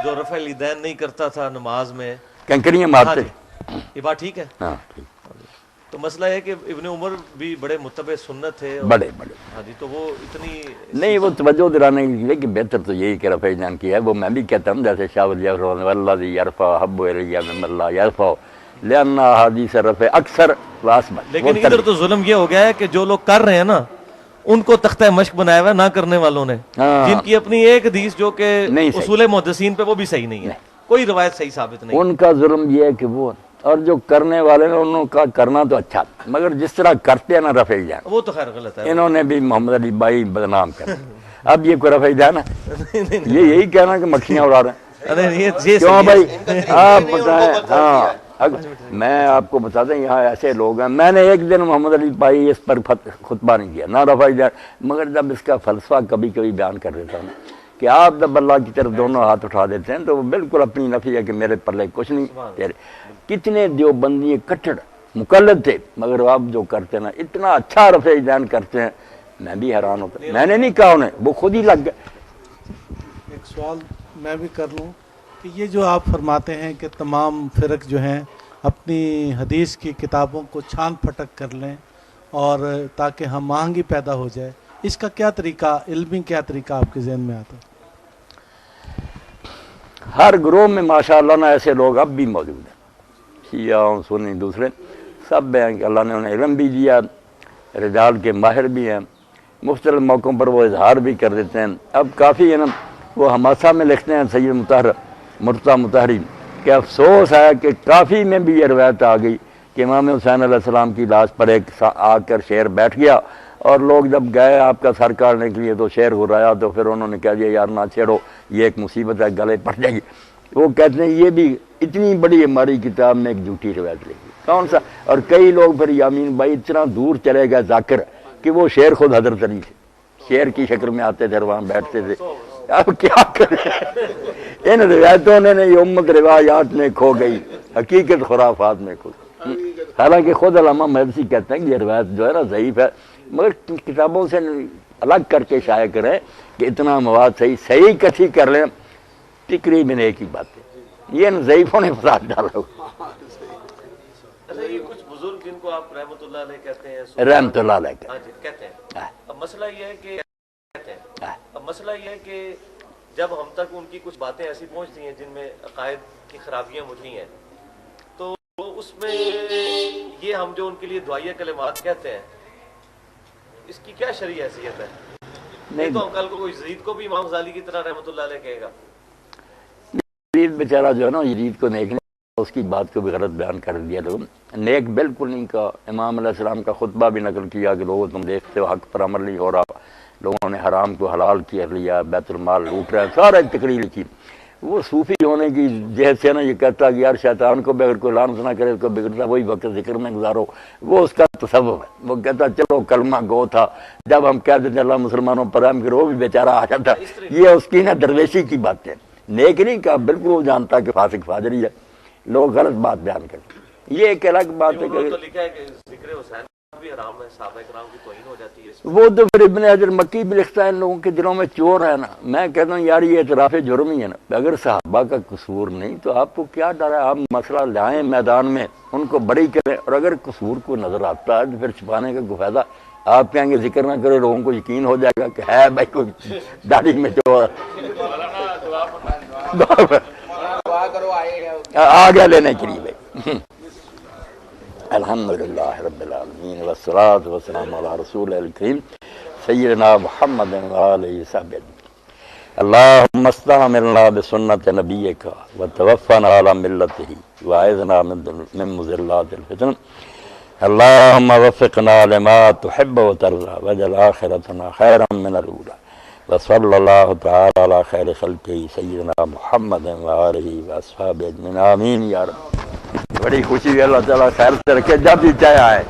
جو رفع الیدین نہیں کرتا تھا نماز میں، کنکریاں مارتے، یہ بات ٹھیک ہے؟ ہاں ٹھیک۔ تو مسئلہ ہے کہ ابن عمر بھی بڑے متبع سنت تھے، بڑے بڑے، ہاں جی، تو وہ اتنی نہیں وہ توجہ دلانے کے لیے کہ بہتر تو یہی کہ رفع الیدین کیا ہے، وہ میں بھی کہتا ہوں جیسے شاہ ولی اللہ والذی یرفع حب الی ممن لا یرفع لأن احادیث رفع اکثر واسبق۔ لیکن ادھر تو ظلم یہ ہو گیا ہے کہ جو لوگ کر رہے ہیں نا ان کو تختہ مشق بنایا ہوا ہے نہ کرنے والوں نے، جن کی اپنی ایک حدیث جو کہ اصول محدثین پہ وہ بھی صحیح نہیں ہے، کوئی روایت صحیح ثابت نہیں۔ ان کا ظلم یہ ہے کہ وہ، اور جو کرنے والے نے انہوں کا کرنا تو اچھا، مگر جس طرح کرتے ہیں نا رفع الیدین، وہ تو خیر غلط ہے، انہوں نے بھی محمد علی بھائی بدنام کر اب یہ کوئی رفع الیدین ہے؟ یہ یہی کہنا کہ مکھیاں اڑا رہے ہیں، کیوں بھائی آپ بتائیں۔ ہاں میں آپ کو بتا دیں یہاں ایسے لوگ ہیں، میں نے ایک دن محمد علی بھائی اس پر خطبہ نہیں کیا، نہ رفع الیدین، مگر جب اس کا فلسفہ کبھی کبھی بیان کر دیتا ہوں کہ آپ جب اللہ کی طرف دونوں ہاتھ اٹھا دیتے ہیں تو وہ بالکل اپنی نفی ہے کہ میرے پلے کچھ نہیں تیرے۔ کتنے دیوبندی کٹڑ مقلد تھے، مگر آپ جو کرتے ہیں نا اتنا اچھا رفع الیدین کرتے ہیں، میں بھی حیران ہوتا ہوں۔ میں نے نہیں کہا انہیں، وہ خود ہی لگ گئے۔ ایک سوال میں بھی کر لوں کہ یہ جو آپ فرماتے ہیں کہ تمام فرق جو ہیں اپنی حدیث کی کتابوں کو چھان پھٹک کر لیں اور تاکہ ہم آہنگی پیدا ہو جائے، اس کا کیا طریقہ، علمی کیا طریقہ آپ کے ذہن میں آتا ہے؟ ہر گروہ میں ماشاءاللہ نا ایسے لوگ اب بھی موجود ہیں، شیعہ سنی دوسرے سب ہیں کہ اللہ نے انہیں علم بھی دیا، رجال کے ماہر بھی ہیں، مختلف موقعوں پر وہ اظہار بھی کر دیتے ہیں۔ اب کافی ہے نا، وہ حماسہ میں لکھتے ہیں سید مرتضیٰ مطہری کہ افسوس ہے کہ کافی میں بھی یہ روایت آ گئی کہ امام حسین علیہ السلام کی لاش پر ایک آ کر شیر بیٹھ گیا، اور لوگ جب گئے آپ کا سر کاٹنے کے لیے تو شیر ہرایا، تو پھر انہوں نے کہا دیا یار نہ چھیڑو، یہ ایک مصیبت ہے، گلے پڑ جائے گی۔ وہ کہتے ہیں یہ بھی اتنی بڑی ہماری کتاب میں ایک جھوٹی روایت لگی، کون سا؟ اور کئی لوگ پھر یامین بھائی اتنا دور چلے گئے ذاکر کہ وہ شیر خود حضرت علی تھے، شیر کی شکل میں آتے تھے، وہاں بیٹھتے تھے۔ اب کیا کریں، ان روایتوں نے یہ امت روایات میں کھو گئی، حقیقت خرافات میں کھو گئی۔ حالانکہ خود علامہ محدثی کہتے ہیں کہ یہ روایت جو ہے نا ضعیف ہے، مگر کتابوں سے الگ کر کے شائع کریں کہ اتنا مواد صحیح کٹھی کر لیں، تقریباً ایک ہی بات ہے، یہ ان ضعیفوں نے فساد ڈالا ہوا۔ اچھا یہ کچھ بزرگ جن کو آپ رحمۃ اللہ علیہ کہتے ہیں، رحمۃ اللہ علیہ ہاں جی کہتے ہیں، اب مسئلہ یہ ہے کہ جب ہم تک ان کی کچھ باتیں ایسی پہنچتی ہیں جن میں عقائد کی خرابیاں مجھلی ہیں، تو اس میں یہ ہم جو ان کے لیے دعائیہ کلمات کہتے ہیں، اس کی کیا شرعی حیثیت ہے؟ نہیں تو کل کو کوئی یزید کو بھی امام غزالی کی طرح رحمۃ اللہ علیہ کہے گا؟ یزید بیچارہ جو ہے نا، یزید کو نیک نہیں، اس کی بات کو بھی غلط بیان کر دیا لوگوں، نیک بالکل نہیں کہا۔ امام علیہ السلام کا خطبہ بھی نقل کیا کہ لوگوں تم دیکھتے ہو حق پر عمل نہیں ہو رہا، لوگوں نے حرام کو حلال کر لیا، بیت المال لوٹ رہے ہیں، سارا تقریر لکھی۔ وہ صوفی ہونے کی جہت سے نا یہ کہتا کہ یار شیطان کو بھی اگر کوئی لعنت نہ کرے اس کو بگڑتا وہی وقت ذکر میں گزارو، وہ اس کا تصوف ہے۔ وہ کہتا چلو کلمہ گو تھا، جب ہم کہتے تھے اللہ مسلمانوں پر رحم کرو، وہ بھی بیچارہ آ جاتا۔ یہ اس کی نا درویشی کی بات ہے، نیک نہیں کہا، بالکل وہ جانتا کہ فاسق فاجری ہے، لوگ غلط بات بیان کرتے۔ یہ ایک الگ بات ہے کہ لکھا ہے کہ ذکر حسین بھی حرام ہے، صحابہ کرام کی توہین ہو جاتی ہے۔ وہ تو پھر ابن حجر مکی بھی لکھتا ہے ان لوگوں کے دلوں میں چور ہے نا۔ میں کہتا ہوں یار یہ اعتراف جرم ہی ہے نا، اگر صحابہ کا قصور نہیں تو آپ کو کیا ڈر ہے؟ آپ مسئلہ لائیں میدان میں، ان کو بری کریں، اور اگر قصور کو نظر آتا ہے تو پھر چھپانے کا کوئی فائدہ؟ آپ کہیں گے ذکر نہ کرے، لوگوں کو یقین ہو جائے گا کہ ہے بھائی کوئی داڑھی میں چور آ گیا لینے کے لیے بھائی۔ الحمدللہ رب العالمین والصلاة والسلام علی رسول الکریم سیدنا محمد وآلہ وصحبہ اجمعین۔ اللہم استعملنا بسنت نبیک وتوفنا علی ملتہ واعذنا من مضلات الفتن۔ اللہم وفقنا لما تحب وترضى واجعل آخرتنا خیرا من الاولی، وصلی اللہ تعالی علی خیر خلقہ سیدنا محمد وآلہ وصحبہ اجمعین، آمین یا رب۔ بڑی خوشی ہے، اللہ تعالیٰ خیر سے رکھے، جب بھی چاہے آئے۔